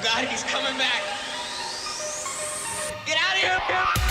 God, he's coming back. Get out of here.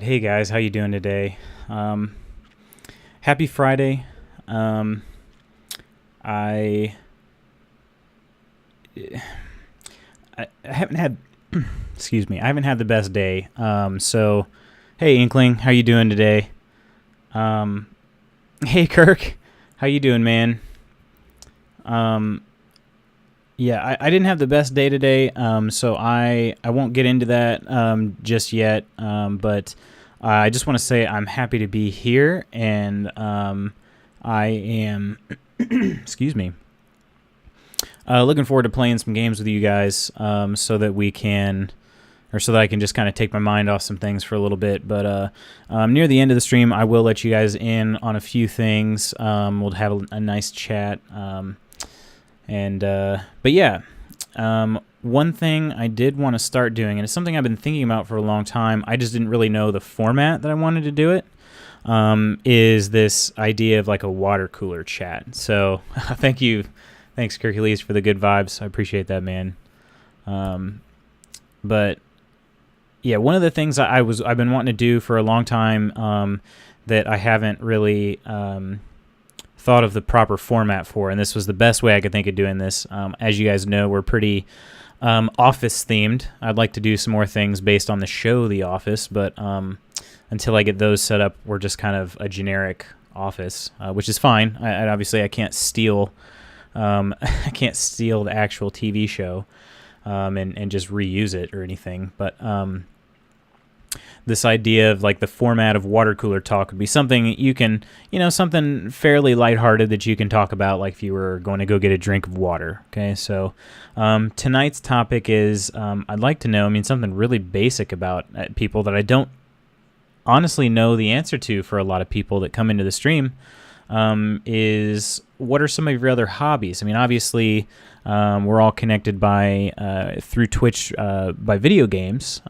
Hey guys, how you doing today? Happy Friday. Um, I, I haven't had, excuse me, I haven't had the best day. So, hey Inkling, how you doing today? Um, hey Kirk, how you doing, man? Um, yeah, I didn't have the best day today. So I won't get into that just yet. But I just want to say I'm happy to be here, and I am, excuse me, looking forward to playing some games with you guys, so that we can, or so that I can just kind of take my mind off some things for a little bit. But near the end of the stream, I will let you guys in on a few things. We'll have a nice chat. But yeah, one thing I did want to start doing, and it's something I've been thinking about for a long time, I just didn't really know the format that I wanted to do it, is this idea of like a water cooler chat. So thanks Hercules for the good vibes. I appreciate that, man. But yeah, one of the things I've been wanting to do for a long time, that I haven't really, thought of the proper format for, and this was the best way I could think of doing this. As you guys know, we're pretty office themed. I'd like to do some more things based on the show The Office, but until I get those set up, we're just kind of a generic office, which is fine. I can't steal I can't steal the actual TV show and just reuse it or anything, but this idea of like the format of water cooler talk would be something you can, something fairly lighthearted that you can talk about, like if you were going to go get a drink of water. Okay, so tonight's topic is, I'd like to know, something really basic about people that I don't honestly know the answer to for a lot of people that come into the stream, is what are some of your other hobbies? Obviously, we're all connected by through Twitch by video games.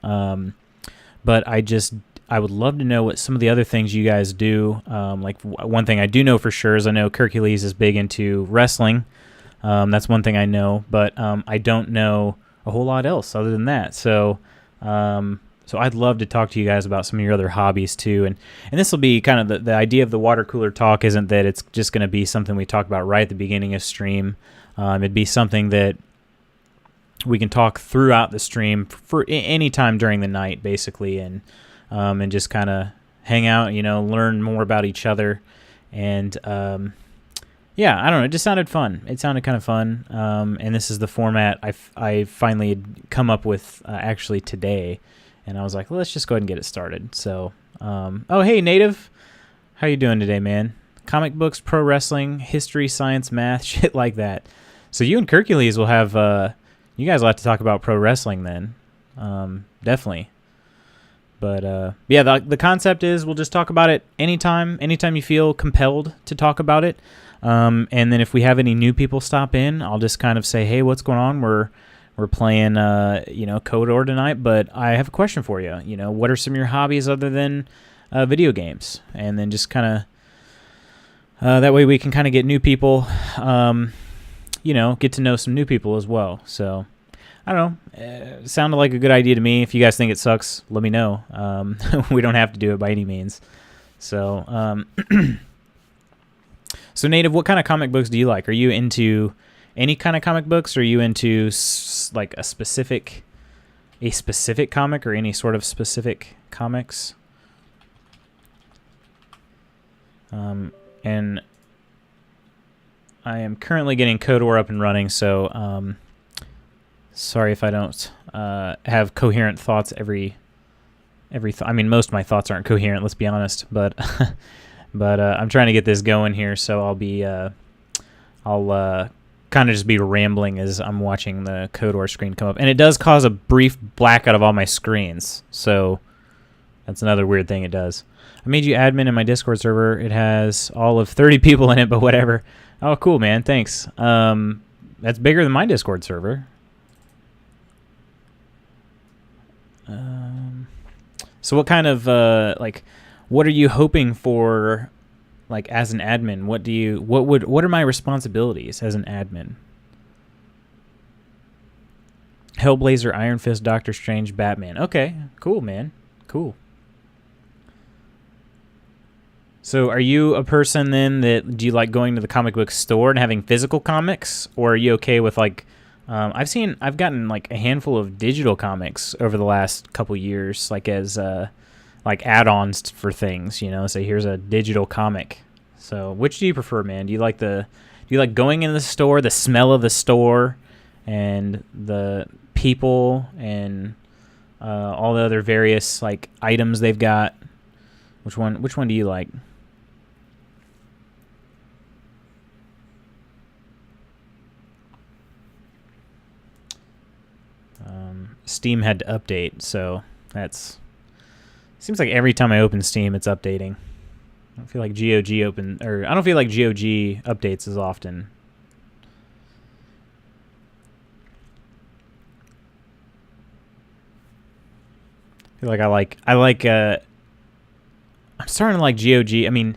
But I would love to know what some of the other things you guys do. Like one thing I do know for sure is I know Hercules is big into wrestling. That's one thing I know, but I don't know a whole lot else other than that. So I'd love to talk to you guys about some of your other hobbies too. And this will be kind of the idea of the water cooler talk isn't that it's just going to be something we talk about right at the beginning of stream. It'd be something that we can talk throughout the stream for any time during the night, basically, and just kind of hang out, learn more about each other, and yeah, I don't know, it just sounded fun. It sounded kind of fun, and this is the format I finally had come up with actually today, and I was like, well, let's just go ahead and get it started. So, oh hey, Native, how you doing today, man? Comic books, pro wrestling, history, science, math, shit like that. So you and Hercules will have. You guys will have to talk about pro wrestling then. Definitely. But yeah, the concept is we'll just talk about it anytime you feel compelled to talk about it. And then if we have any new people stop in, I'll just kind of say, hey, what's going on? We're playing KOTOR tonight, but I have a question for you. What are some of your hobbies other than video games? And then just kind of that way we can kind of get new people. Get to know some new people as well. So, I don't know. It sounded like a good idea to me. If you guys think it sucks, let me know. We don't have to do it by any means. So, so Native, what kind of comic books do you like? Are you into any kind of comic books? Or are you into like a specific comic or any sort of specific comics? And I am currently getting KOTOR up and running, so sorry if I don't have coherent thoughts most of my thoughts aren't coherent, let's be honest, but I'm trying to get this going here, so I'll kind of just be rambling as I'm watching the KOTOR screen come up, and it does cause a brief blackout of all my screens, so that's another weird thing it does. I made you admin in my Discord server. It has all of 30 people in it, but whatever. Oh, cool, man. Thanks. That's bigger than my Discord server. So what kind of, what are you hoping for, like, as an admin? What are my responsibilities as an admin? Hellblazer, Iron Fist, Doctor Strange, Batman. Okay, cool, man. Cool. So are you a person then that do you like going to the comic book store and having physical comics, or are you okay with like I've gotten like a handful of digital comics over the last couple years, like as like add-ons for things, you know, say here's a digital comic. So which do you prefer, man? Do you like going in the store, the smell of the store and the people and all the other various like items they've got? Which one do you like? Steam had to update, so that's seems like every time I open Steam it's updating. I don't feel like I don't feel like GOG updates as often. I feel like I'm starting to like GOG. I mean,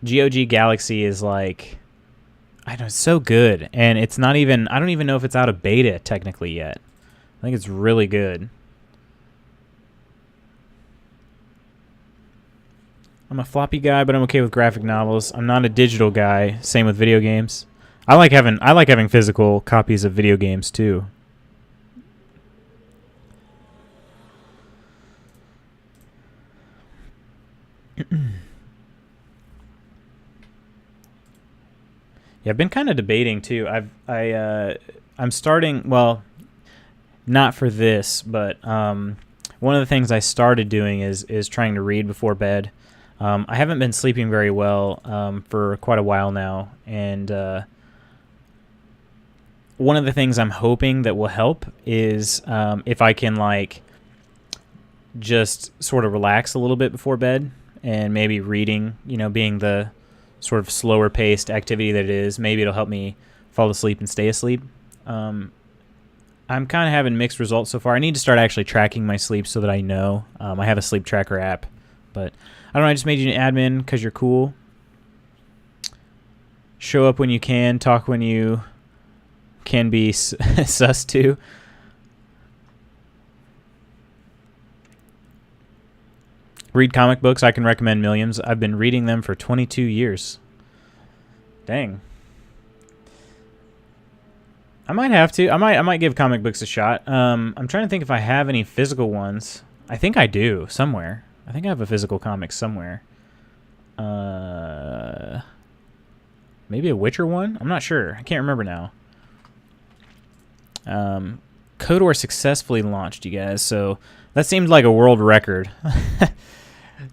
GOG Galaxy is like, I don't know, it's so good, and it's not even, I don't even know if it's out of beta technically yet. I think it's really good. I'm a floppy guy, but I'm okay with graphic novels. I'm not a digital guy. Same with video games. I like having physical copies of video games too. Yeah, I've been kind of debating too. I'm starting, well, not for this, but one of the things I started doing is trying to read before bed. I haven't been sleeping very well for quite a while now, and one of the things I'm hoping that will help is if I can like just sort of relax a little bit before bed, and maybe reading, you know, being the sort of slower paced activity that it is, maybe it'll help me fall asleep and stay asleep. I'm kind of having mixed results so far. I need to start actually tracking my sleep so that I know. I have a sleep tracker app, but I don't know. I just made you an admin because you're cool. Show up when you can. Talk when you can be sus to. Read comic books. I can recommend millions. I've been reading them for 22 years. Dang. I might have to. I might give comic books a shot. I'm trying to think if I have any physical ones. I think I do somewhere. I think I have a physical comic somewhere. Maybe a Witcher one? I'm not sure. I can't remember now. KOTOR successfully launched, you guys. So that seemed like a world record.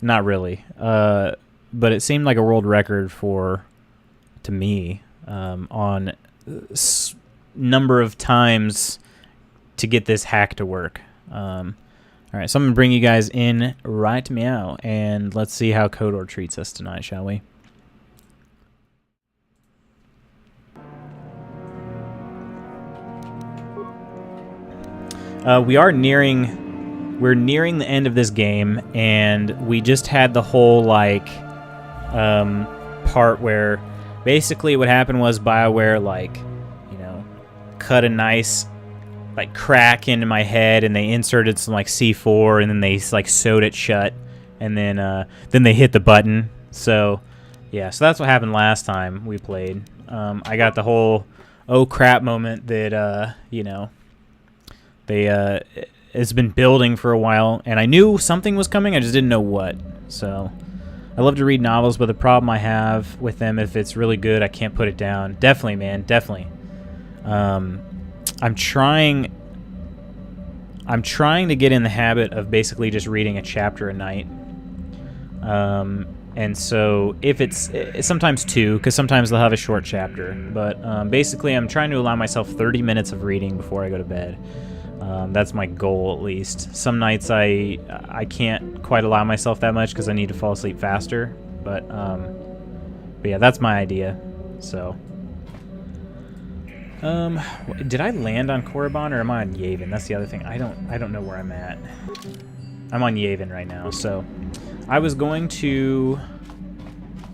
Not really. But it seemed like a world record to me, on number of times to get this hack to work. All right, so I'm going to bring you guys in right meow, and let's see how KOTOR treats us tonight, shall we? We're nearing the end of this game, and we just had the whole, like, part where basically what happened was BioWare, like, you know, cut a nice, like, crack into my head, and they inserted some, like, C4, and then they, like, sewed it shut, and then they hit the button. So, yeah, so that's what happened last time we played. I got the whole, oh crap moment that, you know, it's been building for a while, and I knew something was coming, I just didn't know what. So I love to read novels, but the problem I have with them, if it's really good, I can't put it down. Definitely, man, definitely. I'm trying to get in the habit of basically just reading a chapter a night. And so if it's sometimes two, because sometimes they'll have a short chapter, but basically I'm trying to allow myself 30 minutes of reading before I go to bed. That's my goal, at least. Some nights I can't quite allow myself that much because I need to fall asleep faster, but yeah, that's my idea. So did I land on Korriban, or am I on Yavin? That's the other thing. I don't know where I'm at. I'm on Yavin right now, so I was going to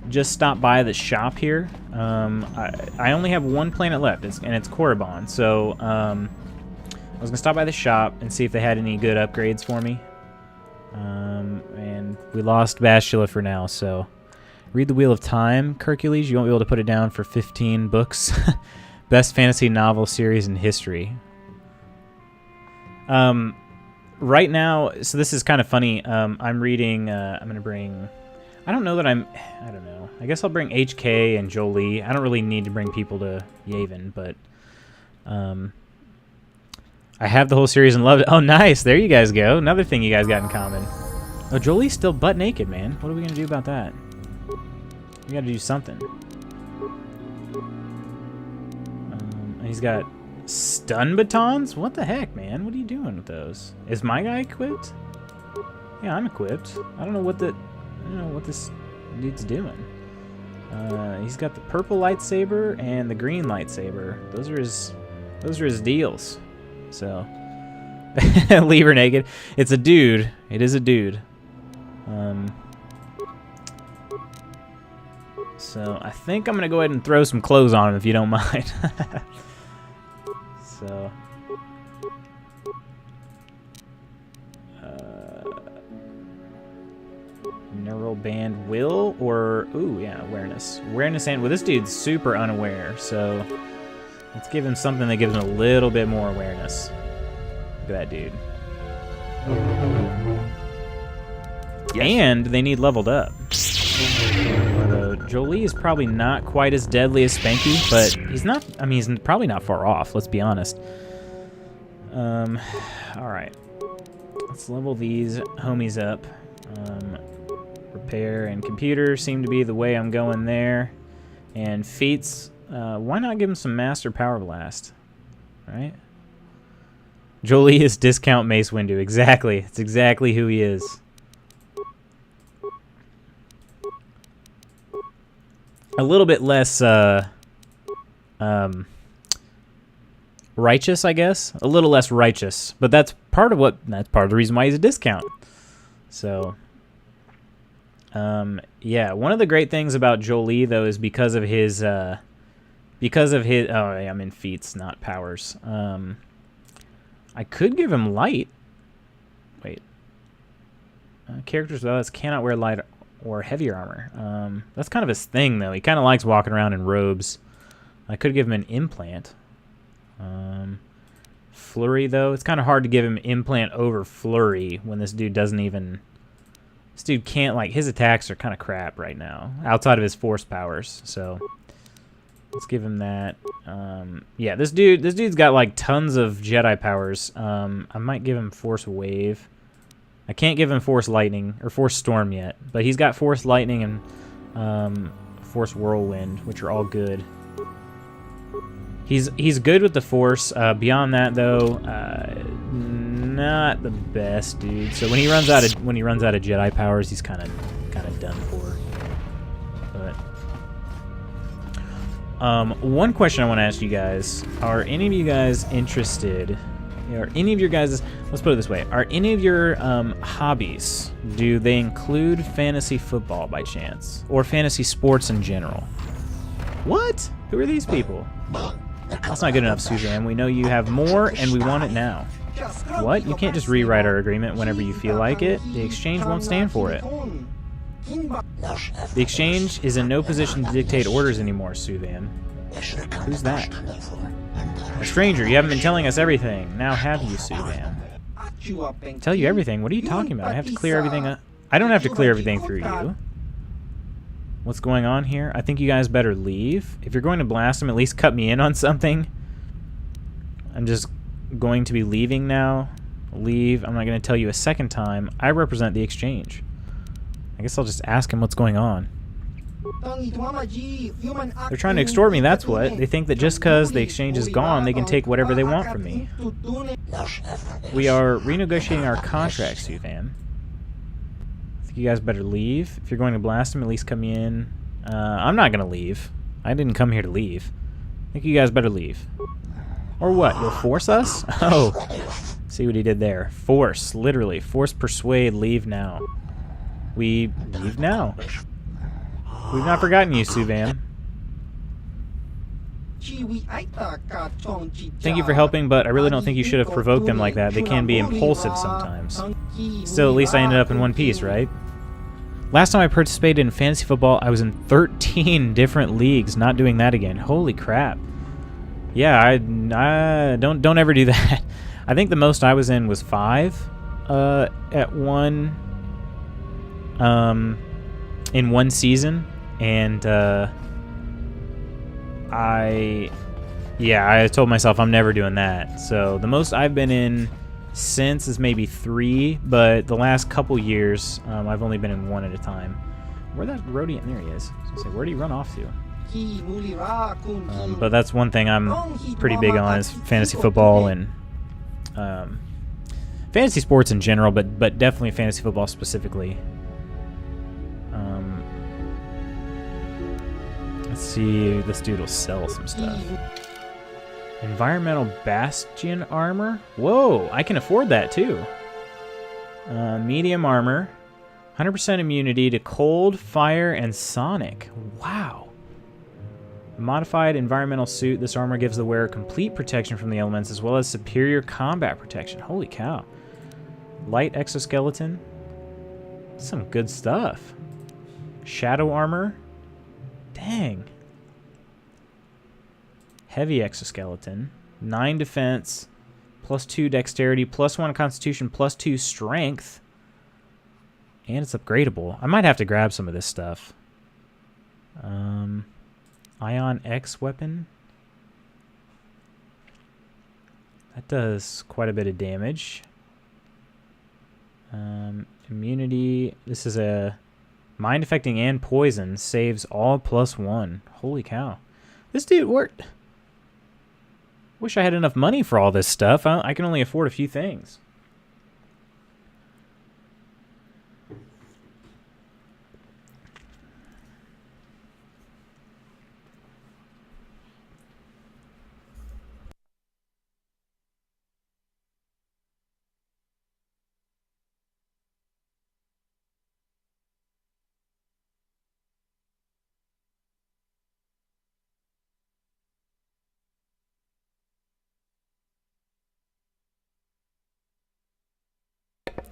just stop by the shop here. I only have one planet left, and it's Korriban, so I was going to stop by the shop and see if they had any good upgrades for me. And we lost Bastila for now, so Read the Wheel of Time, Hercules. You won't be able to put it down for 15 books. Best fantasy novel series in history. Right now, so this is kind of funny. I'm reading. I'm gonna bring. I don't know. I guess I'll bring HK and Jolie. I don't really need to bring people to Yavin, but I have the whole series and loved it. Oh, nice. There you guys go. Another thing you guys got in common. Oh, Jolie's still butt naked, man. What are we gonna do about that? We gotta do something. And he's got stun batons? What the heck, man? What are you doing with those? Is my guy equipped? Yeah, I'm equipped. I don't know what this dude's doing. He's got the purple lightsaber and the green lightsaber. Those are his deals. So leave her naked. It's a dude. It is a dude. So I think I'm gonna go ahead and throw some clothes on him if you don't mind. So neural band will or ooh yeah, awareness and well, this dude's super unaware, so let's give him something that gives him a little bit more awareness. Look at that dude. Yes. And they need leveled up. Although Jolie is probably not quite as deadly as Spanky, but he's not. I mean, he's probably not far off. Let's be honest. All right, let's level these homies up. Repair and computer seem to be the way I'm going there. And feats. Why not give him some Master Power Blast? Right? Jolie is discount Mace Windu. Exactly. It's exactly who he is. A little bit less righteous, I guess. A little less righteous, but that's part of the reason why he's a discount. So, yeah. One of the great things about Jolie though is because of his oh, yeah, I'm in feats, not powers. I could give him light. Wait. Characters with us cannot wear light or heavier armor. That's kind of his thing, though. He kind of likes walking around in robes. I could give him an implant. Flurry, though. It's kind of hard to give him implant over flurry when this dude doesn't even... This dude can't, like... His attacks are kind of crap right now, outside of his force powers. So, let's give him that. Yeah, this dude's got, like, tons of Jedi powers. I might give him Force Wave. I can't give him Force Lightning or Force Storm yet, but he's got Force Lightning and Force Whirlwind, which are all good. He's good with the Force. Beyond that, though, not the best dude. So when he runs out of Jedi powers, he's kind of done for. But one question I want to ask you guys: are any of you guys interested? Are any of your guys, let's put it this way, are any of your hobbies, do they include fantasy football by chance? Or fantasy sports in general? What? Who are these people? That's not good enough, Suzanne. We know you have more, and we want it now. What? You can't just rewrite our agreement whenever you feel like it. The exchange won't stand for it. The exchange is in no position to dictate orders anymore, Suzanne. Who's that? A stranger, you haven't been telling us everything. Now have you, Suzanne? Tell you everything? What are you talking about? I have to clear everything up. I don't have to clear everything through you. What's going on here? I think you guys better leave. If you're going to blast him, at least cut me in on something. I'm just going to be leaving now. Leave. I'm not going to tell you a second time. I represent the exchange. I guess I'll just ask him what's going on. They're trying to extort me, that's what. They think that just because the exchange is gone, they can take whatever they want from me. We are renegotiating our contract, Suzanne. I think you guys better leave. If you're going to blast him, at least come in. I'm not going to leave. I didn't come here to leave. I think you guys better leave. Or what? You'll force us? Oh. See what he did there. Force, literally. Force, persuade, leave now. We leave now. We've not forgotten you, Suvan. Thank you for helping, but I really don't think you should have provoked them like that. They can be impulsive sometimes. Still, at least I ended up in one piece, right? Last time I participated in fantasy football, I was in 13 different leagues. Not doing that again. Holy crap. Yeah, I don't ever do that. I think the most I was in was 5 at one in one season, and I told myself I'm never doing that. So the most I've been in since is maybe 3, but the last couple years I've only been in 1 at a time. Where that Rodian? There he is. I was gonna say, where did he run off to? But that's one thing I'm pretty big on is fantasy football and fantasy sports in general, but definitely fantasy football specifically. Let's see, this dude will sell some stuff. Environmental Bastion armor? Whoa, I can afford that too. Medium armor. 100% immunity to cold, fire, and sonic. Wow. Modified environmental suit. This armor gives the wearer complete protection from the elements as well as superior combat protection. Holy cow. Light exoskeleton. Some good stuff. Shadow armor. Dang. Heavy exoskeleton. 9 defense. +2 dexterity. +1 constitution. +2 strength. And it's upgradable. I might have to grab some of this stuff. Ion X weapon. That does quite a bit of damage. Immunity. This is a mind affecting and poison. Saves all +1. Holy cow. This dude worked. Wish I had enough money for all this stuff. I can only afford a few things.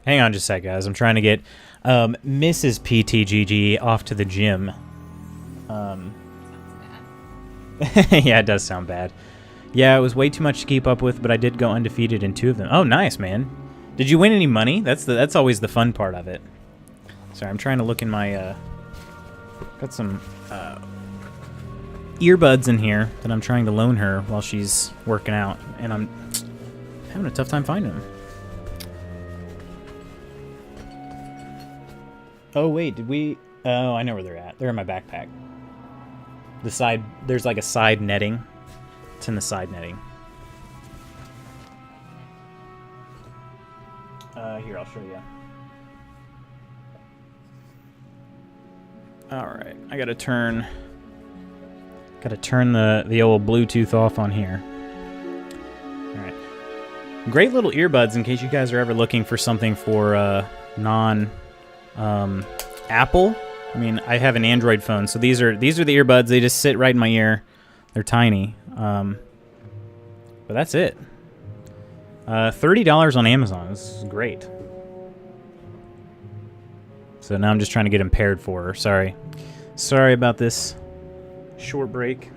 Hang on just a sec, guys. I'm trying to get Mrs. PTGG off to the gym. Yeah, it does sound bad. Yeah, it was way too much to keep up with, but I did go undefeated in 2 of them. Oh, nice, man. Did you win any money? That's always the fun part of it. Sorry, I'm trying to look in my... got some earbuds in here that I'm trying to loan her while she's working out, and I'm having a tough time finding them. Oh, wait, did we... Oh, I know where they're at. They're in my backpack. The side... There's like a side netting. It's in the side netting. Here, I'll show you. Alright, I gotta turn... Gotta turn the old Bluetooth off on here. Alright. Great little earbuds in case you guys are ever looking for something for Apple. I mean, I have an Android phone, so these are the earbuds. They just sit right in my ear. They're tiny. But that's it. $30 on Amazon. This is great. So now I'm just trying to get them paired for her. Sorry about this short break.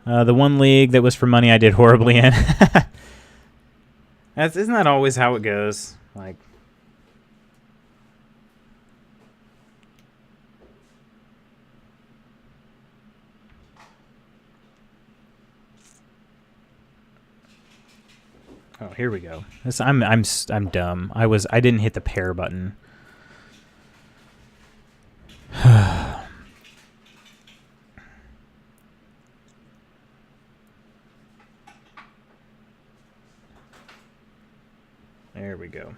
The one league that was for money I did horribly in. Isn't that always how it goes? Like, oh, here we go. I'm dumb. I didn't hit the pair button. There we go.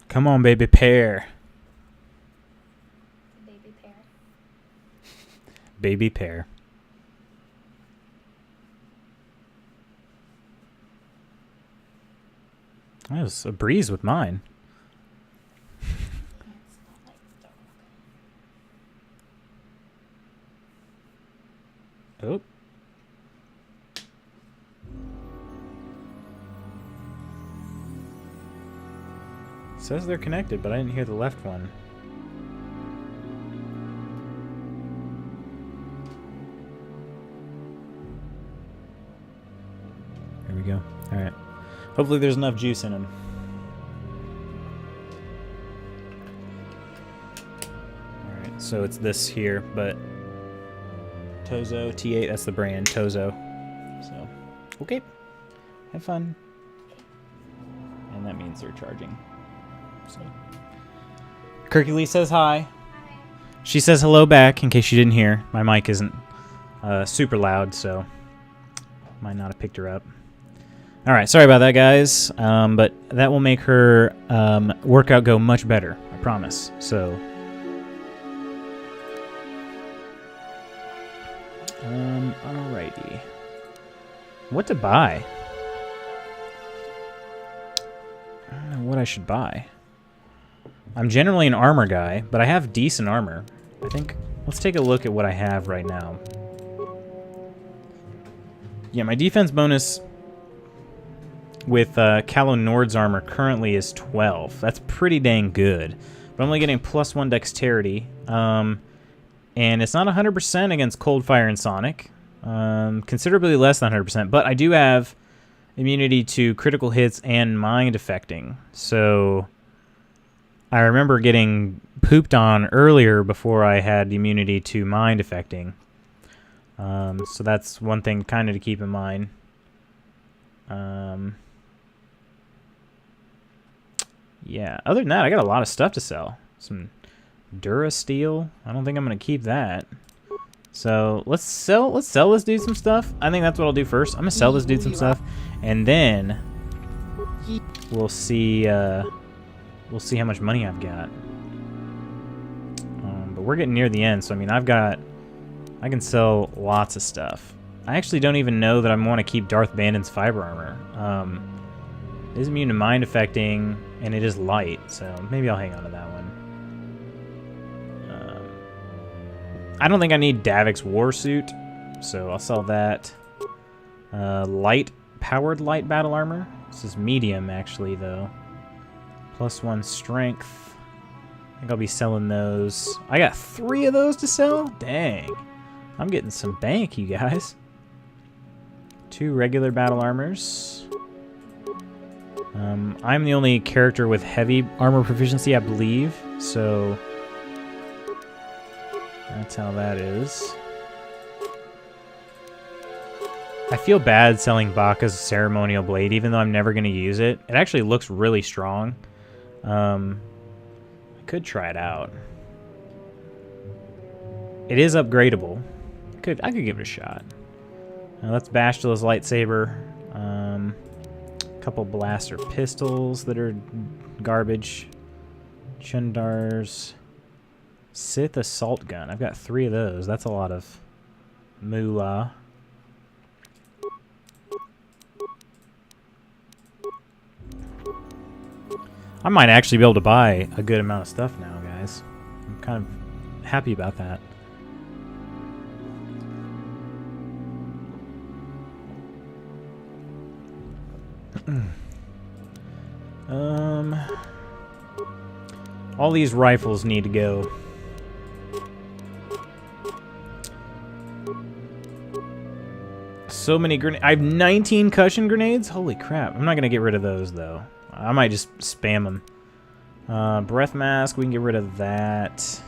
Come on, baby pear. Baby pear. Baby pear. That was a breeze with mine. says they're connected, but I didn't hear the left one. There we go. All right. Hopefully there's enough juice in them. All right. So it's this here, but Tozo T8. That's the brand Tozo. So okay. Have fun. And that means they're charging. So Hercules says hi. She says hello back in case you didn't hear. My mic isn't super loud, so might not have picked her up. All right, sorry about that, guys. But that will make her workout go much better, I promise. So, alrighty. What to buy? I don't know what I should buy. I'm generally an armor guy, but I have decent armor. I think, let's take a look at what I have right now. Yeah, my defense bonus with Calo Nord's armor currently is 12. That's pretty dang good. But I'm only getting +1 dexterity. And it's not 100% against Cold Fire and Sonic. Considerably less than 100%. But I do have immunity to critical hits and mind affecting. So I remember getting pooped on earlier before I had immunity to mind affecting. So that's one thing kind of to keep in mind. Yeah, other than that, I got a lot of stuff to sell. Some Durasteel. I don't think I'm going to keep that. So let's sell this dude some stuff. I think that's what I'll do first. I'm going to sell this dude some stuff. And then we'll see how much money I've got. But we're getting near the end, so I mean, I can sell lots of stuff. I actually don't even know that I want to keep Darth Bandon's fiber armor. It is immune to mind affecting, and it is light, so maybe I'll hang on to that one. I don't think I need Davik's war suit, so I'll sell that. Powered light battle armor. This is medium, actually, though. +1 strength. I think I'll be selling those. I got 3 of those to sell? Dang. I'm getting some bank, you guys. 2 regular battle armors. I'm the only character with heavy armor proficiency, I believe, so that's how that is. I feel bad selling Baka's ceremonial blade, even though I'm never going to use it. It actually looks really strong. I could try it out. It is upgradable. I could give it a shot. Now let's Bastula's lightsaber. Couple blaster pistols that are garbage. Chundar's Sith assault gun. I've got 3 of those. That's a lot of moolah. I might actually be able to buy a good amount of stuff now, guys. I'm kind of happy about that. All these rifles need to go. So many grenades. I have 19 cushion grenades? Holy crap. I'm not going to get rid of those, though. I might just spam them. Breath mask, we can get rid of that.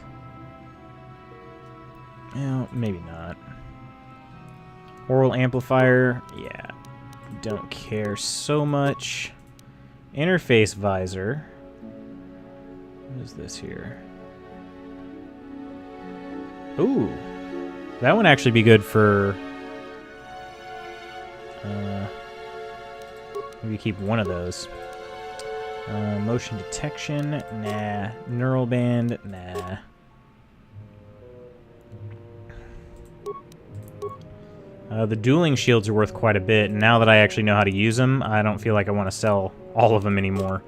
Well, maybe not. Oral amplifier, yeah. Don't care so much. Interface visor. What is this here? Ooh. That would actually be good for... maybe keep one of those. Motion detection, nah. Neural band, nah. The dueling shields are worth quite a bit, and now that I actually know how to use them, I don't feel like I want to sell all of them anymore.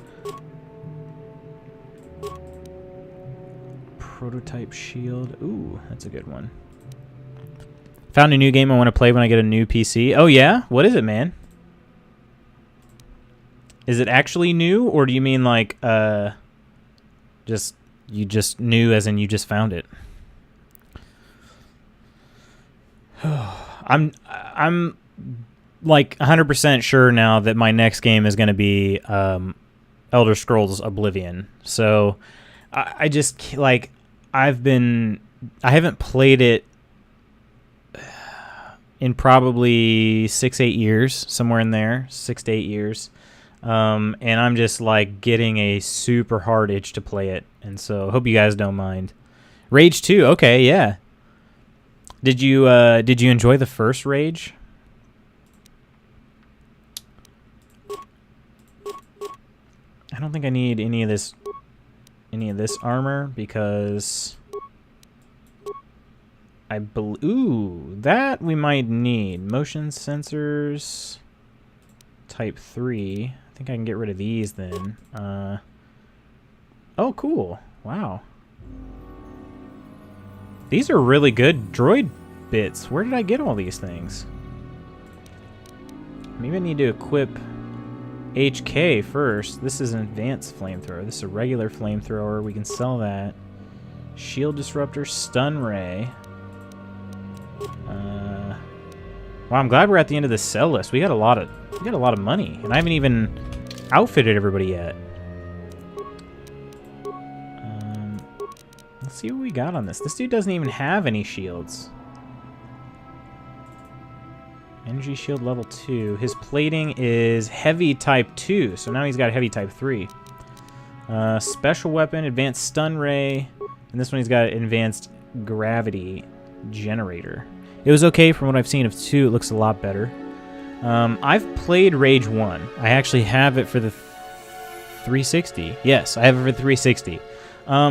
Prototype shield. Ooh, that's a good one. Found a new game I want to play when I get a new PC. Oh, yeah? What is it, man? Is it actually new, or do you mean like, You just knew, as in you just found it. I'm like 100% sure now that my next game is going to be Elder Scrolls Oblivion. So I just like I haven't played it in probably 6-8 years, somewhere in there, 6 to 8 years. And I'm just like getting a super hard itch to play it, and so hope you guys don't mind. Rage 2, okay, yeah. Did you enjoy the first Rage? I don't think I need any of this armor because ooh, that we might need. Motion sensors type 3. I think I can get rid of these then. Oh, cool. Wow. These are really good droid bits. Where did I get all these things? Maybe I need to equip HK first. This is an advanced flamethrower. This is a regular flamethrower. We can sell that. Shield disruptor, stun ray. Wow, I'm glad we're at the end of the sell list. We got a lot of money, and I haven't even outfitted everybody yet. Let's see what we got on this. This dude doesn't even have any shields. Energy shield level 2. His plating is heavy type 2, so now he's got heavy type 3. Special weapon, advanced stun ray, and this one he's got advanced gravity generator. It was okay from what I've seen of 2. It looks a lot better. I've played Rage 1. I actually have it for the 360. Yes, I have it for the 360.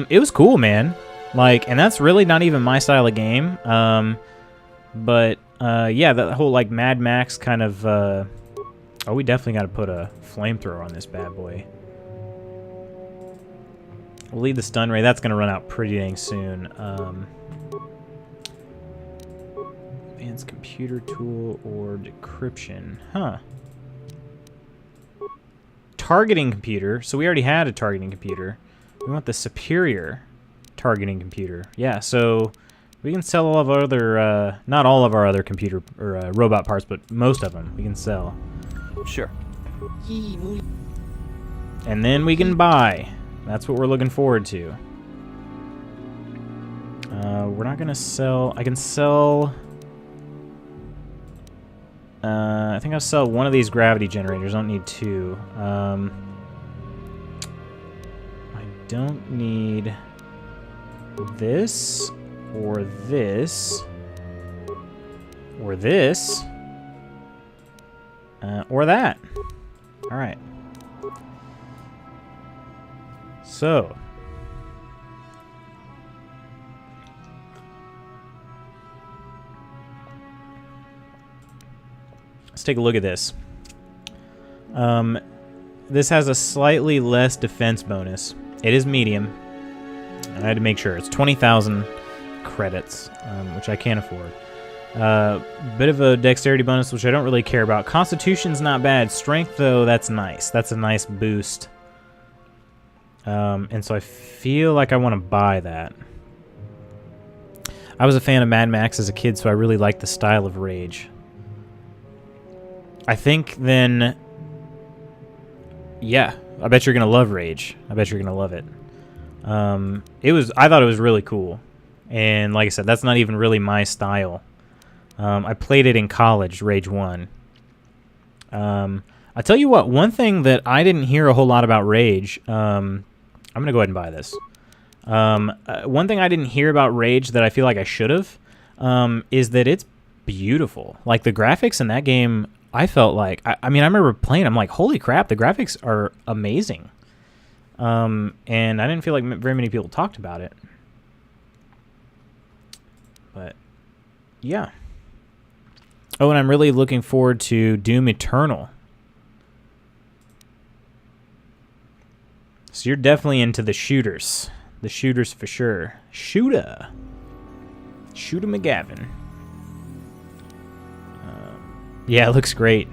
It was cool, man. Like, and that's really not even my style of game. But yeah, that whole like Mad Max kind of. Oh, we definitely got to put a flamethrower on this bad boy. We'll leave the stun ray. That's gonna run out pretty dang soon. Advanced computer tool or decryption, huh? Targeting computer. So we already had a targeting computer. We want the superior targeting computer. Yeah, so we can sell all of our other, not all of our other computer or robot parts, but most of them we can sell. Sure. And then we can buy. That's what we're looking forward to. We're not gonna sell. I can sell. I think I'll sell one of these gravity generators. I don't need 2. I don't need this, or this, or this, or that. All right. So. Let's take a look at this. This has a slightly less defense bonus. It is medium. I had to make sure. It's 20,000 credits, which I can't afford. Bit of a dexterity bonus, which I don't really care about. Constitution's not bad. Strength, though, that's nice. That's a nice boost. And so I feel like I want to buy that. I was a fan of Mad Max as a kid, so I really liked the style of Rage. I think then, yeah, I bet you're gonna love Rage. I bet you're gonna love it. I thought it was really cool, and like I said, that's not even really my style. I played it in college, Rage 1. I tell you what, one thing that I didn't hear a whole lot about Rage, I'm gonna go ahead and buy this. One thing I didn't hear about Rage that I feel like I should have, is that it's beautiful. Like the graphics in that game. I felt like, I mean, I remember playing, I'm like, holy crap, the graphics are amazing. And I didn't feel like very many people talked about it. But, yeah. Oh, and I'm really looking forward to Doom Eternal. So you're definitely into the shooters. The shooters for sure. Shooter McGavin. Yeah, it looks great.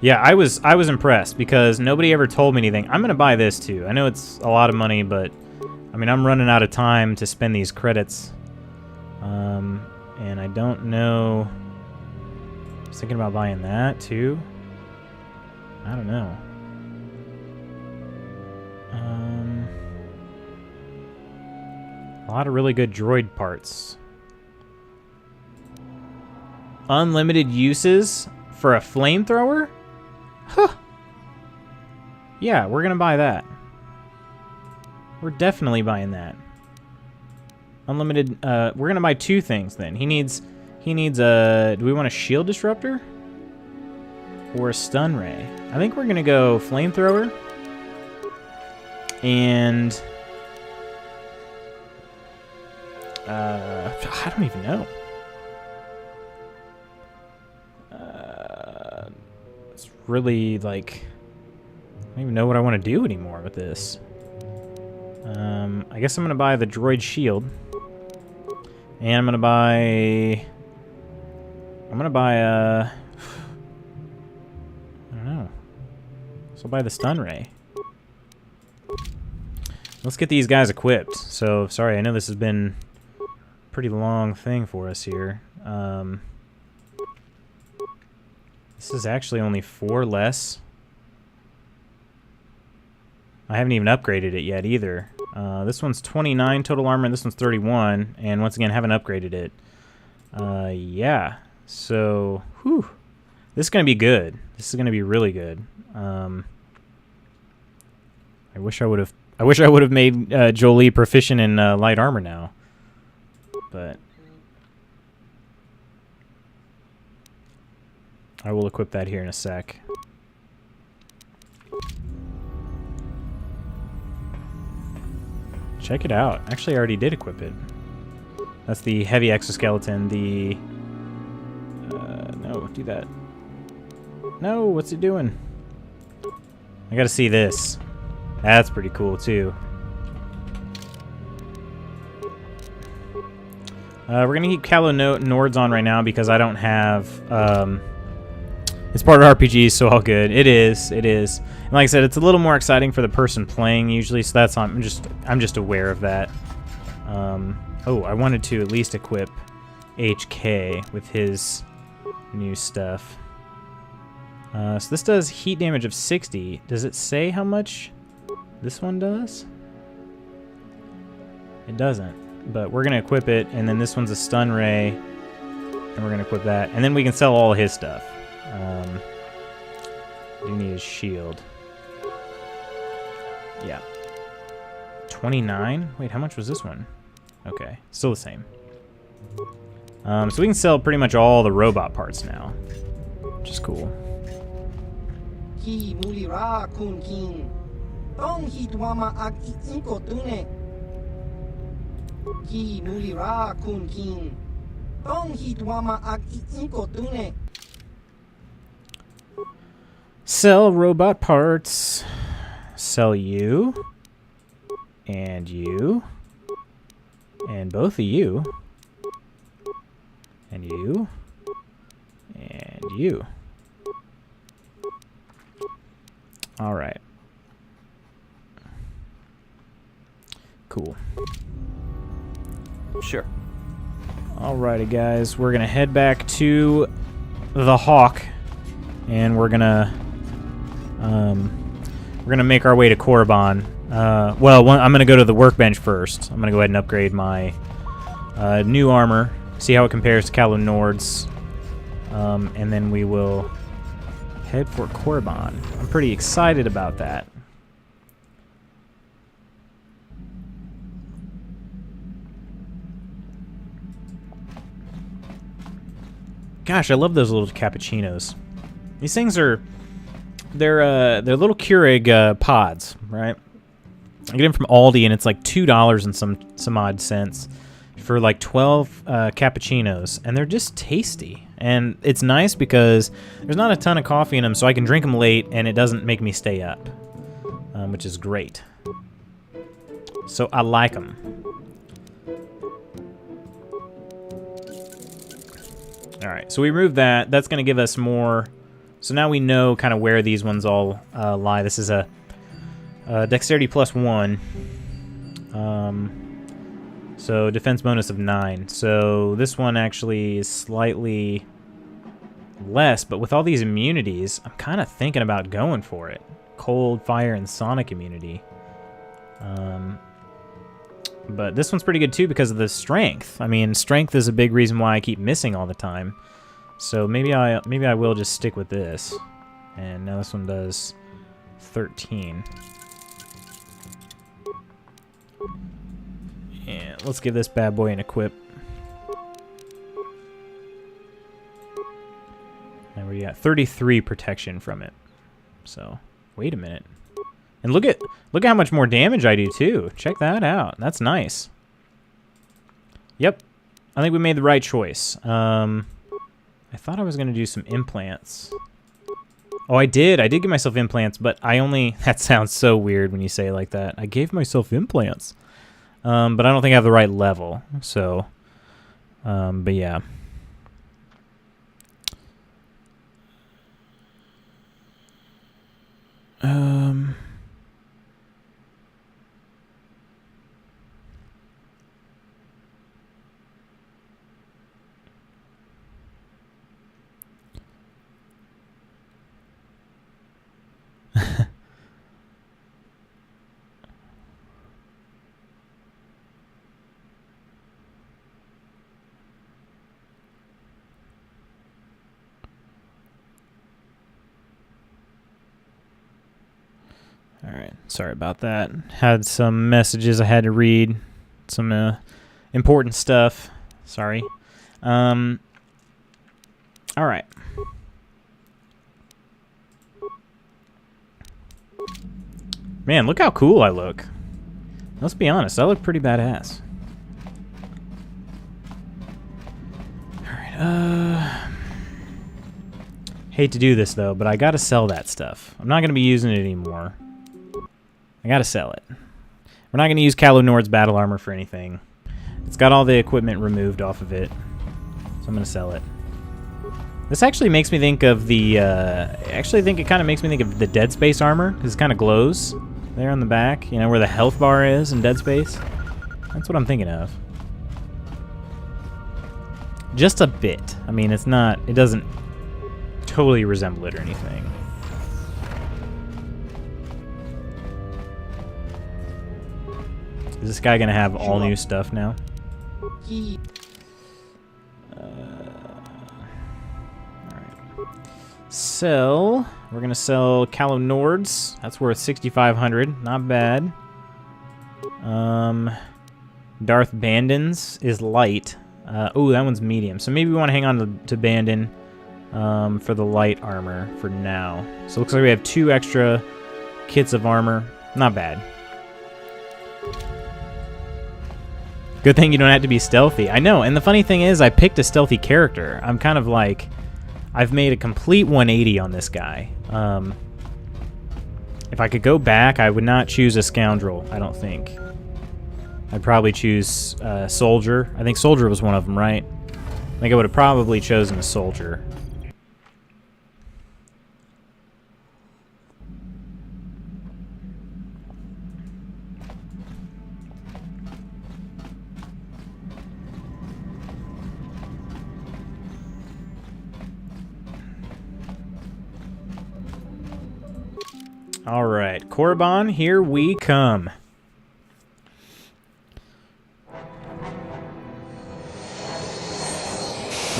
Yeah, I was impressed because nobody ever told me anything. I'm gonna buy this too. I know it's a lot of money, but I mean, I'm running out of time to spend these credits. And I don't know. I was thinking about buying that too. I don't know. A lot of really good droid parts. Unlimited uses for a flamethrower? Huh. Yeah, we're gonna buy that. We're definitely buying that. Unlimited, we're gonna buy 2 things then. He needs a, do we want a shield disruptor? Or a stun ray? I think we're gonna go flamethrower. And, I don't even know. It's really, like, I don't even know what I want to do anymore with this. I guess I'm gonna buy the droid shield. And I'm gonna buy I don't know. So I'll buy the stun ray. Let's get these guys equipped. So, sorry, I know this has been a pretty long thing for us here. This is actually only 4 less. I haven't even upgraded it yet either. This one's 29 total armor, and this one's 31. And once again, haven't upgraded it. Yeah. So, whew. This is going to be good. This is going to be really good. I wish I would have made Jolie proficient in light armor now. But I will equip that here in a sec. Check it out. Actually, I already did equip it. That's the heavy exoskeleton. The no, do that. No, what's it doing? I gotta see this. That's pretty cool too. We're gonna keep Calo Nords on right now because I don't have. It's part of RPG, so all good. It is. It is. And like I said, it's a little more exciting for the person playing usually, so that's I'm just aware of that. Oh, I wanted to at least equip HK with his new stuff. So this does heat damage of 60. Does it say how much this one does? It doesn't, but we're gonna equip it, and then this one's a stun ray, and we're gonna equip that, and then we can sell all his stuff. Do need his shield. Yeah. 29? Wait, how much was this one? Okay, still the same. So we can sell pretty much all the robot parts now, which is cool. Sell robot parts. Sell you. And you. And both of you. And you. And you. Alright. Cool. Sure. Alrighty, guys. We're gonna head back to the Hawk. And we're gonna make our way to Korriban. I'm gonna go to the workbench first. I'm gonna go ahead and upgrade my new armor, see how it compares to Calo Nord's, and then we will head for Korriban. I'm pretty excited about that. Gosh, I love those little cappuccinos. These things are, they're little Keurig pods, right? I get them from Aldi, and it's like $2 and some odd cents for like 12 cappuccinos, and they're just tasty. And it's nice because there's not a ton of coffee in them, so I can drink them late, and it doesn't make me stay up, which is great. So I like them. All right, so we removed that. That's going to give us more. So now we know kind of where these ones all lie. This is a dexterity +1. So defense bonus of 9. So this one actually is slightly less, but with all these immunities, I'm kind of thinking about going for it. Cold, fire, and sonic immunity. But this one's pretty good too because of the strength. I mean, strength is a big reason why I keep missing all the time. So maybe I will just stick with this. And now this one does 13. And let's give this bad boy an equip. And we got 33 protection from it. So, wait a minute. And look at how much more damage I do too. Check that out. That's nice. Yep. I think we made the right choice. I thought I was going to do some implants. Oh, I did. I did give myself implants, but I only... That sounds so weird when you say it like that. I gave myself implants. But I don't think I have the right level. So, but yeah. All right, sorry about that. Had some messages I had to read, some important stuff. Sorry. All right. Man, look how cool I look. Let's be honest, I look pretty badass. All right. Hate to do this though, but I gotta sell that stuff. I'm not gonna be using it anymore. I gotta sell it. We're not gonna use Calo Nord's battle armor for anything. It's got all the equipment removed off of it, so I'm gonna sell it. This actually makes me think of the. Actually, think it kind of makes me think of the Dead Space armor because it kind of glows there on the back. You know where the health bar is in Dead Space. That's what I'm thinking of. Just a bit. I mean, it's not. It doesn't totally resemble it or anything. Is this guy gonna have all new stuff now? Sell. We're gonna sell Calo Nord's. That's worth 6,500. Not bad. Darth Bandon's is light. Oh, that one's medium. So maybe we want to hang on to Bandon for the light armor for now. So it looks like we have 2 extra kits of armor. Not bad. Good thing you don't have to be stealthy. I know, and the funny thing is I picked a stealthy character. I'm kind of like... I've made a complete 180 on this guy. If I could go back, I would not choose a scoundrel, I don't think. I'd probably choose soldier. I think soldier was one of them, right? I think I would have probably chosen a soldier. All right, Korriban, here we come.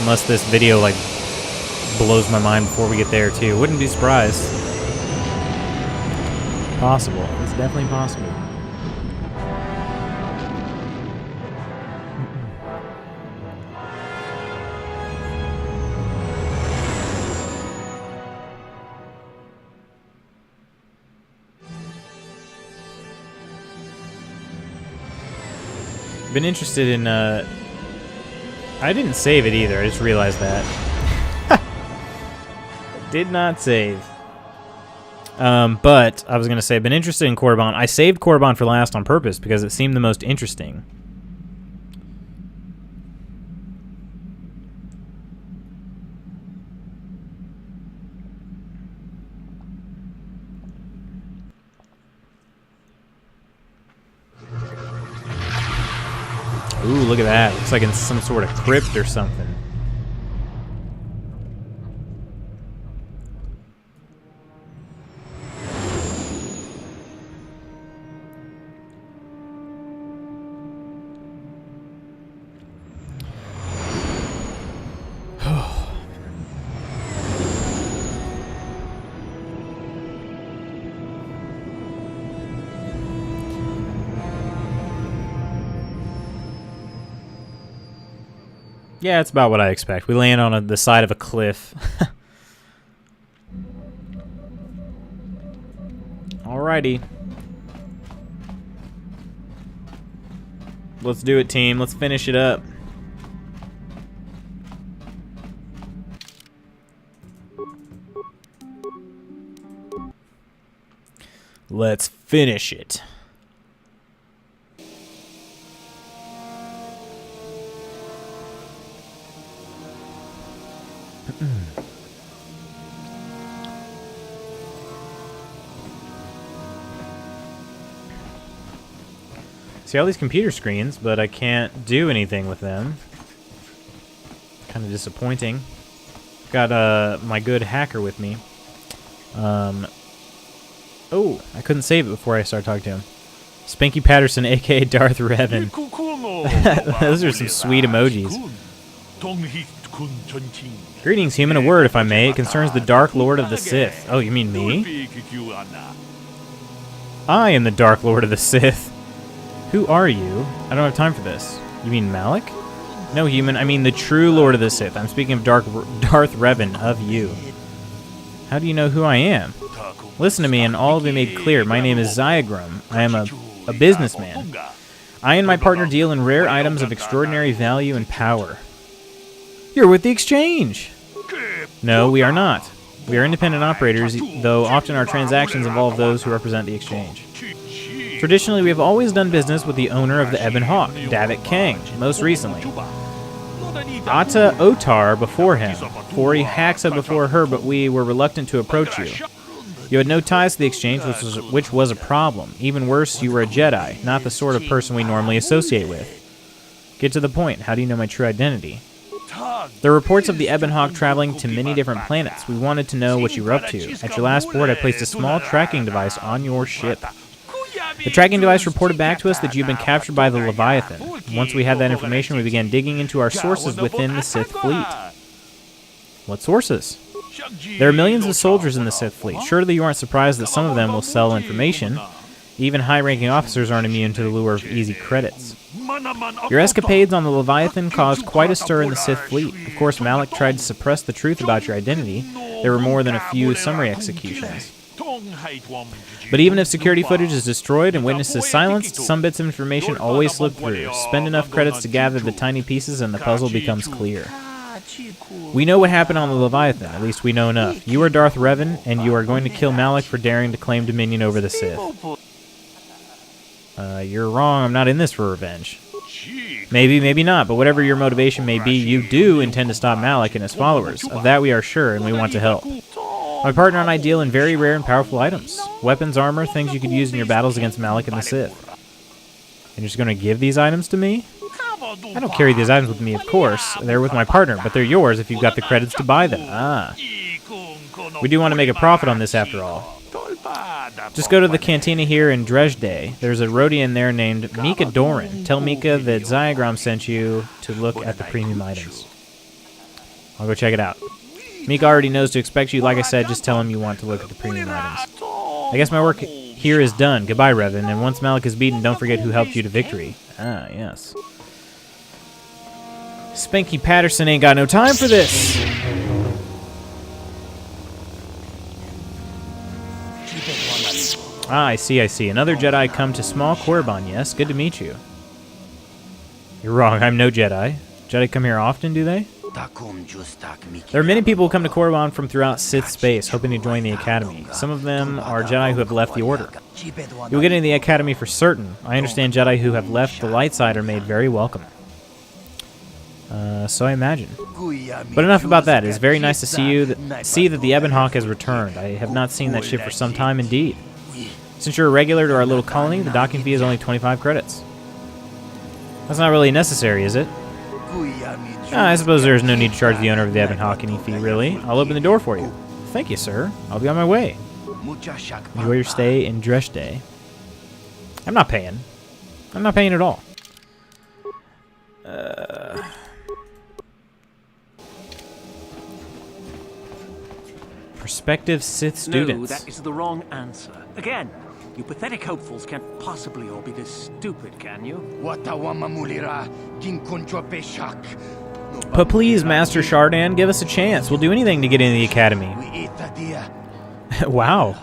Unless this video, like, blows my mind before we get there, too. Wouldn't be surprised. Possible. It's definitely possible. Been interested in, I didn't save it either, I just realized that. Did not save. But, I was going to say, I've been interested in Korriban. I saved Korriban for last on purpose because it seemed the most interesting. Ooh, look at that. Looks like in some sort of crypt or something. Yeah, it's about what I expect. We land on the side of a cliff. Alrighty. Let's do it, team. Let's finish it up. Let's finish it. See all these computer screens, but I can't do anything with them. Kind of disappointing. Got my good hacker with me. Oh, I couldn't save it before I started talking to him. Spanky Patterson, aka Darth Revan. Those are some sweet emojis. Greetings, human. A word, if I may. It concerns the Dark Lord of the Sith. Oh, you mean me? I am the Dark Lord of the Sith. Who are you? I don't have time for this. You mean Malik? No, human. I mean the true Lord of the Sith. I'm speaking of Darth Revan, of you. How do you know who I am? Listen to me, and all will be made clear. My name is Zyagrum. I am a businessman. I and my partner deal in rare items of extraordinary value and power. You're with the exchange! No, we are not. We are independent operators, though often our transactions involve those who represent the exchange. Traditionally, we have always done business with the owner of the Ebon Hawk, Davik Kang, most recently. Ata Otar before him, Fori Haxa before her, but we were reluctant to approach you. You had no ties to the exchange, which was a problem. Even worse, you were a Jedi, not the sort of person we normally associate with. Get to the point. How do you know my true identity? There are reports of the Ebon Hawk traveling to many different planets. We wanted to know what you were up to. At your last port, I placed a small tracking device on your ship. The tracking device reported back to us that you'd been captured by the Leviathan. Once we had that information, we began digging into our sources within the Sith fleet. What sources? There are millions of soldiers in the Sith fleet. Surely you aren't surprised that some of them will sell information. Even high-ranking officers aren't immune to the lure of easy credits. Your escapades on the Leviathan caused quite a stir in the Sith fleet. Of course, Malik tried to suppress the truth about your identity. There were more than a few summary executions. But even if security footage is destroyed and witnesses silenced, some bits of information always slip through. Spend enough credits to gather the tiny pieces and the puzzle becomes clear. We know what happened on the Leviathan, at least we know enough. You are Darth Revan, and you are going to kill Malik for daring to claim dominion over the Sith. You're wrong, I'm not in this for revenge. Maybe, maybe not, but whatever your motivation may be, you do intend to stop Malik and his followers. Of that we are sure, and we want to help. My partner and I deal in very rare and powerful items. Weapons, armor, things you could use in your battles against Malik and the Sith. And you're just going to give these items to me? I don't carry these items with me, of course. They're with my partner, but they're yours if you've got the credits to buy them. Ah. We do want to make a profit on this after all. Just go to the cantina here in Dresde. There's a Rhodian there named Mika Doran. Tell Mika that Zyagrum sent you to look at the premium items. I'll go check it out. Mika already knows to expect you. Like I said, just tell him you want to look at the premium items. I guess my work here is done. Goodbye, Revan. And once Malik is beaten, don't forget who helped you to victory. Ah, yes. Spanky Patterson ain't got no time for this. Ah, I see, I see. Another Jedi come to small Korriban, yes? Good to meet you. You're wrong, I'm no Jedi. Jedi come here often, do they? There are many people who come to Korriban from throughout Sith space, hoping to join the Academy. Some of them are Jedi who have left the Order. You'll get into the Academy for certain. I understand Jedi who have left the light side are made very welcome. So I imagine. But enough about that. It is very nice to see that the Ebon Hawk has returned. I have not seen that ship for some time indeed. Since you're a regular to our little colony, the docking fee is only 25 credits. That's not really necessary, is it? I suppose there's no need to charge the owner of the Evan fee, really. I'll open the door for you. Thank you, sir. I'll be on my way. Enjoy your stay in Dresde. I'm not paying. I'm not paying at all. Prospective Sith students. No, that is the wrong answer. Again, you pathetic hopefuls can't possibly all be this stupid, can you? But please, Master Shardan, give us a chance. We'll do anything to get into the academy. Wow.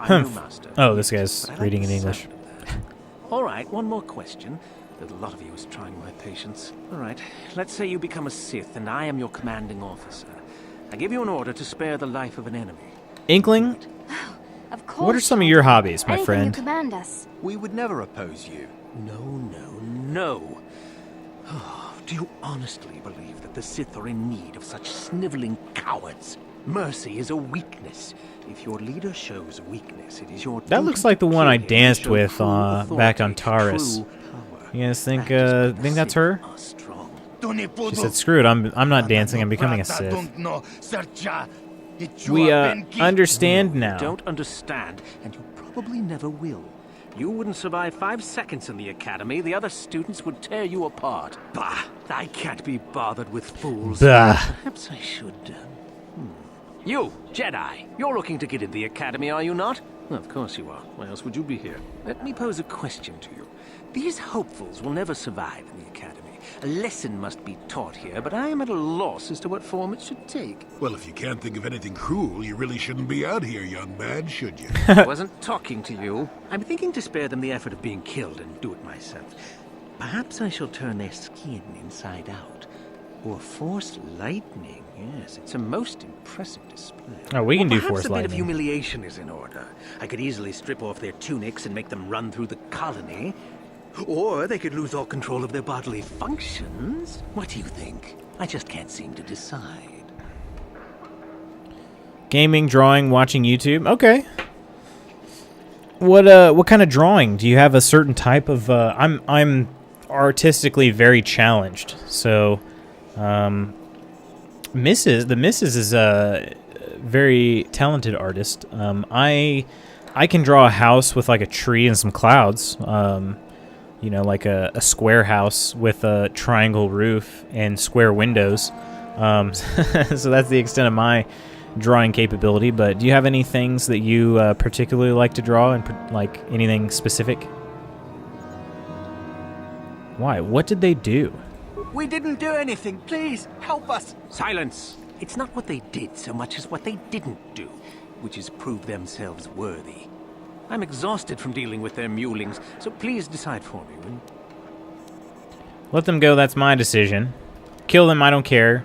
Master. Oh, this guy's reading in English. All right, one more question. A lot of you is trying my patience. All right, let's say you become a Sith and I am your commanding officer. I give you an order to spare the life of an enemy. Inkling? Of course. What are some of your hobbies, my Anything friend? You command us. We would never oppose you. No. Oh, do you honestly believe that the Sith are in need of such sniveling cowards? Mercy is a weakness. If your leader shows weakness, it is your That looks like the one I danced with back on Taurus. You guys think that's her? She said, "Screw it. I'm not dancing. I'm becoming a Sith." We understand now. You don't understand, and you probably never will. You wouldn't survive 5 seconds in the academy. The other students would tear you apart. Bah! I can't be bothered with fools. Bah. Perhaps I should. You, Jedi, you're looking to get in the academy, are you not? Of course you are. Why else would you be here? Let me pose a question to you. These hopefuls will never survive in the academy. A lesson must be taught here, but I am at a loss as to what form it should take. Well, if you can't think of anything cruel, you really shouldn't be out here, young man, should you? I wasn't talking to you. I'm thinking to spare them the effort of being killed and do it myself. Perhaps I shall turn their skin inside out. Or force lightning. Yes, it's a most impressive display. Oh, we can do Perhaps force a bit of lightning. humiliation is in order. I could easily strip off their tunics and make them run through the colony. Or they could lose all control of their bodily functions. What do you think? I just can't seem to decide. Gaming, drawing, watching YouTube. Okay. What kind of drawing? Do you have a certain type of? I'm artistically very challenged. So, the Mrs. is a very talented artist. I can draw a house with like a tree and some clouds. You know, like a square house with a triangle roof and square windows. So that's the extent of my drawing capability. But do you have any things that you particularly like to draw, and like anything specific? Why? What did they do? We didn't do anything. Please, help us. Silence. It's not what they did so much as what they didn't do, which is prove themselves worthy. I'm exhausted from dealing with their mulings, so please decide for me. Let them go, that's my decision. Kill them, I don't care.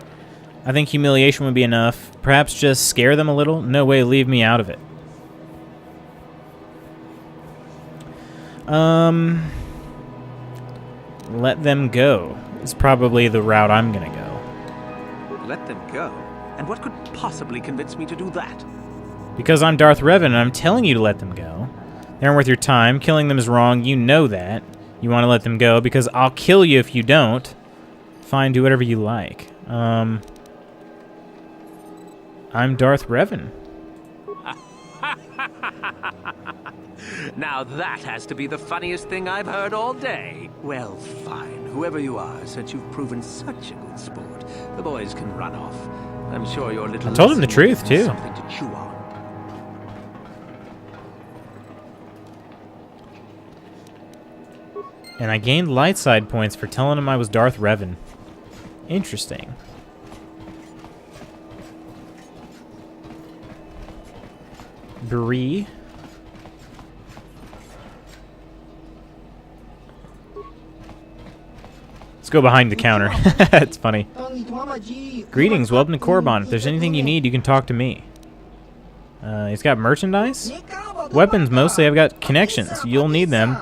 I think humiliation would be enough. Perhaps just scare them a little? No way, leave me out of it. Let them go. It's probably the route I'm gonna go. Let them go? And what could possibly convince me to do that? Because I'm Darth Revan and I'm telling you to let them go. They aren't worth your time. Killing them is wrong. You know that. You want to let them go because I'll kill you if you don't. Fine, do whatever you like. I'm Darth Revan. Now that has to be the funniest thing I've heard all day. Well, fine. Whoever you are, since you've proven such a good sport, the boys can run off. I'm sure your little I told him the lesson truth, will give too. Something to chew on. And I gained light side points for telling him I was Darth Revan. Interesting. Bree. Let's go behind the counter. It's funny. Greetings, welcome to Korriban. If there's anything you need, you can talk to me. He's got merchandise? Weapons mostly. I've got connections. You'll need them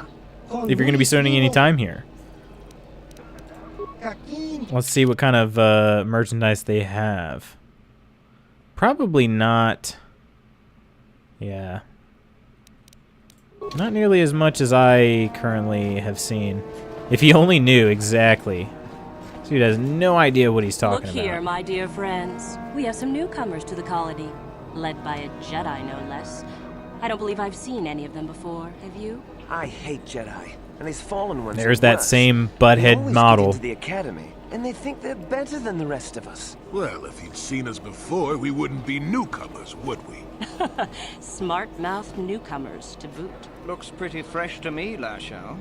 if you're going to be spending any time here. Let's see what kind of merchandise they have. Probably not. Yeah. Not nearly as much as I currently have seen. If he only knew exactly. This dude has no idea what he's talking Look about. here, my dear friends. We have some newcomers to the colony, led by a Jedi, no less. I don't believe I've seen any of them before. Have you? I hate Jedi, and these fallen ones. There's are that worse. same They butthead always model. Get into the academy, and they think they're better than the rest of us. Well, if you'd seen us before, we wouldn't be newcomers, would we? Smart-mouthed newcomers to boot. Looks pretty fresh to me, Lasho.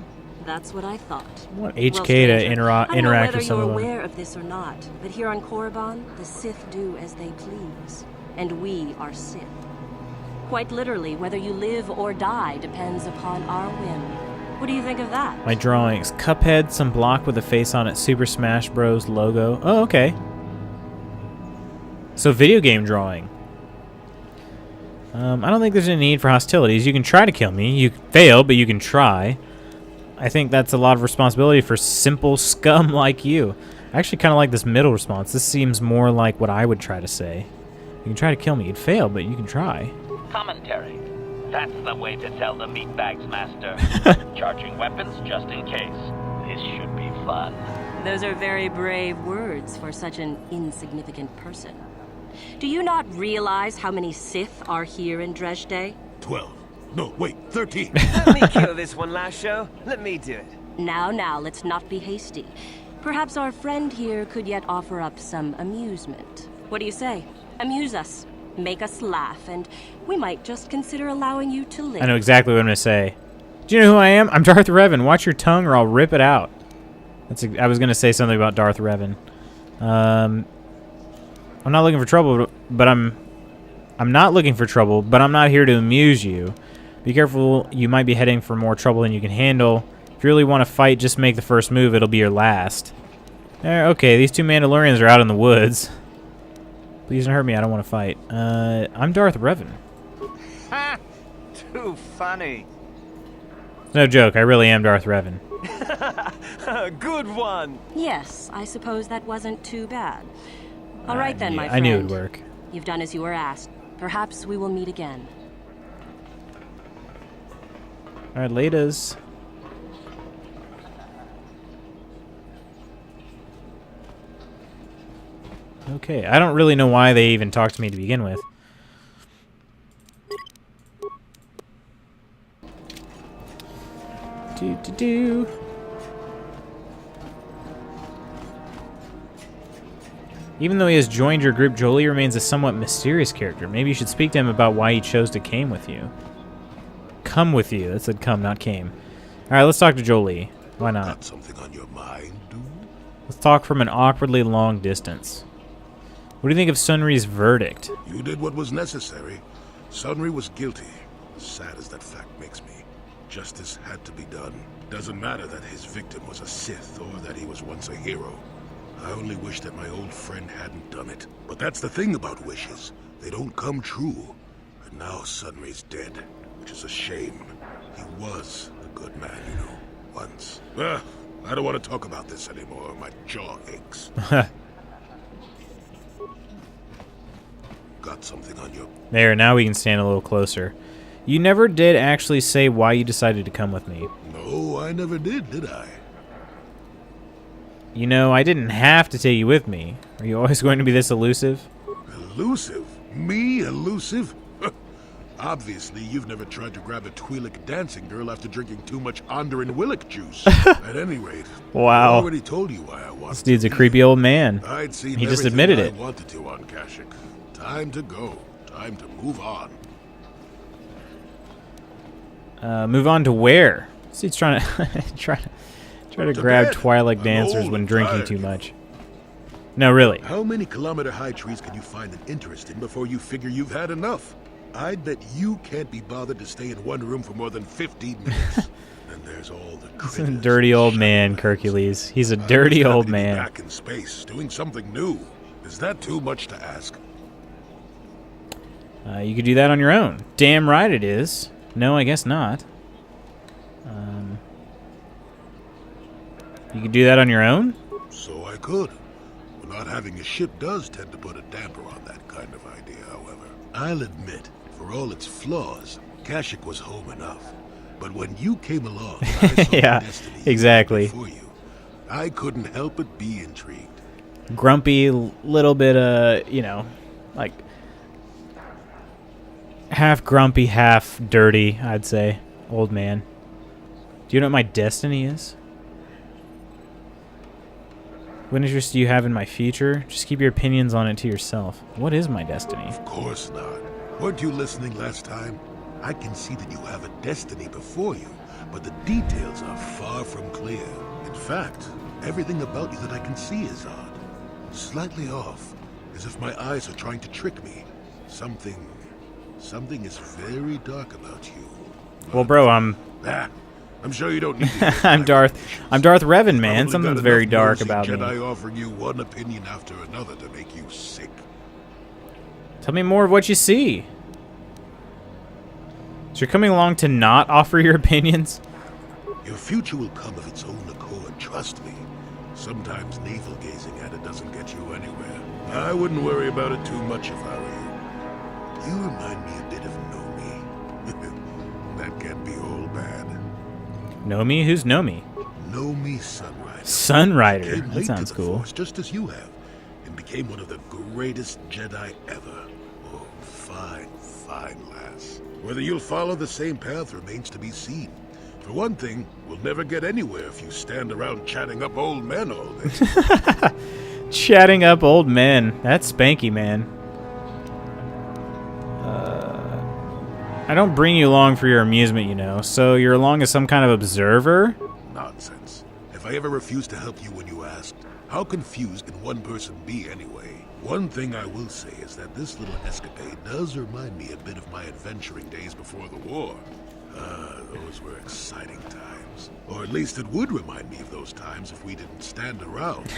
That's what I thought. I want Well, HK to stranger, interact I don't know with whether some you're of them. aware of this or not, but here on Korriban, the Sith do as they please, and we are Sith. Quite literally, whether you live or die depends upon our whim. What do you think of that? My drawings. Cuphead, some block with a face on it, Super Smash Bros. Logo. Oh, okay. So video game drawing. I don't think there's any need for hostilities. You can try to kill me. You fail, but you can try. I think that's a lot of responsibility for simple scum like you. I actually kind of like this middle response. This seems more like what I would try to say. You can try to kill me. You'd fail, but you can try. Commentary. That's the way to tell the meatbags, Master. Charging weapons just in case. This should be fun. Those are very brave words for such an insignificant person. Do you not realize how many Sith are here in Dresde? 12. No, wait, 13. Let me kill this one, Lasho. Let me do it. Now, let's not be hasty. Perhaps our friend here could yet offer up some amusement. What do you say? Amuse us. Make us laugh, and we might just consider allowing you to live. I know exactly what I'm going to say. Do you know who I am? I'm Darth Revan. Watch your tongue or I'll rip it out. I was going to say something about Darth Revan. I'm not looking for trouble, but I'm not looking for trouble, but I'm not here to amuse you. Be careful, you might be heading for more trouble than you can handle. If you really want to fight, just make the first move, it'll be your last. Okay, these two Mandalorians are out in the woods. Please don't hurt me, I don't want to fight. I'm Darth Revan. Ha! Too funny. No joke, I really am Darth Revan. Good one. Yes, I suppose that wasn't too bad. All right then, my friend. I knew it would work. You've done as you were asked. Perhaps we will meet again. Alright, laters. Okay, I don't really know why they even talked to me to begin with. Do. Even though he has joined your group, Jolie remains a somewhat mysterious character. Maybe you should speak to him about why he chose to come with you. Come with you. That said come, not came. Alright, let's talk to Jolie. Why not? Got something on your mind, dude? Let's talk from an awkwardly long distance. What do you think of Sunri's verdict? You did what was necessary. Sunri was guilty. As sad as that fact makes me. Justice had to be done. Doesn't matter that his victim was a Sith or that he was once a hero. I only wish that my old friend hadn't done it. But that's the thing about wishes. They don't come true. And now Sunri's dead, which is a shame. He was a good man, you know, once. I don't want to talk about this anymore. My jaw aches. Got something on you? There, now we can stand a little closer. You never did actually say why you decided to come with me. No, I never did I? You know, I didn't have to take you with me. Are you always going to be this elusive? Elusive? Me elusive? Obviously, you've never tried to grab a Twi'lek dancing girl after drinking too much Onderan Willick juice. At any rate, Wow. I already told you why I wanted This dude's a to creepy old man. I'd seen He just everything admitted I it. wanted to on Kashyyyk. Time to go. Time to move on. Move on to where? This dude's trying to try to To grab bed. Twi'lek I'm dancers old when and drinking tired, too you know. much. No, really. How many kilometer-high trees can you find an interest in before you figure you've had enough? I'd bet you can't be bothered to stay in one room for more than 15 minutes. And there's all the He's a critters dirty and old man, shadowlands. Hercules. He's a I'm dirty just happy old to be man. back in space, doing something new. Is that too much to ask? You could do that on your own. Damn right it is. No, I guess not. You could do that on your own? So I could. But not having a ship does tend to put a damper on that kind of idea, however. I'll admit, for all its flaws, Kashyyyk was home enough. But when you came along, I saw Yeah, destiny exactly. before you. I couldn't help but be intrigued. Grumpy, little bit, you know, like half grumpy, half dirty, I'd say. Old man. Do you know what my destiny is? What interest do you have in my future? Just keep your opinions on it to yourself. What is my destiny? Of course not. Weren't you listening last time? I can see that you have a destiny before you, but the details are far from clear. In fact, everything about you that I can see is odd. Slightly off, as if my eyes are trying to trick me. Something is very dark about you. Well, bro, I'm sure you don't need to I'm Darth Revan, man. Probably Something's got very enough dark nosy about me. Jedi offering you one opinion after another to make you sick. Tell me more of what you see. So you're coming along to not offer your opinions? Your future will come of its own accord, trust me. Sometimes navel gazing at it doesn't get you anywhere. I wouldn't worry about it too much if I were you. You remind me a bit of Nomi. That can't be all bad. Nomi? Who's Nomi? Nomi Sunrider. Sunrider. Came That late sounds to the cool. Force, just as you have, and became one of the greatest Jedi ever. Oh, fine lass. Whether you'll follow the same path remains to be seen. For one thing, we'll never get anywhere if you stand around chatting up old men all day. Chatting up old men. That's Spanky, man. I don't bring you along for your amusement, you know. So you're along as some kind of observer? Nonsense. If I ever refused to help you when you asked, how confused can one person be anyway? One thing I will say is that this little escapade does remind me a bit of my adventuring days before the war. Those were exciting times. Or at least it would remind me of those times if we didn't stand around.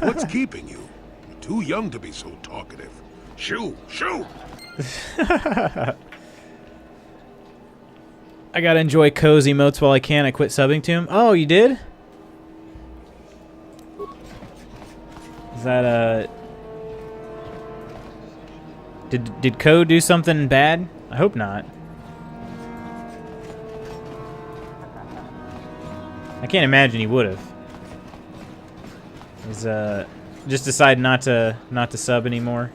What's keeping you? You're too young to be so talkative. Shoo! Shoo! I gotta enjoy cozy emotes while I can. I quit subbing to him. Oh, you did? Is that, Did Code do something bad? I hope not. I can't imagine he would have. He's just decided not to sub anymore.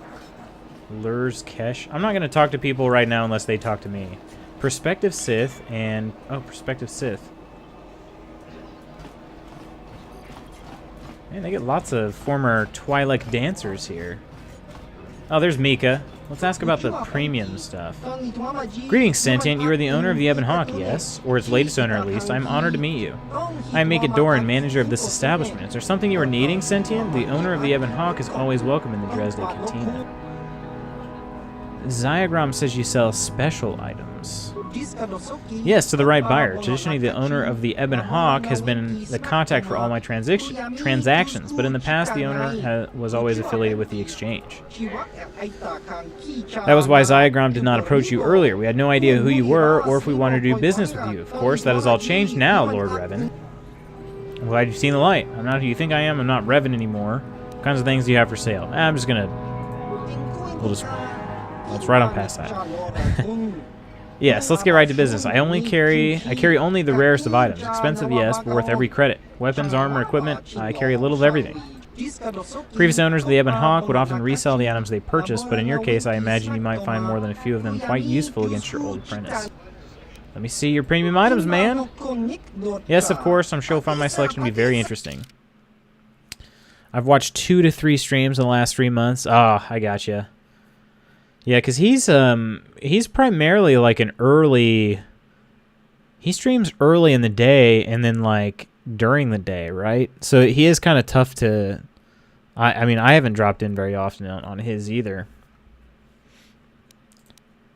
Lures Kesh. I'm not gonna talk to people right now unless they talk to me. Prospective Sith and Prospective Sith. Man, they get lots of former Twi'lek dancers here. Oh, there's Mika. Let's ask about the premium stuff. Greetings, Sentient. You are the owner of the Ebon Hawk, yes? Or its latest owner, at least. I am honored to meet you. I am Mika Doran, manager of this establishment. Is there something you are needing, Sentient? The owner of the Ebon Hawk is always welcome in the Dresde Cantina. Ziagram says you sell special items. Yes, to the right buyer. Traditionally, the owner of the Ebon Hawk has been the contact for all my transactions, but in the past, the owner was always affiliated with the exchange. That was why Ziagram did not approach you earlier. We had no idea who you were or if we wanted to do business with you. Of course, that has all changed now, Lord Revan. I'm glad you've seen the light. I'm not who you think I am. I'm not Revan anymore. What kinds of things do you have for sale? I'm just gonna... Let's right on past that. Yes, let's get right to business. I carry only the rarest of items. Expensive, yes, but worth every credit. Weapons, armor, equipment, I carry a little of everything. Previous owners of the Ebon Hawk would often resell the items they purchased, but in your case, I imagine you might find more than a few of them quite useful against your old apprentice. Let me see your premium items, man. Yes, of course, I'm sure you'll find my selection to be very interesting. I've watched 2 to 3 streams in the last 3 months. Ah, I gotcha. Yeah, because he's primarily like an early... He streams early in the day and then like during the day, right? So he is kind of tough to... I mean, I haven't dropped in very often on his either.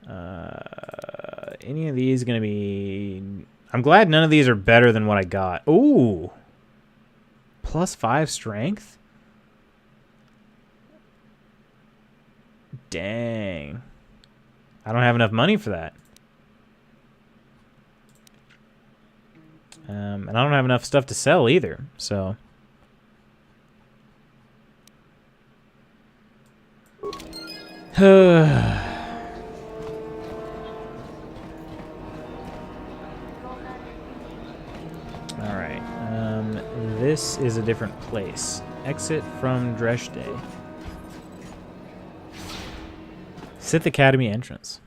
Any of these going to be... I'm glad none of these are better than what I got. Ooh! +5 strength? Dang. I don't have enough money for that. And I don't have enough stuff to sell either, so... This is a different place. Exit from Dresde. Sith Academy entrance.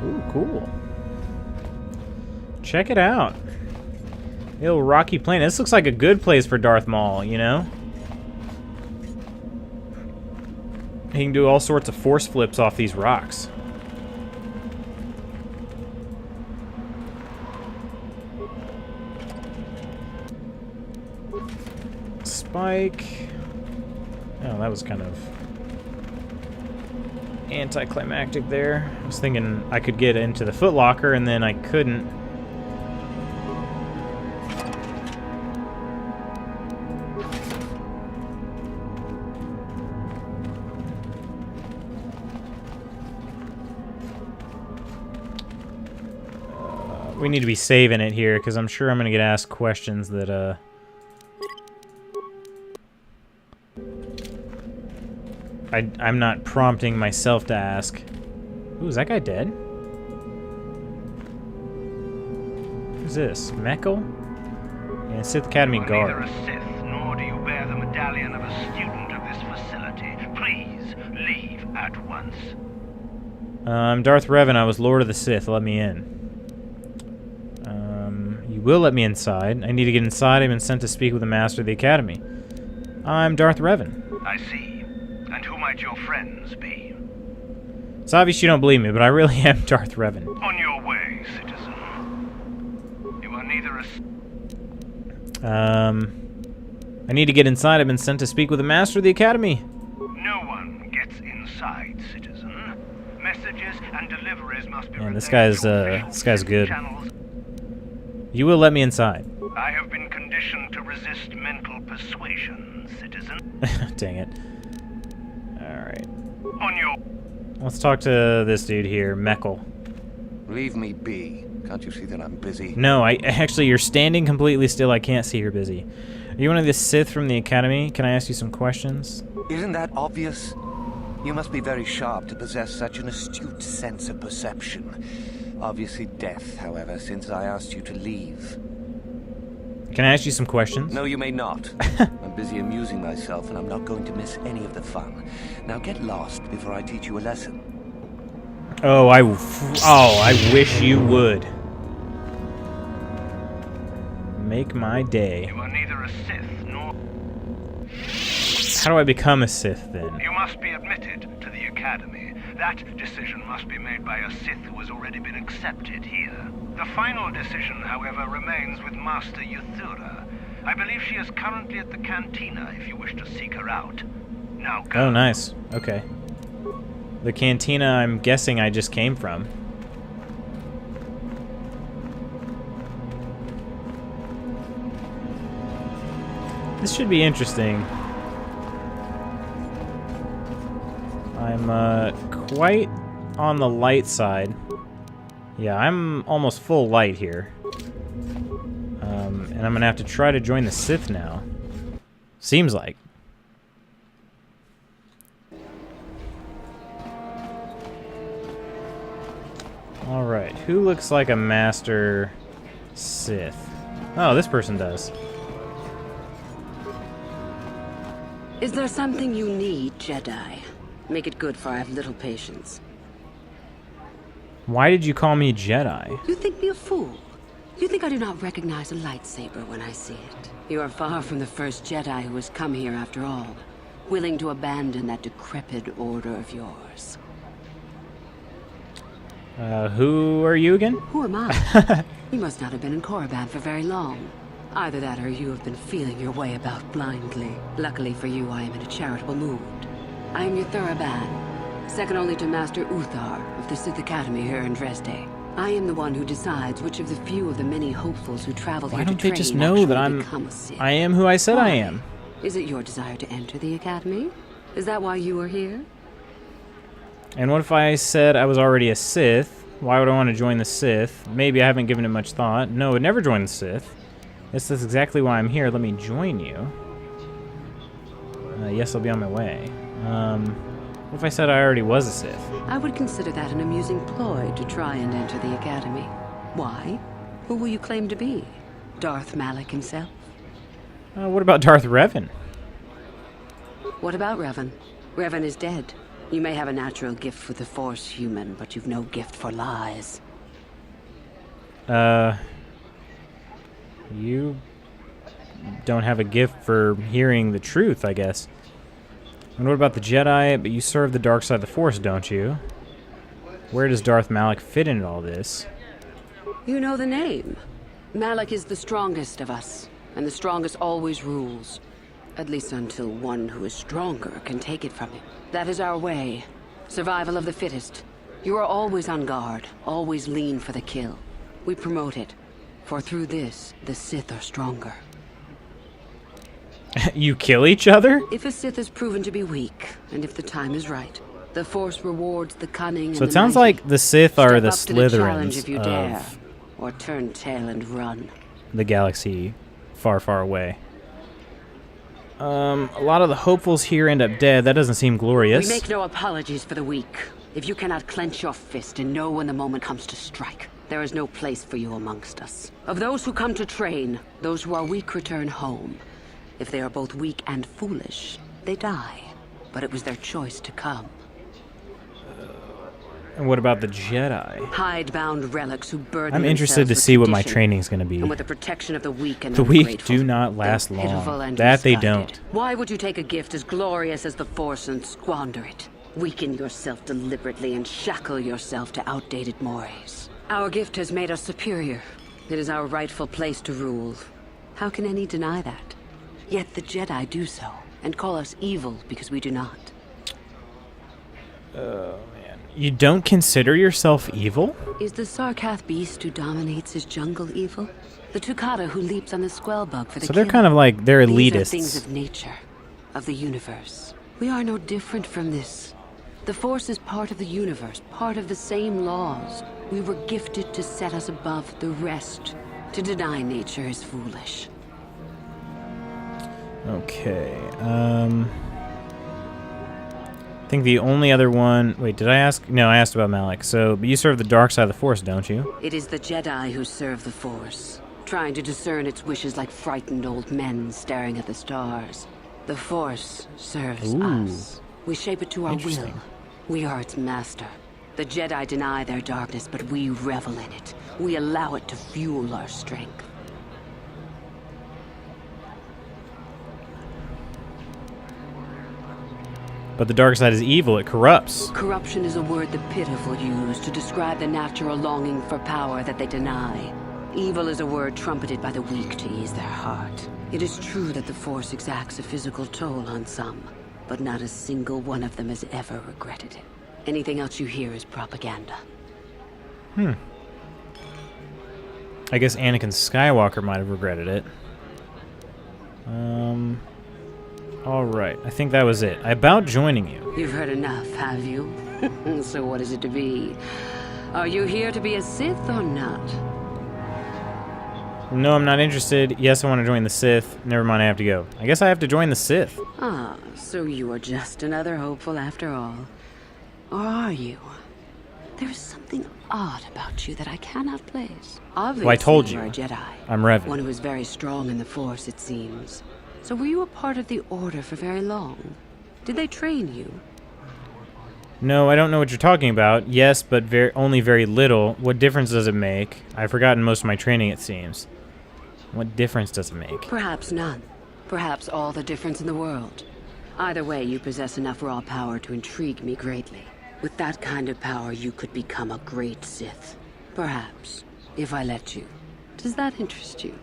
Ooh, cool. Check it out. The old rocky plain. This looks like a good place for Darth Maul, you know? He can do all sorts of force flips off these rocks. Spike. Oh, that was kind of anticlimactic there. I was thinking I could get into the footlocker, and then I couldn't. We need to be saving it here, because I'm sure I'm going to get asked questions that, I'm not prompting myself to ask. Ooh, is that guy dead? Who's this? Meckel? Yeah, Sith Academy guard. Neither a Sith, nor do you bear the medallion of a student of this facility. Please, leave at once. I'm Darth Revan. I was Lord of the Sith. Let me in. You will let me inside. I need to get inside. I've been sent to speak with the Master of the Academy. I'm Darth Revan. I see. And who might your friends be? It's obvious you don't believe me, but I really am Darth Revan. On your way, citizen. You are neither a... I need to get inside. I've been sent to speak with the Master of the Academy. No one gets inside, citizen. Messages and deliveries must be... Man, this guy's good. Channels. You will let me inside. I have been conditioned to resist mental persuasion, citizen. Dang it. Alright. On your... Let's talk to this dude here, Meckel. Leave me be. Can't you see that I'm busy? No, actually, you're standing completely still. I can't see you're busy. Are you one of the Sith from the Academy? Can I ask you some questions? Isn't that obvious? You must be very sharp to possess such an astute sense of perception. Obviously deaf, however, since I asked you to leave. Can I ask you some questions? No, you may not. I'm busy amusing myself, and I'm not going to miss any of the fun. Now get lost before I teach you a lesson. Oh, I wish you would. Make my day. You are neither a Sith nor... How do I become a Sith, then? You must be admitted to the Academy. That decision must be made by a Sith who has already been accepted here. The final decision, however, remains with Master Yuthura. I believe she is currently at the cantina if you wish to seek her out. Now go. Oh, nice. Okay. The cantina I'm guessing I just came from. This should be interesting. I'm quite on the light side. Yeah, I'm almost full light here. And I'm gonna have to try to join the Sith now. Seems like. Alright, who looks like a Master Sith? Oh, this person does. Is there something you need, Jedi? Make it good, for I have little patience. Why did you call me Jedi? You think me a fool? You think I do not recognize a lightsaber when I see it? You are far from the first Jedi who has come here after all, willing to abandon that decrepit order of yours. Who are you again? Who am I? You must not have been in Korriban for very long. Either that or you have been feeling your way about blindly. Luckily for you, I am in a charitable mood. I am Yuthura Ban, second only to Master Uthar of the Sith Academy here in Dresde. I am the one who decides which of the few of the many hopefuls who travel here Why to don't train they just know that I am who I said I am? Is it your desire to enter the Academy? Is that why you are here? And what if I said I was already a Sith? Why would I want to join the Sith? Maybe I haven't given it much thought. No, I would never join the Sith. This is exactly why I'm here. Let me join you. Yes, I'll be on my way. What if I said I already was a Sith? I would consider that an amusing ploy to try and enter the Academy. Why? Who will you claim to be? Darth Malak himself? What about Darth Revan? What about Revan? Revan is dead. You may have a natural gift for the Force, human, but you've no gift for lies. You don't have a gift for hearing the truth, I guess. And what about the Jedi? But you serve the dark side of the Force, don't you? Where does Darth Malak fit into all this? You know the name. Malak is the strongest of us, and the strongest always rules. At least until one who is stronger can take it from him. That is our way. Survival of the fittest. You are always on guard, always lean for the kill. We promote it, for through this, the Sith are stronger. You kill each other? If a Sith is proven to be weak, and if the time is right, the Force rewards the cunning So and it sounds mighty. like the Sith are Step the up to the challenge if Slytherins you dare, of or turn tail and run. the galaxy far, far away. A lot of the hopefuls here end up dead. That doesn't seem glorious. We make no apologies for the weak. If you cannot clench your fist and know when the moment comes to strike, there is no place for you amongst us. Of those who come to train, those who are weak return home. If they are both weak and foolish, they die. But it was their choice to come. And what about the Jedi? Hidebound relics who burden I'm interested to themselves see with what my condition, training's going to be. and with the protection of the weak and The weak ungrateful. do not last They're pitiful long. and That they misguided. don't. Why would you take a gift as glorious as the Force and squander it? Weaken yourself deliberately and shackle yourself to outdated mores. Our gift has made us superior. It is our rightful place to rule. How can any deny that? Yet the Jedi do so, and call us evil because we do not. You don't consider yourself evil? Is the Sarkath beast who dominates his jungle evil? The Tukata who leaps on the Squellbug for the So they're kill? kind of like, they're These are elitists. things of nature, of the universe. We are no different from this. The Force is part of the universe, part of the same laws. We were gifted to set us above the rest. To deny nature is foolish. Okay, I think the only other one... Wait, did I ask? No, I asked about Malak. So, but you serve the dark side of the Force, don't you? It is the Jedi who serve the Force, trying to discern its wishes like frightened old men staring at the stars. The Force serves us. We shape it to our will. Interesting. We are its master. The Jedi deny their darkness, but we revel in it. We allow it to fuel our strength. But the dark side is evil. It corrupts. Corruption is a word the pitiful use to describe the natural longing for power that they deny. Evil is a word trumpeted by the weak to ease their heart. It is true that the Force exacts a physical toll on some, but not a single one of them has ever regretted it. Anything else you hear is propaganda. I guess Anakin Skywalker might have regretted it. Alright. I think that was it. About joining you. You've heard enough, have you? So what is it to be? Are you here to be a Sith or not? No, I'm not interested. Yes, I want to join the Sith. Never mind, I have to go. I guess I have to join the Sith. Ah, so you are just another hopeful after all. Or are you? There is something odd about you that I cannot place. Obviously, Well, I told you. are a Jedi. I'm Revan. One who is very strong in the Force, it seems. So were you a part of the Order for very long? Did they train you? No, I don't know what you're talking about. Yes, but only very little. What difference does it make? I've forgotten most of my training, it seems. What difference does it make? Perhaps none. Perhaps all the difference in the world. Either way, you possess enough raw power to intrigue me greatly. With that kind of power, you could become a great Sith. Perhaps, if I let you. Does that interest you?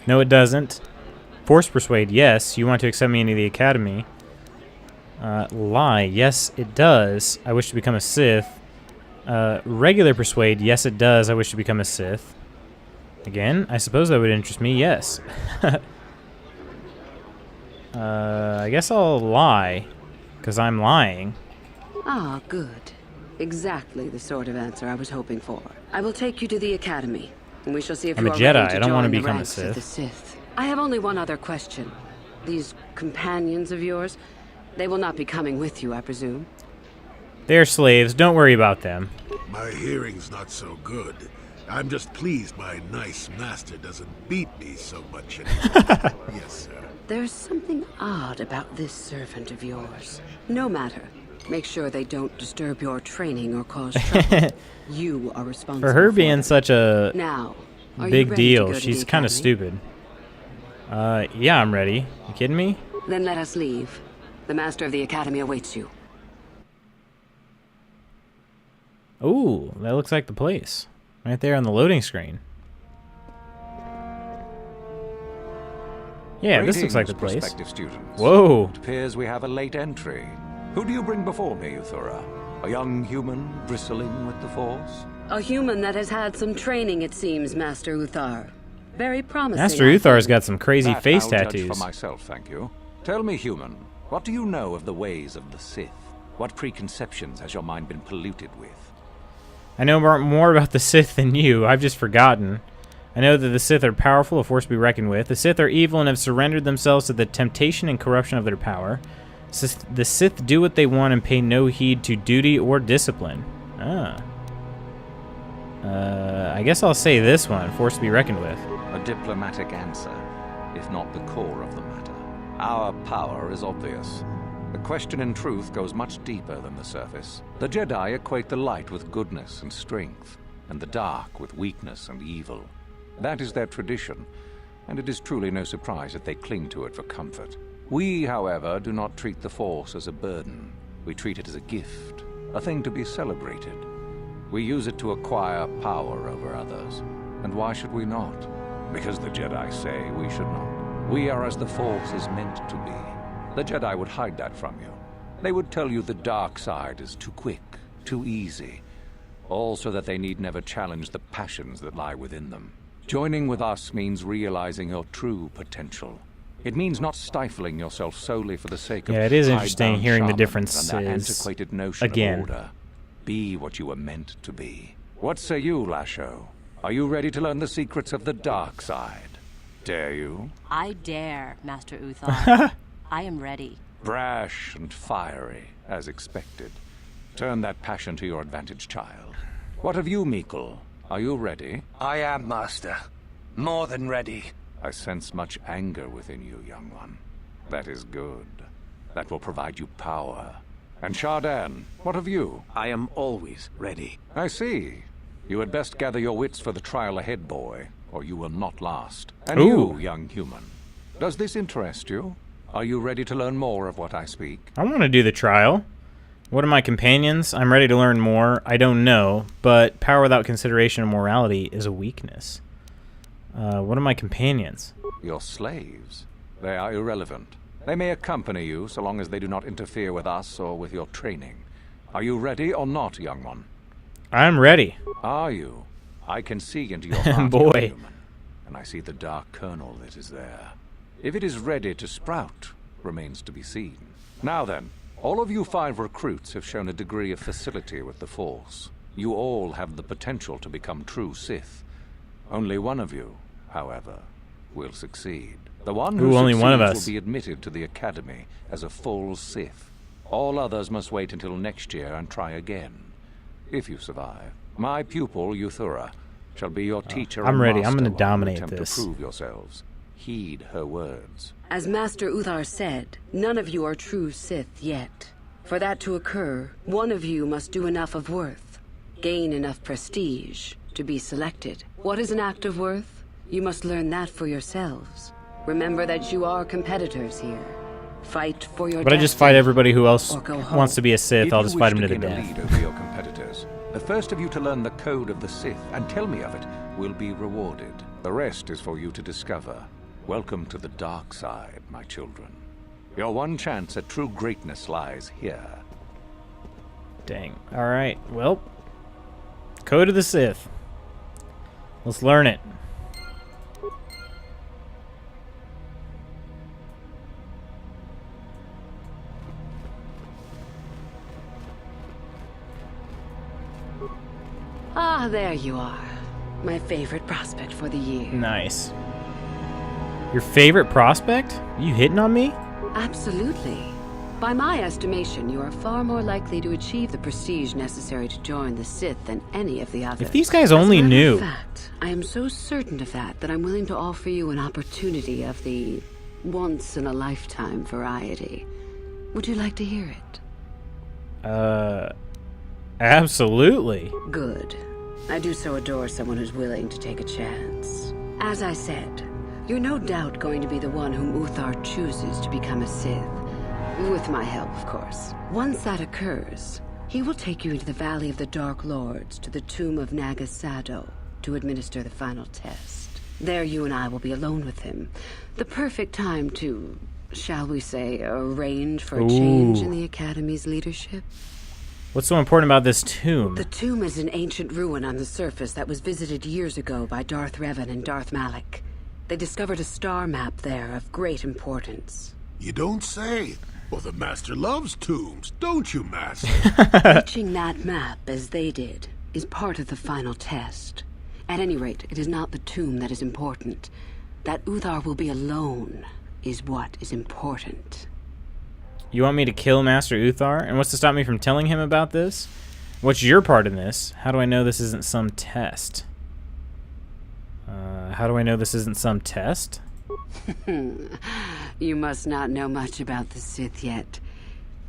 No, it doesn't. Force persuade, yes. You want to accept me into the Academy. Lie, yes, it does. I wish to become a Sith. Regular persuade, yes, it does. I wish to become a Sith. Again, I suppose that would interest me, yes. I guess I'll lie, because I'm lying. Ah, good. Exactly the sort of answer I was hoping for. I will take you to the Academy, and we shall see if I'm you a are Jedi. ready to I don't want to join the become a ranks of Sith. the Sith. I have only one other question. These companions of yours, they will not be coming with you, I presume? They're slaves. Don't worry about them. My hearing's not so good. I'm just pleased my nice master doesn't beat me so much anymore. Yes, sir. There's something odd about this servant of yours. No matter. Make sure they don't disturb your training or cause trouble. You are responsible For her for being them. such a Now, are you big ready to deal, go to she's the kind of academy? stupid. Yeah, I'm ready. You kidding me? Then let us leave. The master of the academy awaits you. Ooh, that looks like the place. Right there on the loading screen. Yeah, this looks like the place. Prospective students. Whoa. It appears we have a late entry. Who do you bring before me, Uthura? A young human bristling with the Force? A human that has had some training, it seems, Master Uthar. Very promising. Master Uthar's got some crazy That face I'll judge tattoos. for myself, thank you. Tell me, human, what do you know of the ways of the Sith? What preconceptions has your mind been polluted with? I know more about the Sith than you. I've just forgotten. I know that the Sith are powerful, a force to be reckoned with. The Sith are evil and have surrendered themselves to the temptation and corruption of their power. The Sith do what they want and pay no heed to duty or discipline. I guess I'll say this one, force to be reckoned with. A diplomatic answer, if not the core of the matter. Our power is obvious. The question in truth goes much deeper than the surface. The Jedi equate the light with goodness and strength, and the dark with weakness and evil. That is their tradition, and it is truly no surprise that they cling to it for comfort. We, however, do not treat the Force as a burden. We treat it as a gift, a thing to be celebrated. We use it to acquire power over others. And why should we not? Because the Jedi say we should not. We are as the Force is meant to be. The Jedi would hide that from you. They would tell you the dark side is too quick, too easy, all so that they need never challenge the passions that lie within them. Joining with us means realizing your true potential. It means not stifling yourself solely for the sake of Yeah, it is interesting hidebound hearing the shamans differences and their antiquated notion again. of order. Be what you were meant to be. What say you, Lasho? Are you ready to learn the secrets of the dark side? Dare you? I dare, Master Uthar. I am ready. Brash and fiery, as expected. Turn that passion to your advantage, child. What of you, Meekle? Are you ready? I am, Master. More than ready. I sense much anger within you, young one. That is good. That will provide you power. And Shardan, what of you? I am always ready. I see. You had best gather your wits for the trial ahead, boy, or you will not last. And Ooh. you, young human, does this interest you? Are you ready to learn more of what I speak? I want to do the trial. What are my companions? I'm ready to learn more. I don't know, but power without consideration and morality is a weakness. What are my companions? Your slaves. They are irrelevant. They may accompany you so long as they do not interfere with us or with your training. Are you ready or not, young one? I'm ready. Are you? I can see into your heart, Boy. young human, and I see the dark kernel that is there. If it is ready to sprout, remains to be seen. Now then, all of you 5 recruits have shown a degree of facility with the Force. You all have the potential to become true Sith. Only one of you, however, will succeed. The one who only succeeds one of us. will be admitted to the Academy as a full Sith. All others must wait until next year and try again. If you survive, my pupil, Uthura, shall be your teacher I'm and ready. I'm master gonna while you dominate attempt this. to prove yourselves. Heed her words. As Master Uthar said, none of you are true Sith yet. For that to occur, one of you must do enough of worth, gain enough prestige, to be selected. What is an act of worth? You must learn that for yourselves. Remember that you are competitors here. Fight for your But I just destiny, fight everybody who else or go home. wants to be a Sith. If I'll you just wish fight them to the gain a death. lead over your competitors, the first of you to learn the code of the Sith and tell me of it will be rewarded. The rest is for you to discover. Welcome to the dark side, my children. Your one chance at true greatness lies here. Dang. All right. Well, Code of the Sith. Let's learn it. Ah, there you are. My favorite prospect for the year. Nice. Your favorite prospect? You hitting on me? Absolutely. By my estimation, you are far more likely to achieve the prestige necessary to join the Sith than any of the others. If these guys only knew. As a matter of fact, I am so certain of that I'm willing to offer you an opportunity of the once-in-a-lifetime variety. Would you like to hear it? Absolutely. Good. I do so adore someone who's willing to take a chance. As I said, you're no doubt going to be the one whom Uthar chooses to become a Sith. With my help, of course. Once that occurs, he will take you into the Valley of the Dark Lords to the tomb of Nagasado to administer the final test. There you and I will be alone with him. The perfect time to, shall we say, arrange for a change in the Academy's leadership. What's so important about this tomb? The tomb is an ancient ruin on the surface that was visited years ago by Darth Revan and Darth Malak. They discovered a star map there of great importance. You don't say. Well, the Master loves tombs, don't you, Master? Reaching that map, as they did, is part of the final test. At any rate, it is not the tomb that is important. That Uthar will be alone is what is important. You want me to kill Master Uthar? And what's to stop me from telling him about this? What's your part in this? How do I know this isn't some test? How do I know this isn't some test? You must not know much about the Sith yet.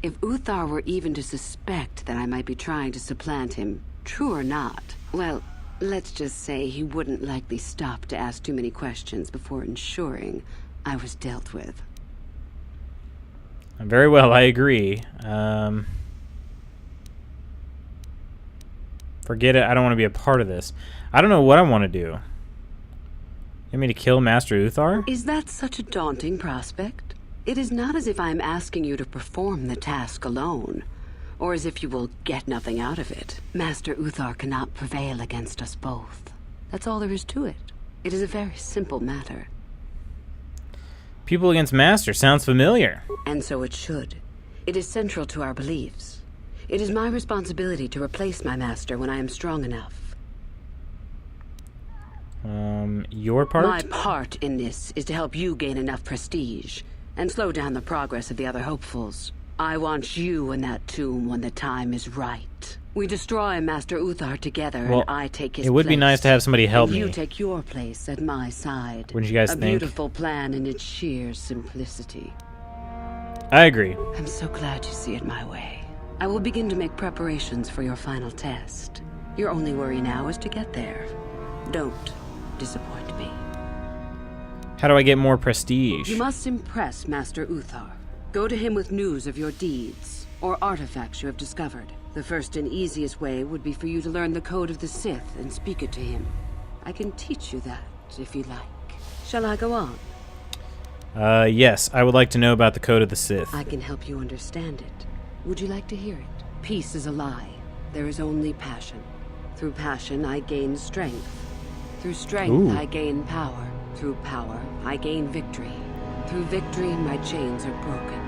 If Uthar were even to suspect that I might be trying to supplant him, true or not, well, let's just say he wouldn't likely stop to ask too many questions before ensuring I was dealt with. Very well, I agree. Forget it. I don't want to be a part of this. I don't know what I want to do. You want me to kill Master Uthar? Is that such a daunting prospect? It is not as if I am asking you to perform the task alone, or as if you will get nothing out of it. Master Uthar cannot prevail against us both. That's all there is to it. It is a very simple matter. People against Master sounds familiar. And so it should. It is central to our beliefs. It is my responsibility to replace my master when I am strong enough. Your part? My part in this is to help you gain enough prestige and slow down the progress of the other hopefuls. I want you in that tomb when the time is right. We destroy Master Uthar together, well, and I take his place. It would be nice to have somebody help me. You take your place at my side. Wouldn't you guys think? A beautiful plan in its sheer simplicity. I agree. I'm so glad you see it my way. I will begin to make preparations for your final test. Your only worry now is to get there. Don't disappoint me. How do I get more prestige? You must impress Master Uthar. Go to him with news of your deeds, or artifacts you have discovered. The first and easiest way would be for you to learn the code of the Sith and speak it to him. I can teach you that, if you like. Shall I go on? Yes, I would like to know about the code of the Sith. I can help you understand it. Would you like to hear it? Peace is a lie. There is only passion. Through passion, I gain strength. Through strength, I gain power. Through power, I gain victory. Through victory, my chains are broken.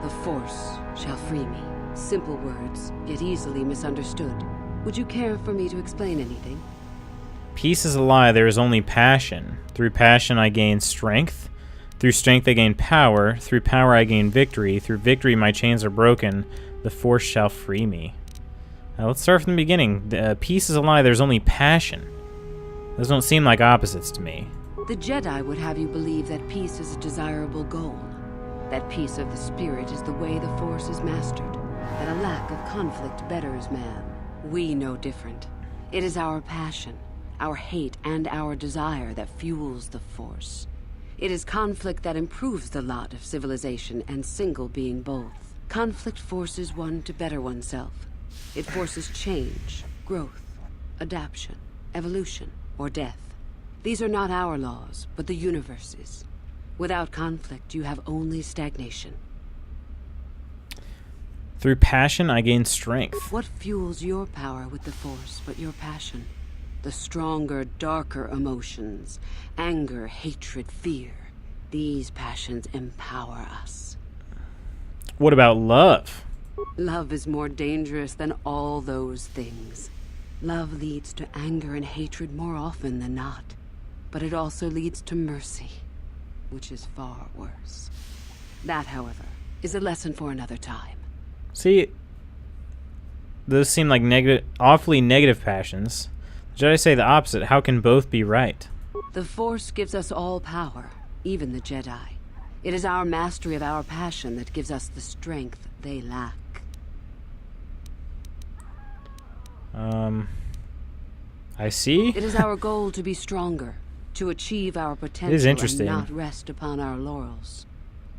The Force shall free me. Simple words, yet easily misunderstood. Would you care for me to explain anything? Peace is a lie. There is only passion. Through passion, I gain strength. Through strength, I gain power. Through power, I gain victory. Through victory, my chains are broken. The Force shall free me. Now, let's start from the beginning. Peace is a lie. There's only passion. Those don't seem like opposites to me. The Jedi would have you believe that peace is a desirable goal. That peace of the spirit is the way the Force is mastered. That a lack of conflict betters man. We know different. It is our passion, our hate, and our desire that fuels the Force. It is conflict that improves the lot of civilization and single being both. Conflict forces one to better oneself. It forces change, growth, adaptation, evolution, or death. These are not our laws, but the universe's. Without conflict, you have only stagnation. Through passion, I gain strength. What fuels your power with the Force but your passion? The stronger, darker emotions. Anger, hatred, fear. These passions empower us. What about love? Love is more dangerous than all those things. Love leads to anger and hatred more often than not. But it also leads to mercy. which is far worse. That, however, is a lesson for another time. See, those seem like awfully negative passions. The Jedi say the opposite. How can both be right? The Force gives us all power, even the Jedi. It is our mastery of our passion that gives us the strength they lack. I see. It is our goal to be stronger, to achieve our potential, It is interesting. and not rest upon our laurels.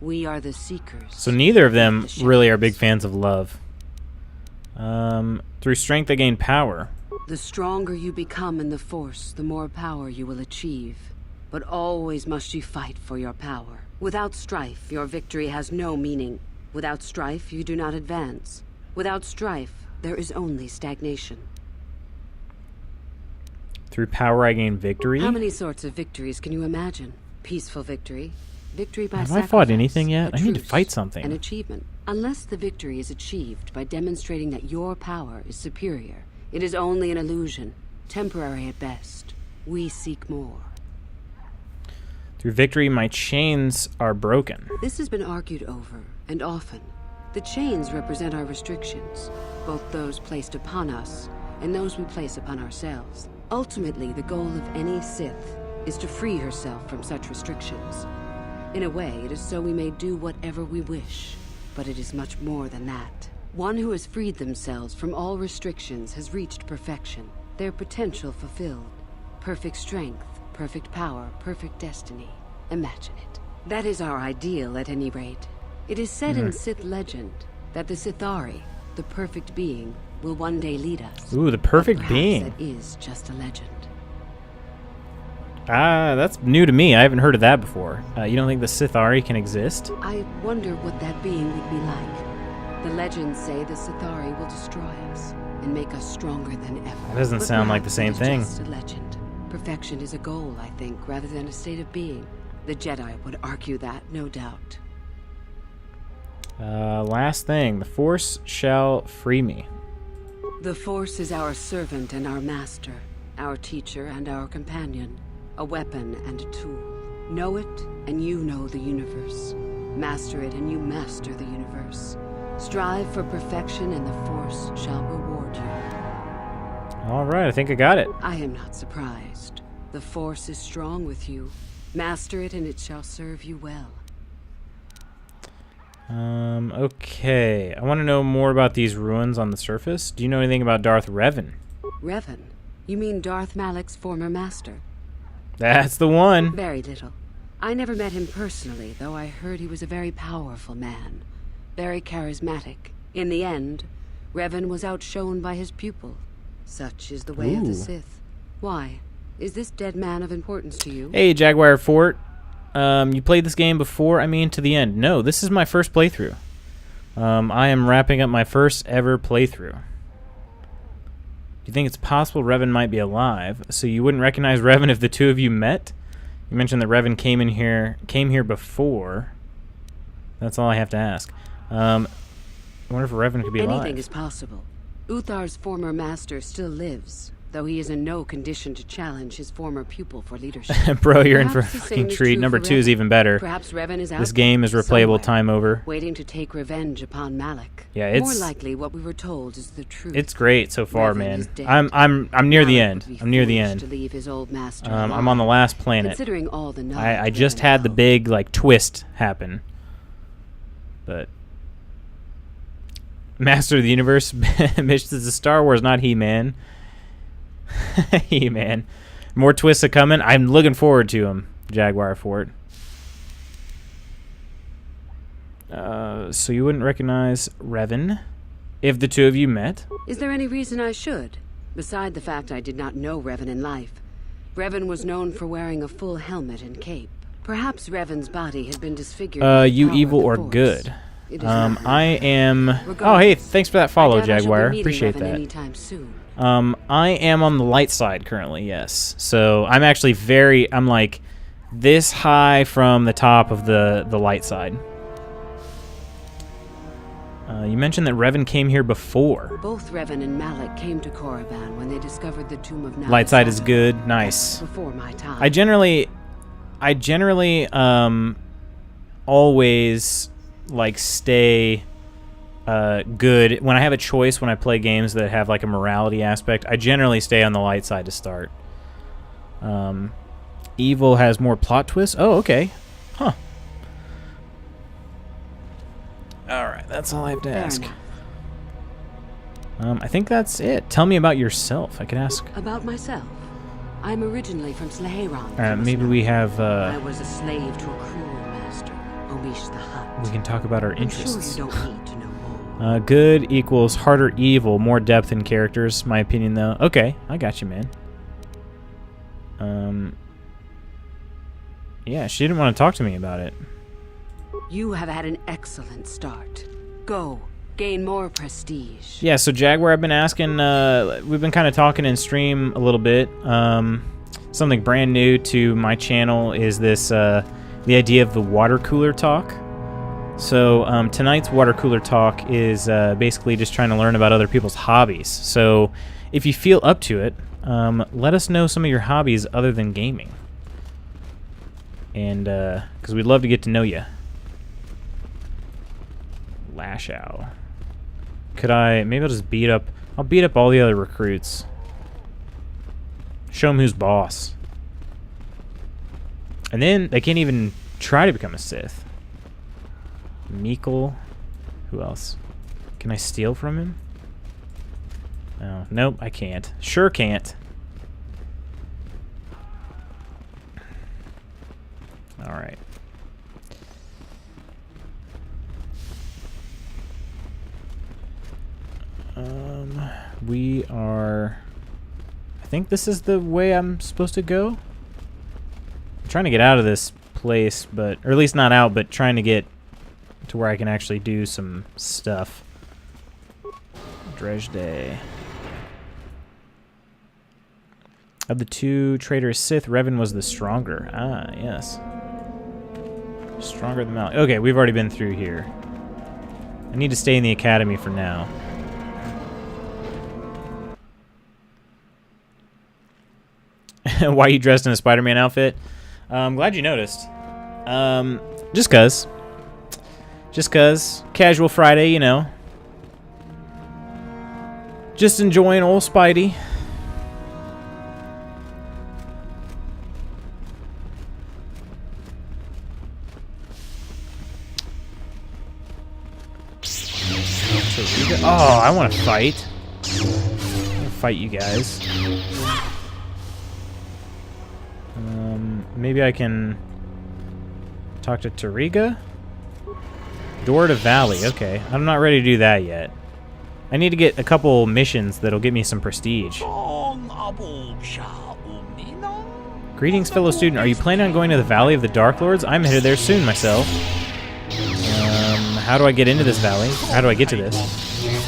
We are the seekers. So neither of them really are big fans of love. Through strength, I gain power. The stronger you become in the Force, the more power you will achieve. But always must you fight for your power. Without strife, your victory has no meaning. Without strife, you do not advance. Without strife, there is only stagnation. Through power, I gain victory. How many sorts of victories can you imagine? Peaceful victory, victory by Have I sacrifice, fought anything yet? a I need to truce, fight something. an achievement. Unless the victory is achieved by demonstrating that your power is superior, it is only an illusion, temporary at best. We seek more. Through victory, my chains are broken. This has been argued over, and often. The chains represent our restrictions, both those placed upon us and those we place upon ourselves. Ultimately, the goal of any Sith is to free herself from such restrictions. In a way, it is so we may do whatever we wish, but it is much more than that. One who has freed themselves from all restrictions has reached perfection, their potential fulfilled. Perfect strength, perfect power, perfect destiny. Imagine it. That is our ideal, at any rate. It is said in Sith legend that the Sithari, the perfect being, will one day lead us. Ooh, the perfect Perhaps being. that is just a legend. Ah, that's new to me. I haven't heard of that before. You don't think the Sithari can exist? I wonder what that being would be like. The legends say the Sithari will destroy us and make us stronger than ever. That doesn't But sound like the perhaps same it is thing. just a legend. Perfection is a goal, I think, rather than a state of being. The Jedi would argue that, no doubt. Last thing. The Force shall free me. The Force is our servant and our master, our teacher and our companion, a weapon and a tool. Know it, and you know the universe. Master it, and you master the universe. Strive for perfection, and the Force shall reward you. All right, I think I got it. I am not surprised. The Force is strong with you. Master it, and it shall serve you well. Okay. I want to know more about these ruins on the surface. Do you know anything about Darth Revan? Revan? You mean Darth Malak's former master? That's the one. Very little. I never met him personally, though I heard he was a very powerful man. Very charismatic. In the end, Revan was outshone by his pupil. Such is the way of the Sith. Why? Is this dead man of importance to you? Hey, Jaguar Fort. You played this game before? I mean, to the end. No, this is my first playthrough. I am wrapping up my first ever playthrough. Do you think it's possible Revan might be alive? So you wouldn't recognize Revan if the two of you met? You mentioned that Revan came here before. That's all I have to ask. I wonder if Revan could be alive. Anything is possible. Uthar's former master still lives, though he is in no condition to challenge his former pupil for leadership. Bro, you're in for a Perhaps the fucking same is treat. true Number for 2 is Revan. even better. Perhaps Revan is out This game is replayable somewhere, time over. waiting to take revenge upon Malak. Yeah, more it's likely what we were told is the truth. it's great so far, Revan man. is dead. I'm near the Malak end. would be I'm near the foolish end. To leave his old master I'm alive. on the last planet. Considering all the knowledge I just Revan had the held. big like twist happen, but Master of the Universe, bitch, this is Star Wars, not He-Man. He-Man. More twists are coming. I'm looking forward to them, Jaguar Fort. So you wouldn't recognize Revan if the two of you met? Is there any reason I should? Beside the fact I did not know Revan in life. Revan was known for wearing a full helmet and cape. Perhaps Revan's body had been disfigured. by the You power evil of the or Force. good? It is not I am... Oh, hey, Regardless, thanks for that follow, I doubt I shall be Jaguar. meeting Appreciate Revan that. anytime soon. I am on the light side currently, yes. So I'm actually I'm like this high from the top of the light side. You mentioned that Revan came here before. Both Revan and Malak came to Korriban when they discovered the tomb of Nala Light side is Sado. good. Nice. Before my time. I generally I generally always like stay good when I have a choice. When I play games that have like a morality aspect, I generally stay on the light side to start. Evil has more plot twists. Oh, okay. Huh. Alright, that's all I have to ask. I think that's it. Tell me about yourself. I can ask. About myself. I'm originally from Slaheron. Maybe we have... I was a slave to a cruel master, Omish the Hutt. We can talk about our I'm interests. sure you don't need to know more. Good equals harder evil. More depth in characters, my opinion, though. Okay, I got you, man. Yeah, she didn't want to talk to me about it. You have had an excellent start. Go, gain more prestige. Yeah, so Jaguar, I've been asking, we've been kind of talking in stream a little bit. Something brand new to my channel is this, the idea of the water cooler talk. So tonight's water cooler talk is basically just trying to learn about other people's hobbies. So if you feel up to it, let us know some of your hobbies other than gaming. And, because we'd love to get to know you. Lash out. Could I, maybe I'll just beat up all the other recruits. Show them who's boss. And then they can't even try to become a Sith. Meekle. Who else? Can I steal from him? Oh, nope, I can't. Sure can't. Alright. We are... I think this is the way I'm supposed to go. I'm trying to get out of this place, but... Or at least not out, but trying to get to where I can actually do some stuff. Dredge Day. Of the two traitors Sith, Revan was the stronger. Ah, yes. Stronger than Mal. Okay, we've already been through here. I need to stay in the academy for now. Why are you dressed in a Spider-Man outfit? I'm glad you noticed. Just cuz. Just cuz. Casual Friday, you know. Just enjoying old Spidey. Oh, I want to fight. I want to fight you guys. Maybe I can talk to Tariga? Door to Valley. Okay, I'm not ready to do that yet. I need to get a couple missions that'll get me some prestige. Greetings, fellow student. Are you planning on going to the Valley of the Dark Lords? I'm headed there soon myself. How do I get into this valley? How do I get to this?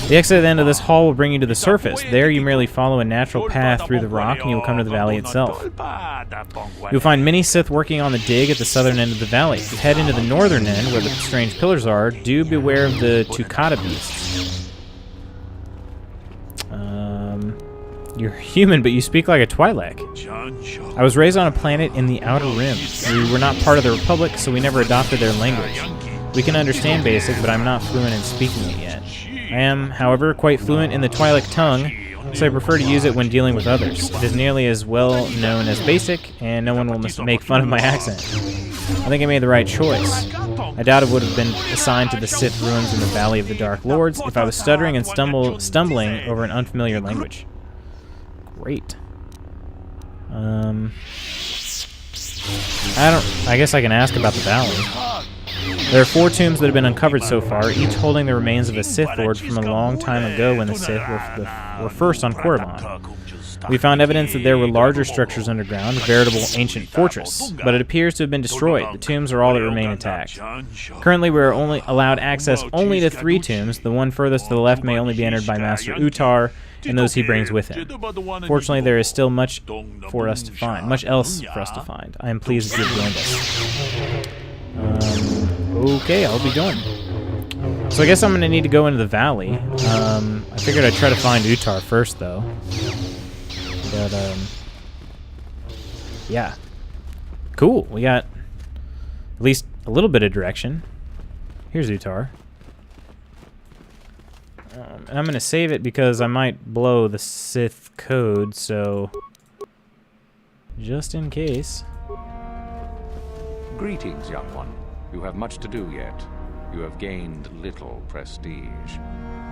The exit at the end of this hall will bring you to the surface. There you merely follow a natural path through the rock and you will come to the valley itself. You'll find many Sith working on the dig at the southern end of the valley. If you head into the northern end, where the strange pillars are, do beware of the Tukata beasts. You're human, but you speak like a Twi'lek. I was raised on a planet in the Outer Rim. We were not part of the Republic, so we never adopted their language. We can understand Basic, but I'm not fluent in speaking it yet. I am, however, quite fluent in the Twi'lek tongue, so I prefer to use it when dealing with others. It is nearly as well known as Basic, and no one will make fun of my accent. I think I made the right choice. I doubt it would have been assigned to the Sith ruins in the Valley of the Dark Lords if I was stuttering and stumbling over an unfamiliar language. Great. I guess I can ask about the valley. There are 4 tombs that have been uncovered so far, each holding the remains of a Sith Lord from a long time ago when the Sith were first on Korriban. We found evidence that there were larger structures underground, a veritable ancient fortress, but it appears to have been destroyed. The tombs are all that remain intact. Currently, we are only allowed access only to 3 tombs. The one furthest to the left may only be entered by Master Utar and those he brings with him. Fortunately, there is still much for us to find, much else for us to find. I am pleased that you have joined us. Okay, I'll be going. So I guess I'm going to need to go into the valley. I figured I'd try to find Utar first, though. But, yeah. Cool. We got at least a little bit of direction. Here's Utar. And I'm going to save it because I might blow the Sith code, so just in case. Greetings, young one. You have much to do yet. You have gained little prestige.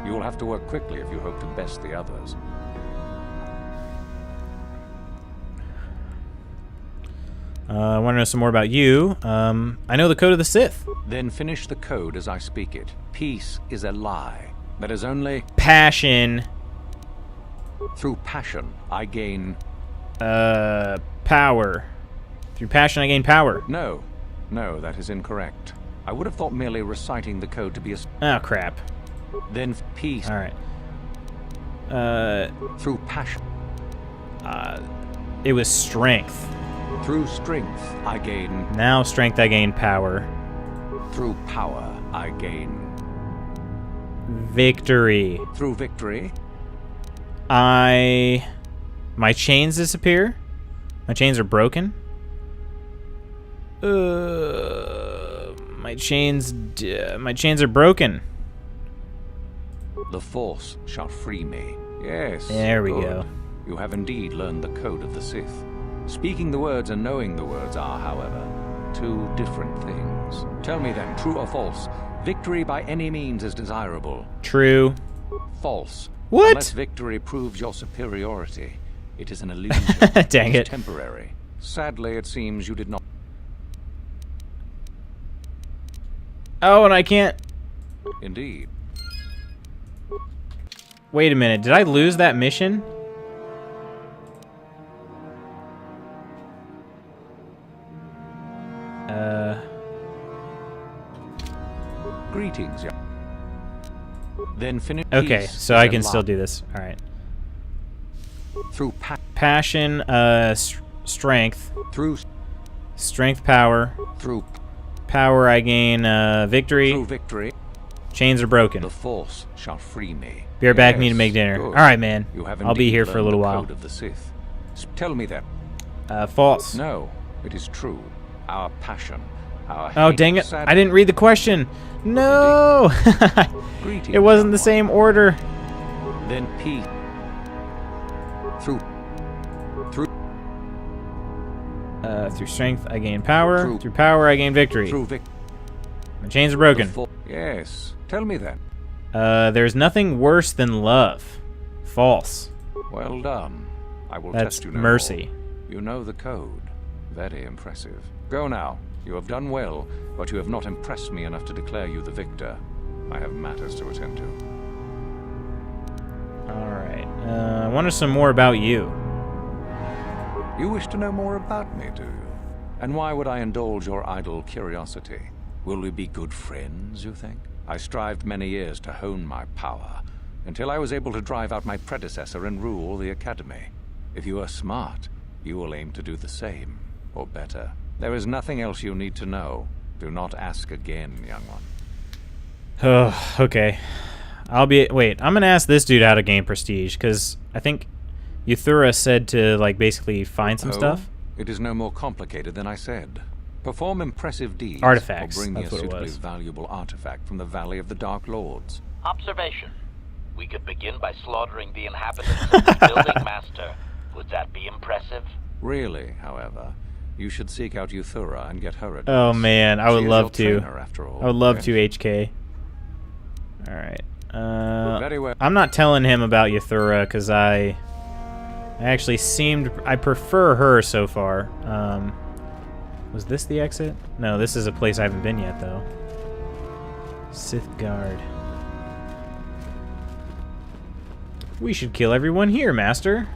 You will have to work quickly if you hope to best the others. I want to know some more about you. I know the code of the Sith. Then finish the code as I speak it. Peace is a lie. That is only... Passion. Through passion, I gain... Power. Through passion, I gain power. No, that is incorrect. I would have thought merely reciting the code to be a... Oh, crap. Then peace... Alright. Through passion. It was strength. Through strength, I gain... Now strength, I gain power. Through power, I gain... Victory. Through victory? My chains disappear? My chains are broken? My chains are broken. The Force shall free me. Yes. There we good. go. You have indeed learned the code of the Sith. Speaking the words and knowing the words are, however, two different things. Tell me then, true or false? Victory by any means is desirable. True. False. What? Unless victory proves your superiority, it is an illusion. Dang it. Temporary. Sadly, it seems you did not. Oh, and I can't... Indeed. Wait a minute. Did I lose that mission? Greetings, young. Then finish. Okay, so I can still do this. All right. Through passion, strength. Through strength, power. Through power, I gain victory. Through victory. Chains are broken. The Force shall free me. Be right back. Need to make dinner. Good. All right, man. You have I'll be here for a little the while. Code of the Sith. Tell me then. False. No, it is true. Our passion. Our oh, dang it. I didn't read the question. No! It wasn't the same order. Then peace. Through strength, I gain power. Through power, I gain victory. My chains are broken. Yes. Tell me then. There's nothing worse than love. False. Well done. I will That's test you no mercy. more. You know the code. Very impressive. Go now. You have done well, but you have not impressed me enough to declare you the victor. I have matters to attend to. Alright. I wonder some more about you. You wish to know more about me, do you? And why would I indulge your idle curiosity? Will we be good friends, you think? I strived many years to hone my power, until I was able to drive out my predecessor and rule the Academy. If you are smart, you will aim to do the same, or better. There is nothing else you need to know. Do not ask again, young one. Oh, okay. Wait, I'm gonna ask this dude how to gain prestige, because I think Euthura said to, like, basically find some stuff. It is no more complicated than I said. Perform impressive deeds. Artifacts. Or bring me a That's what it suitably was. valuable artifact from the Valley of the Dark Lords. Observation. We could begin by slaughtering the inhabitants of the building master. Would that be impressive? Really, however, you should seek out Euthura and get her advice. Oh man, I would She is love your to. trainer, after all. I would love Yes. to, HK. Alright. Very well. I'm not telling him about Euthura because I prefer her so far. Was this the exit? No, this is a place I haven't been yet though. Sith Guard. We should kill everyone here, Master.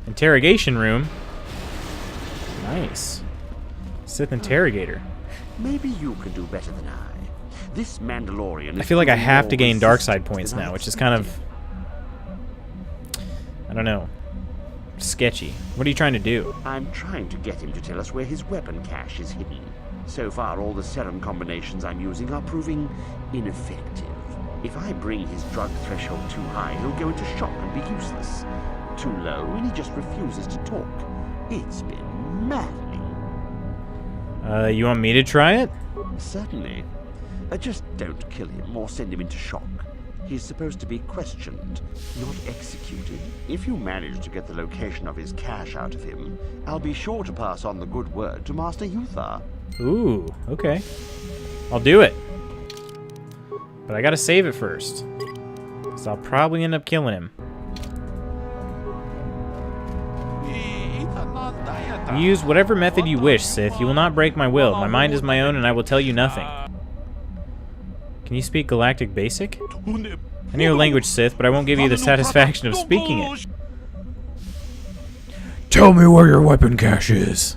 Interrogation room. Nice. Sith Interrogator. Maybe you can do better than I. This Mandalorian. I feel like I have to gain dark side points now, which is kind of, I don't know, sketchy. What are you trying to do? I'm trying to get him to tell us where his weapon cache is hidden. So far, all the serum combinations I'm using are proving ineffective. If I bring his drug threshold too high, he'll go into shock and be useless. Too low, and he just refuses to talk. It's been maddening. You want me to try it? Certainly. Just don't kill him or send him into shock. He's supposed to be questioned, not executed. If you manage to get the location of his cache out of him, I'll be sure to pass on the good word to Master Yuthar. Ooh, okay. I'll do it. But I gotta save it first. So I'll probably end up killing him. Use whatever method you wish, Sith. You will not break my will. My mind is my own, and I will tell you nothing. Can you speak Galactic Basic? I know your language, Sith, but I won't give you the satisfaction of speaking it. Tell me where your weapon cache is.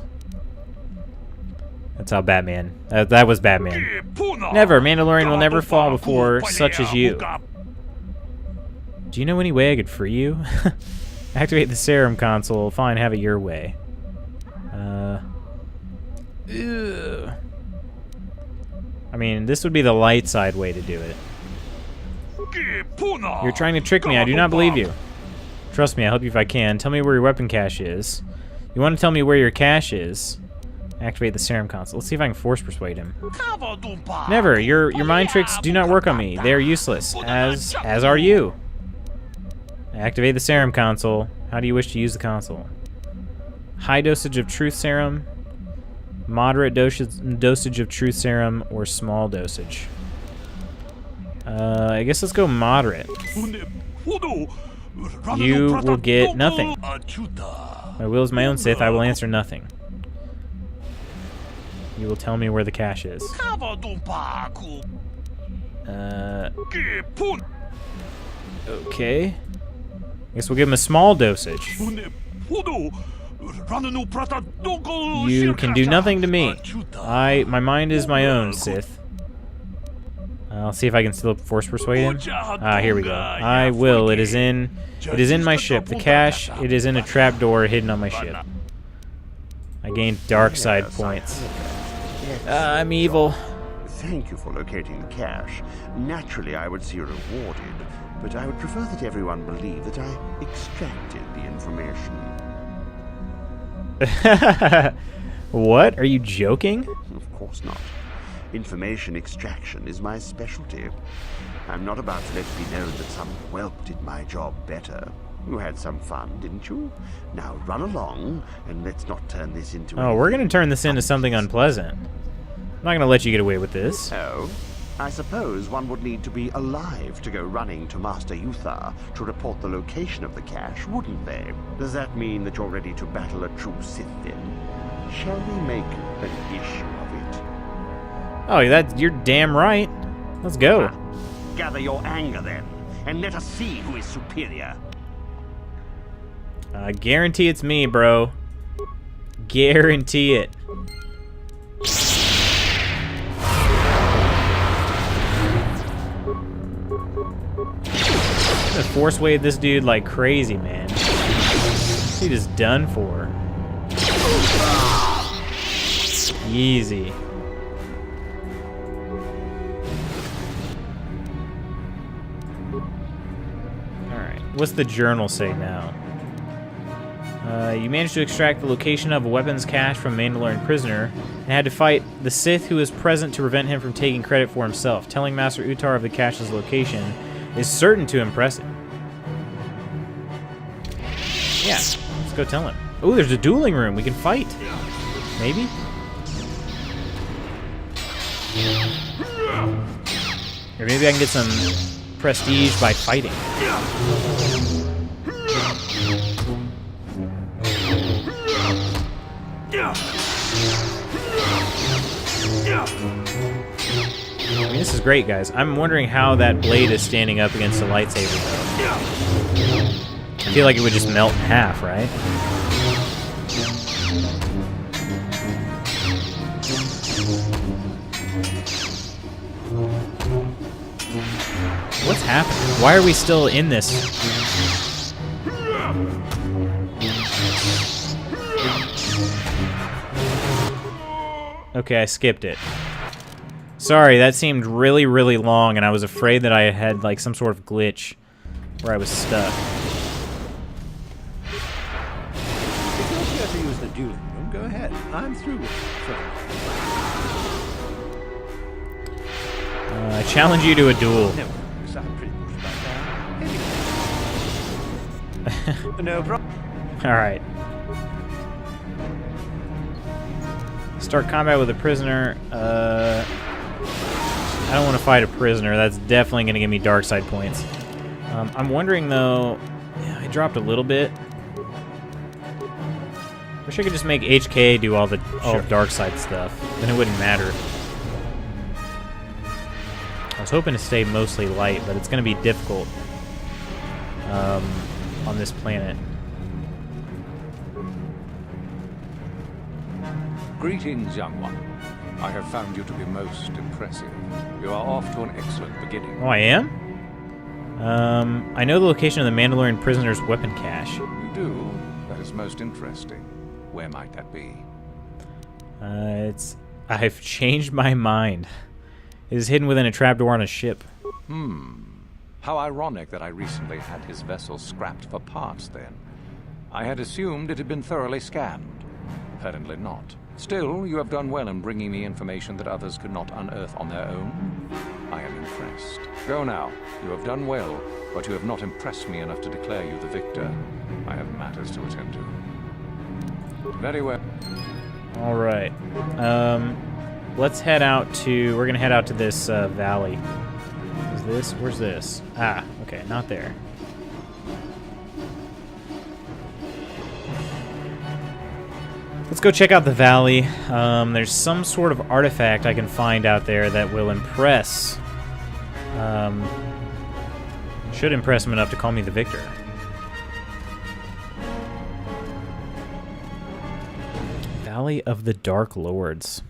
That's how Batman. That was Batman. Never. Mandalorian will never fall before such as you. Do you know any way I could free you? Activate the serum console. Fine, have it your way. Ugh. I mean, this would be the light side way to do it. You're trying to trick me. I do not believe you. Trust me, I'll help you if I can. Tell me where your weapon cache is. You want to tell me where your cache is? Activate the serum console. Let's see if I can force persuade him. Never. Your mind tricks do not work on me. They are useless. As are you. Activate the serum console. How do you wish to use the console? High dosage of truth serum, moderate dosage of truth serum, or small dosage. I guess let's go moderate. You will get nothing. My will is my own, Sith. I will answer nothing. You will tell me where the cache is. Okay. I guess we'll give him a small dosage. You can do nothing to me. My mind is my own, Sith. I'll see if I can still force persuade him. Here we go. I will. It is in my ship. The cache, it is in a trapdoor hidden on my ship. I gained dark side points. I'm evil. Thank you for locating the cache. Naturally, I would see you rewarded, but I would prefer that everyone believe that I extracted the information. What? Are you joking? Of course not. Information extraction is my specialty. I'm not about to let it be known that some whelp did my job better. You had some fun, didn't you? Now run along, and let's not turn this into... Oh, we're going to turn this into something unpleasant. I'm not going to let you get away with this. Oh? I suppose one would need to be alive to go running to Master Yuthar to report the location of the cache, wouldn't they? Does that mean that you're ready to battle a true Sith then? Shall we make an issue of it? Oh, you're damn right. Let's go. Gather your anger then, and let us see who is superior. I guarantee it's me, bro. Guarantee it. I'm gonna force wave this dude like crazy, man. This dude is done for. Easy. Alright, what's the journal say now? You managed to extract the location of a weapons cache from a Mandalorian prisoner and had to fight the Sith who is present to prevent him from taking credit for himself. Telling Master Utar of the cache's location is certain to impress him. Yeah, let's go tell him. Oh, there's a dueling room. We can fight. Maybe? Or maybe I can get some prestige by fighting. I mean, this is great, guys. I'm wondering how that blade is standing up against a lightsaber, though. I feel like it would just melt in half, right? What's happening? Why are we still in this? Okay, I skipped it. Sorry, that seemed really, really long, and I was afraid that I had like some sort of glitch where I was stuck. It's not fair to use the dueling room, go ahead. I'm through with it. I challenge you to a duel. No, I'm pretty pushed about that. Anyway. No problem. Alright. Start combat with a prisoner. I don't want to fight a prisoner. That's definitely going to give me dark side points. I'm wondering, though... Yeah, I dropped a little bit. Wish I could just make HK do all dark side stuff. Then it wouldn't matter. I was hoping to stay mostly light, but it's going to be difficult on this planet. Greetings, young one. I have found you to be most impressive. You are off to an excellent beginning. Oh, I am? I know the location of the Mandalorian prisoner's weapon cache. You do? That is most interesting. Where might that be? I've changed my mind. It is hidden within a trapdoor on a ship. How ironic that I recently had his vessel scrapped for parts then. I had assumed it had been thoroughly scanned. Apparently not. Still, you have done well in bringing me information that others could not unearth on their own. I am impressed. Go now. You have done well, but you have not impressed me enough to declare you the victor. I have matters to attend to. Very well. All right. Let's head out to... We're going to head out to this valley. Is this? Where's this? Ah, okay, not there. Let's go check out the valley. There's some sort of artifact I can find out there that will impress. Should impress him enough to call me the victor. Valley of the Dark Lords.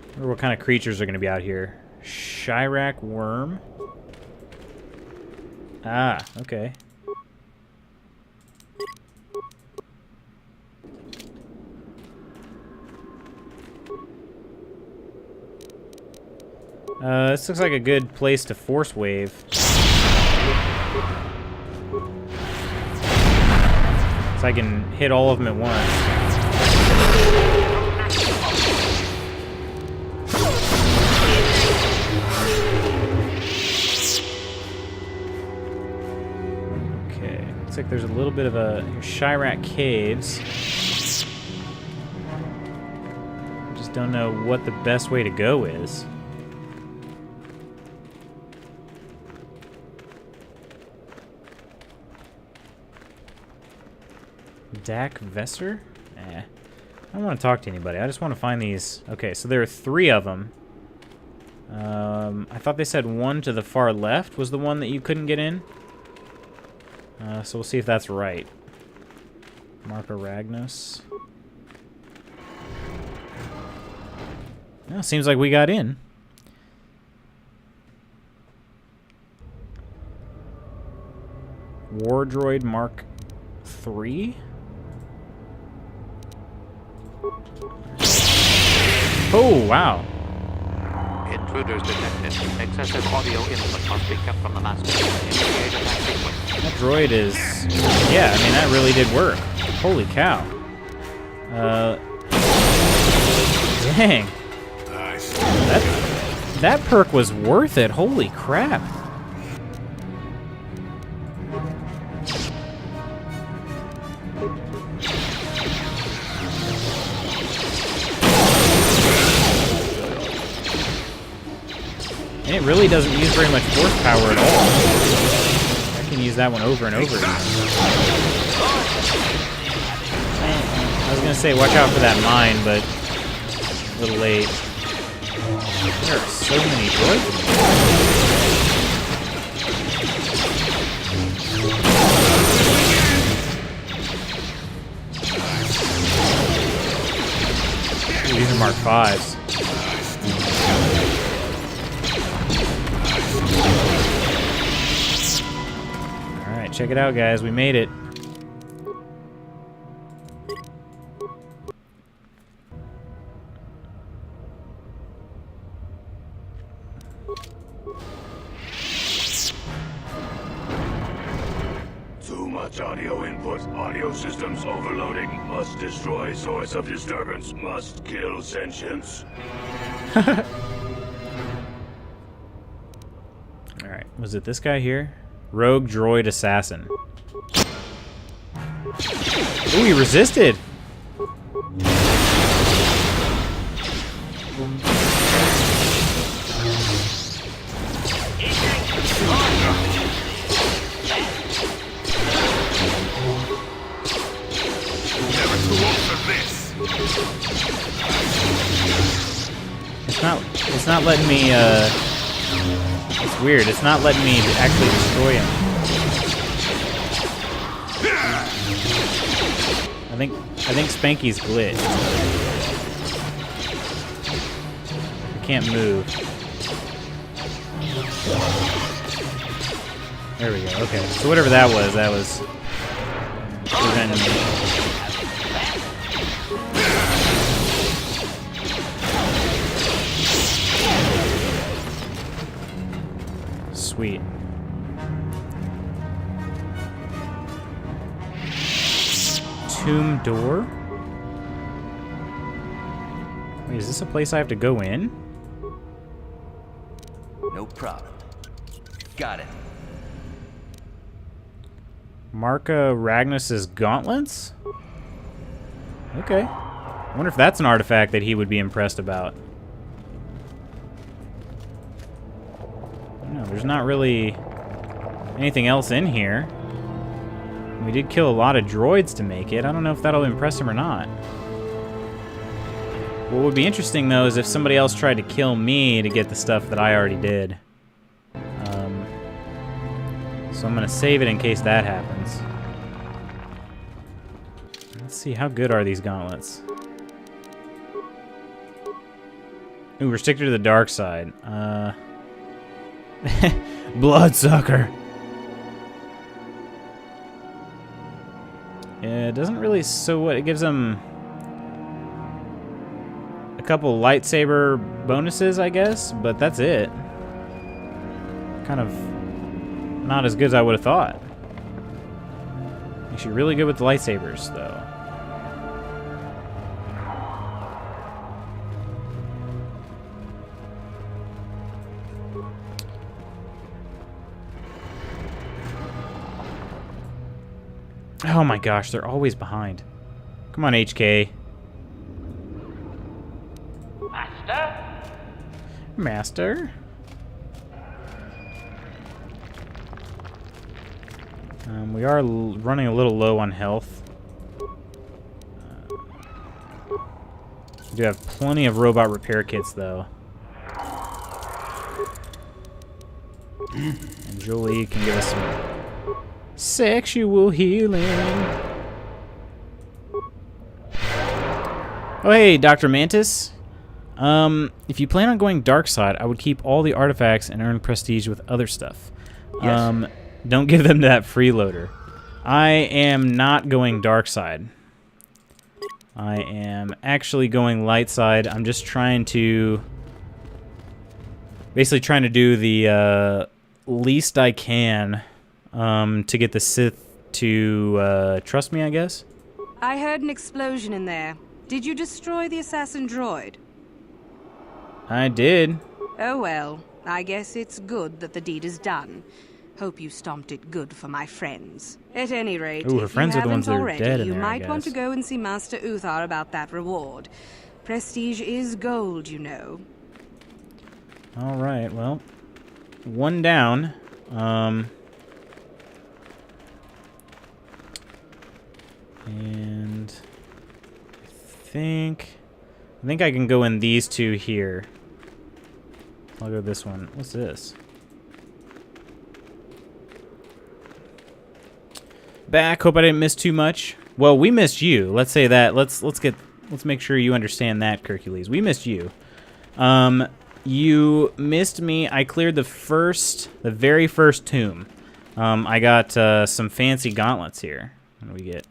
I wonder what kind of creatures are going to be out here. Chirac worm. Ah, okay. This looks like a good place to force wave. So I can hit all of them at once. Okay, looks like there's a little bit of a Chirac Caves. Just don't know what the best way to go is. Dak Vesser? I don't want to talk to anybody. I just want to find these. Okay, so there are 3 of them. I thought they said one to the far left was the one that you couldn't get in. So we'll see if that's right. Marco Ragnos. Well, seems like we got in. War Droid Mark III? Oh, wow. Intruders detected. Excessive audio input must be kept from the master. That droid is... Yeah, I mean, that really did work. Holy cow. Dang. That perk was worth it. Holy crap. And it really doesn't use very much force power at all. I can use that one over and over again. I was going to say, watch out for that mine, but a little late. There are so many droids in here. Ooh, these are Mark 5s. check it out, guys. We made it. Too much audio input. Audio systems overloading. Must destroy source of disturbance. Must kill sentience. Alright, was it this guy here? Rogue Droid Assassin. Ooh, he resisted! It's not letting me, it's weird. It's not letting me actually destroy him. I think Spanky's glitched. I can't move. There we go. Okay. So whatever that was preventing me. Sweet. Tomb door? Wait, is this a place I have to go in? No problem. Got it. Marka Ragnus's gauntlets? Okay. I wonder if that's an artifact that he would be impressed about. No, there's not really anything else in here. We did kill a lot of droids to make it. I don't know if that'll impress him or not. What would be interesting, though, is if somebody else tried to kill me to get the stuff that I already did. So I'm going to save it in case that happens. Let's see, how good are these gauntlets? Ooh, restricted to the dark side. Bloodsucker. Yeah, it doesn't really. So what? It gives them a couple lightsaber bonuses, I guess, but that's it. Kind of not as good as I would have thought. Makes you really good with the lightsabers, though. Oh my gosh, they're always behind. Come on, HK. Master? Master? We are running a little low on health. We do have plenty of robot repair kits, though. And Jolie can give us some sexual healing. Oh, hey, Dr. Mantis. If you plan on going dark side, I would keep all the artifacts and earn prestige with other stuff. Yes. Don't give them to that freeloader. I am not going dark side. I am actually going light side. I'm just trying to... basically trying to do the least I can to get the Sith to trust me, I guess. I heard an explosion in there. Did you destroy the assassin droid? I did. Oh well, I guess it's good that the deed is done. Hope you stomped it good for my friends. At any rate, ooh, her friends are the ones that are dead in you there, I might want to guess. go and see Master Uthar about that reward. Prestige is gold, you know. All right, well, one down. And I think I can go in these two here. I'll go this one. What's this? Back. Hope I didn't miss too much. Well, we missed you. Let's say that. Let's make sure you understand that, Hercules. We missed you. You missed me. I cleared the very first tomb. I got some fancy gauntlets here. What do we get?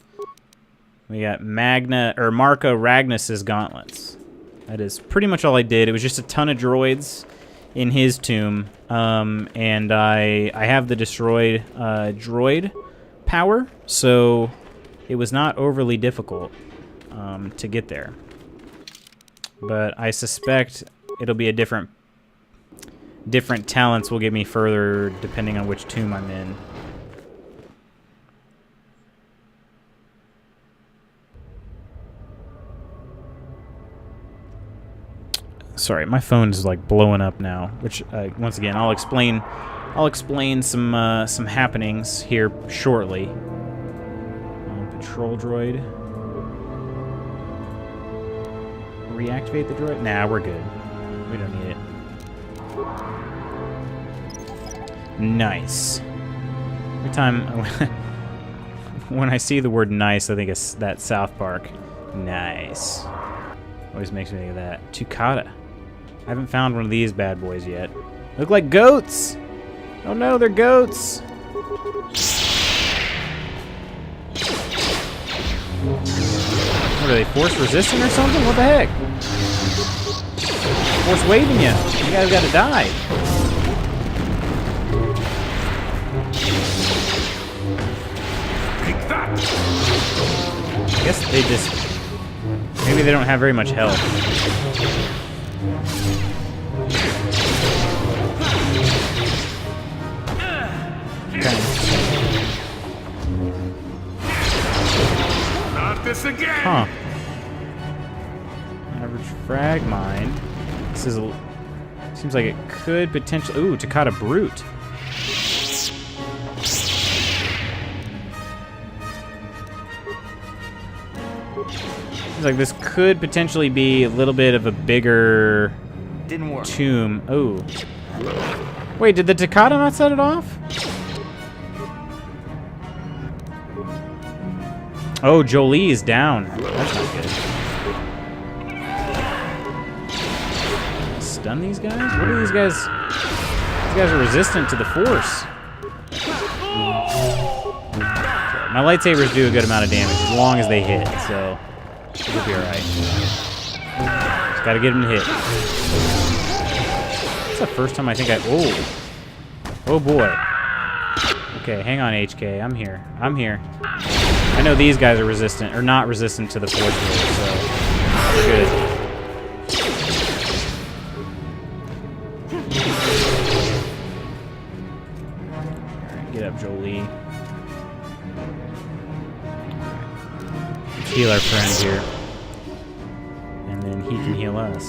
We got Marco Ragnus's gauntlets. That is pretty much all I did. It was just a ton of droids in his tomb, and I have the destroyed droid power, so it was not overly difficult to get there. But I suspect it'll be a different talents will get me further depending on which tomb I'm in. Sorry, my phone is like blowing up now. Which once again, I'll explain some happenings here shortly. Patrol droid. Reactivate the droid? Nah, we're good. We don't need it. Nice. Every time when I see the word nice, I think it's that South Park. Nice. Always makes me think of that. Tukata. I haven't found one of these bad boys yet. Look like goats! Oh no, they're goats! What are they, force resistant or something? What the heck? Force waving you. You guys gotta die. Take that! I guess they just... Maybe they don't have very much health. Okay. Not this again! Huh. Average frag mine. This is a... Seems like it could potentially... Ooh, Takata Brute. Seems like this could potentially be a little bit of a bigger... Didn't work. Tomb. Oh. Wait, did the Takata not set it off? Oh, Jolie is down. That's not good. Stun these guys? What are these guys? These guys are resistant to the Force. My lightsabers do a good amount of damage as long as they hit, so it'll be alright. Just gotta get them to hit. It's the first time I think I... Oh. Oh boy. Okay, hang on, HK. I'm here. I'm here. I know these guys are resistant, or not resistant to the Force wave, so we're good. Alright, get up, Jolie. Let's heal our friend here. And then he can heal us.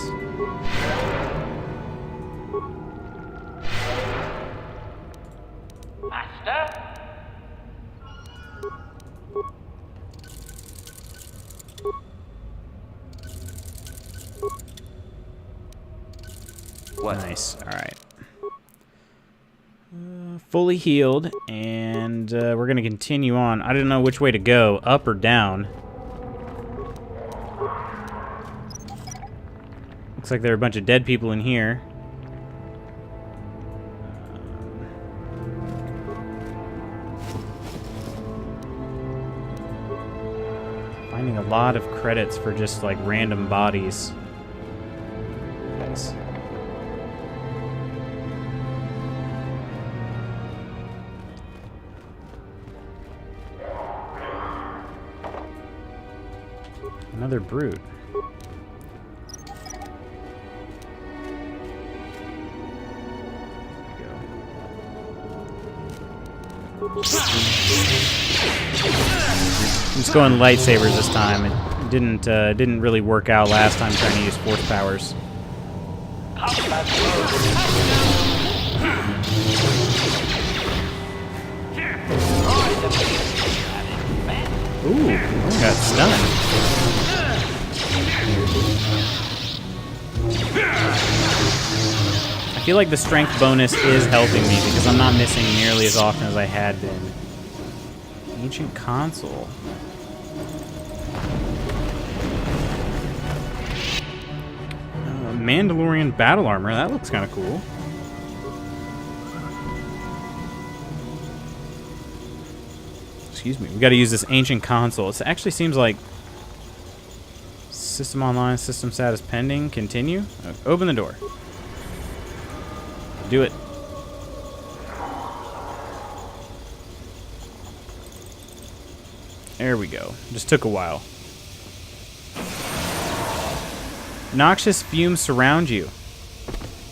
Master? What? Nice. All right. Fully healed, and we're gonna continue on. I don't know which way to go, up or down. Looks like there are a bunch of dead people in here. Finding a lot of credits for just like random bodies. Nice. Another brute. I'm just going lightsabers this time. It didn't really work out last time trying to use force powers. Ooh, got stunned. I feel like the strength bonus is helping me because I'm not missing nearly as often as I had been. Ancient console. Mandalorian battle armor. That looks kind of cool. Excuse me. We got to use this ancient console. It actually seems like system online, system status pending. Continue. Open the door. Do it. There we go. Just took a while. Noxious fumes surround you.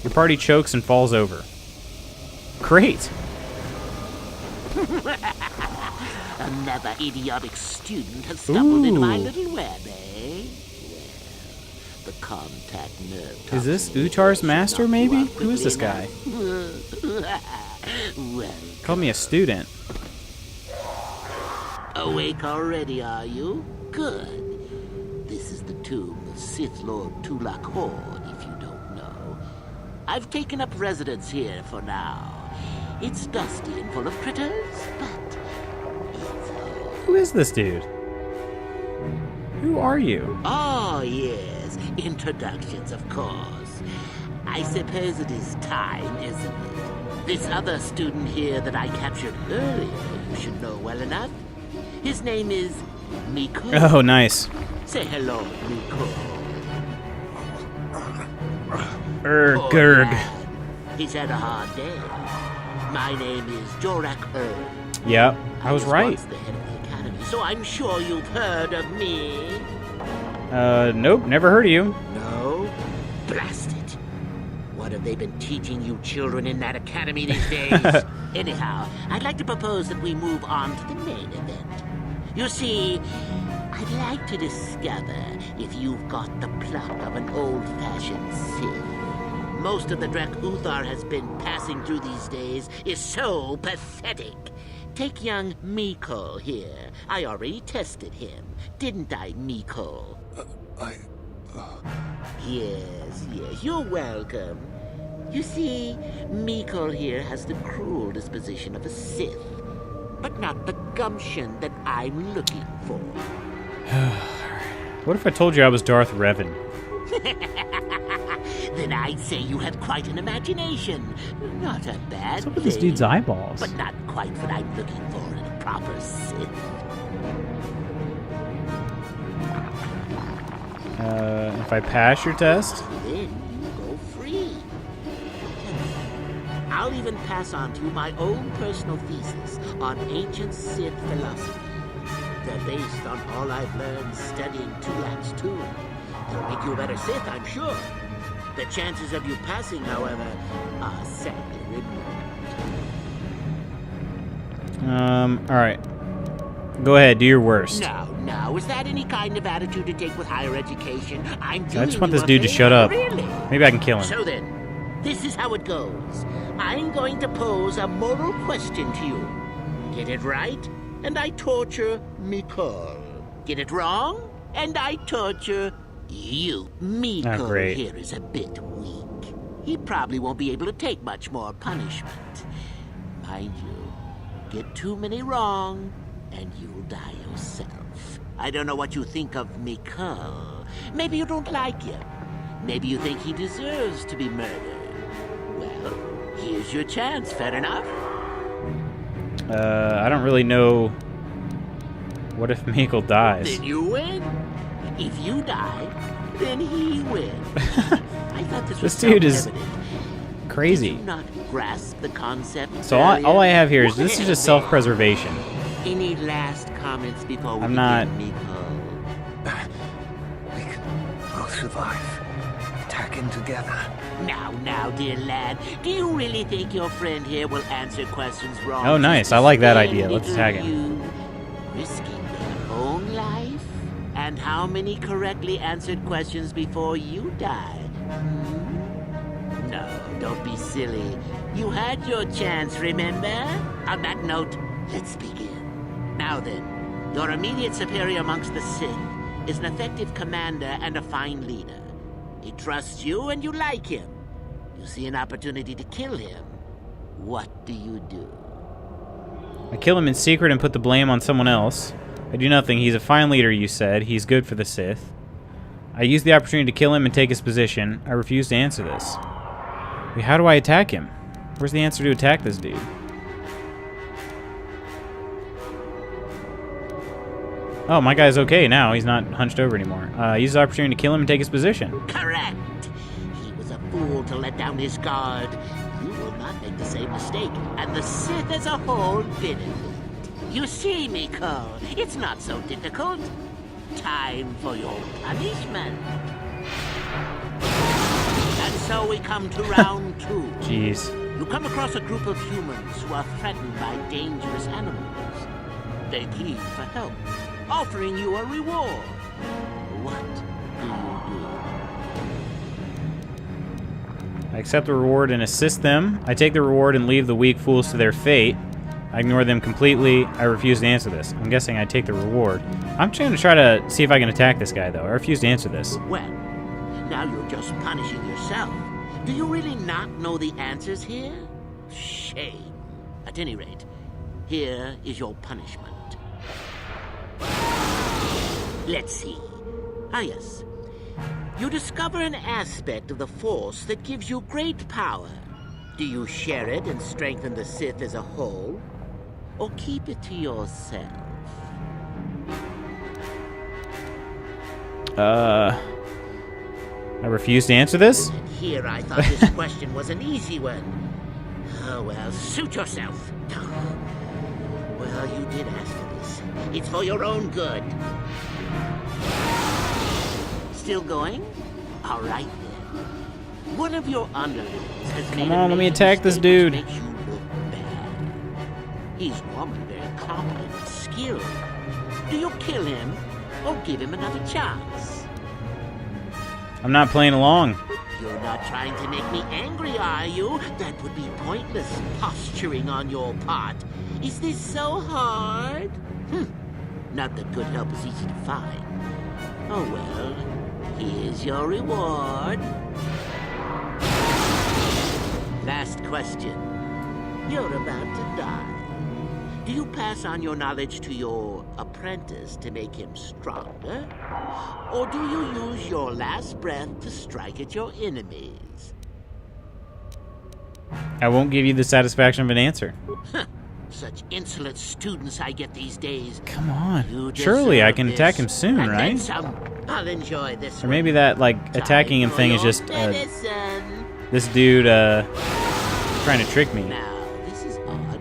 Your party chokes and falls over. Great. Another idiotic student has stumbled into my little web, eh? Well, the contact nerve. Is this Uchar's master, maybe? Who is this guy? Well, Called me a student. awake already, are you? Good. This is the tomb of Sith Lord Tulak Horde, if you don't know. I've taken up residence here for now. It's dusty and full of critters, but Who is this dude? Who are you? oh yes, introductions, of course. I suppose it is time, isn't it? This other student here that I captured earlier, you should know well enough. His name is Miko. Oh, nice. Say hello, Miko. Poor Gurg. lad. He's had a hard day. My name is Jorak Yep, I was right. once the head of the academy, so I'm sure you've heard of me. Nope, never heard of you. No? Blast it. What have they been teaching you children in that academy these days? Anyhow, I'd like to propose that we move on to the main event. You see, I'd like to discover if you've got the pluck of an old-fashioned Sith. Most of the Drek Uthar has been passing through these days is so pathetic. Take young Miko here. I already tested him, didn't I, Miko? Yes, you're welcome. You see, Miko here has the cruel disposition of a Sith, but not the gumption that I'm looking for. What if I told you I was Darth Revan? Then I'd say you have quite an imagination. Not a bad What's up with this thing, dude's eyeballs? but not quite what I'm looking for in a proper Sith. If I pass your test? Then you go free. I'll even pass on to you my own personal thesis on ancient Sith philosophy. They're based on all I've learned studying Tulak's tomb. They'll make you a better Sith, I'm sure. The chances of you passing, however, are sadly remote. Alright. Go ahead, do your worst. Now, is that any kind of attitude to take with higher education? I'm doing I just want you this a dude to favor, shut up. Really? Maybe I can kill him. So then, this is how it goes. I'm going to pose a moral question to you. Get it right, and I torture Miko. Get it wrong, and I torture you. Miko great. here is a bit weak. He probably won't be able to take much more punishment. Mind you, get too many wrong, and you'll die yourself. I don't know what you think of Miko. Maybe you don't like him. Maybe you think he deserves to be murdered. Well, here's your chance, fair enough? I don't really know. What if Mikkel dies? Then you win. If you die, then he wins. I thought this was This dude is self-evident. crazy. Did you not grasp the concept? So all I have here is this is just self-preservation. Any last comments before we I'm not. begin, Miko? We'll survive. Attacking together. Now, dear lad, do you really think your friend here will answer questions wrong? Oh, nice. I like that idea. Let's tag him. You risking their own life? And how many correctly answered questions before you died? No, don't be silly. You had your chance, remember? On that note, let's begin. Now then, your immediate superior amongst the Sith is an effective commander and a fine leader. He trusts you and you like him. You see an opportunity to kill him. What do you do? I kill him in secret and put the blame on someone else. I do nothing. He's a fine leader, you said. He's good for the Sith. I use the opportunity to kill him and take his position. I refuse to answer this. Wait, how do I attack him? Where's the answer to attack this dude? Oh, my guy's okay now. He's not hunched over anymore. Use the opportunity to kill him and take his position. Correct. He was a fool to let down his guard. You will not make the same mistake, and the Sith as a whole benefit. You see, Miko, it's not so difficult. Time for your punishment. And so we come to round 2. Jeez. You come across a group of humans who are threatened by dangerous animals. They plead for help, offering you a reward. What do you do? I accept the reward and assist them. I take the reward and leave the weak fools to their fate. I ignore them completely. I refuse to answer this. I'm guessing I take the reward. I'm going to try to see if I can attack this guy, though. I refuse to answer this. Well, now you're just punishing yourself. Do you really not know the answers here? Shame. At any rate, here is your punishment. Let's see. Ah, yes. You discover an aspect of the Force that gives you great power. Do you share it and strengthen the Sith as a whole? Or keep it to yourself? I refuse to answer this? And here I thought this question was an easy one. Oh, well, suit yourself. Well, you did ask for this. It's for your own good. Still going? All right, then. One of your underlings has Come on, let me attack this dude. Makes you look bad. He's normally very competent and skilled. Do you kill him or give him another chance? I'm not playing along. You're not trying to make me angry, are you? That would be pointless posturing on your part. Is this so hard? Not that good help is easy to find. Oh well, here's your reward. Last question. You're about to die. Do you pass on your knowledge to your apprentice to make him stronger? Or do you use your last breath to strike at your enemies? I won't give you the satisfaction of an answer. Such insolent students I get these days. Come on. Surely I can attack him soon, and right? then some. I'll enjoy this. Or maybe that, like, attacking him thing is just this dude trying to trick me. Now, this is odd.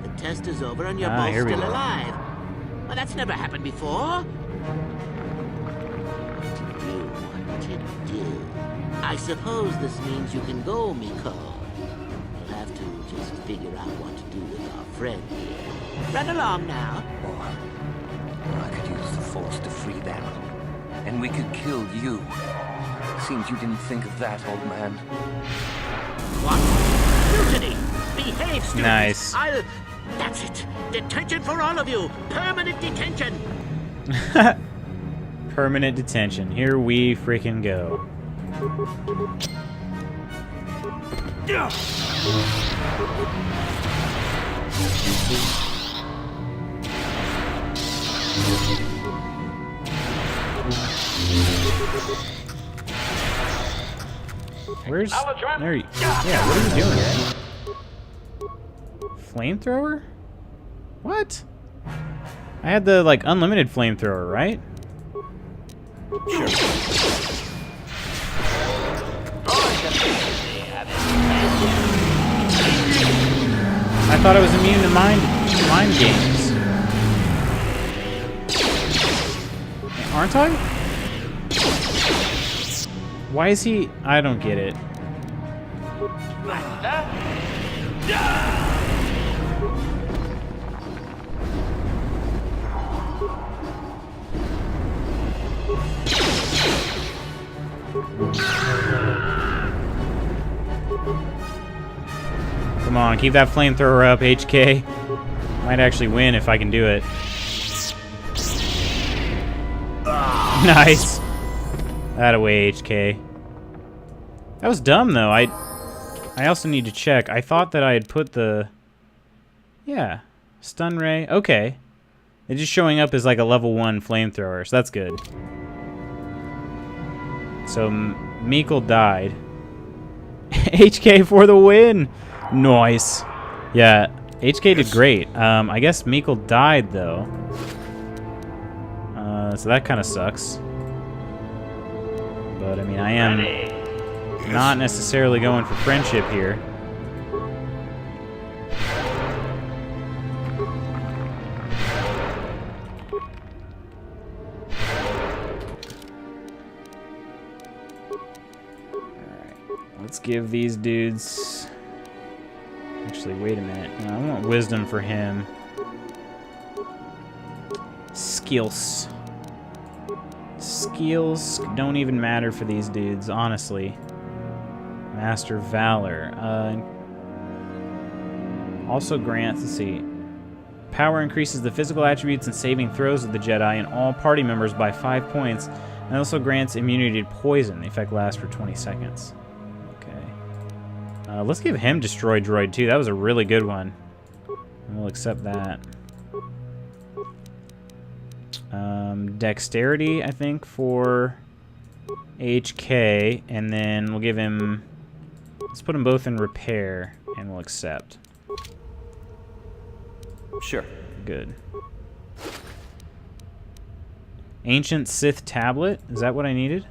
The test is over and you're Here both we still go. alive. Well, that's never happened before. What to do? I suppose this means you can go, Miko. We'll have to just figure out what to do with our friend here. Run along now. Or I could use the Force to free them. And we could kill you. Seems you didn't think of that, old man. What? Mutiny! Behave, students! Nice. That's it! Detention for all of you! Permanent detention! Permanent detention. Here we freaking go. Where's... There you... Yeah, what are you doing? Flamethrower? What? I had the, like, unlimited flamethrower, right? I thought I was immune to mind games. Aren't I? Why is he... I don't get it. Come on, keep that flamethrower up, HK. Might actually win if I can do it. Nice. Thataway, HK. That was dumb, though. I also need to check. I thought that I had put the... Yeah. Stun ray. Okay. It's just showing up as like a level 1 flamethrower, so that's good. So, Meekle died. HK for the win! Nice. Yeah, HK did great. I guess Meekle died, though. So that kind of sucks. But, I mean, I am not necessarily going for friendship here. Let's give these dudes... Actually, wait a minute. No, I want wisdom for him. Skills. Skills don't even matter for these dudes, honestly. Master Valor. Also grants, let's see. Power increases the physical attributes and saving throws of the Jedi and all party members by 5 points, and also grants immunity to poison. The effect lasts for 20 seconds. Let's give him Destroy Droid, too. That was a really good one. We'll accept that. Dexterity, I think, for HK. And then we'll give him... Let's put them both in Repair, and we'll accept. Sure. Good. Ancient Sith Tablet. Is that what I needed?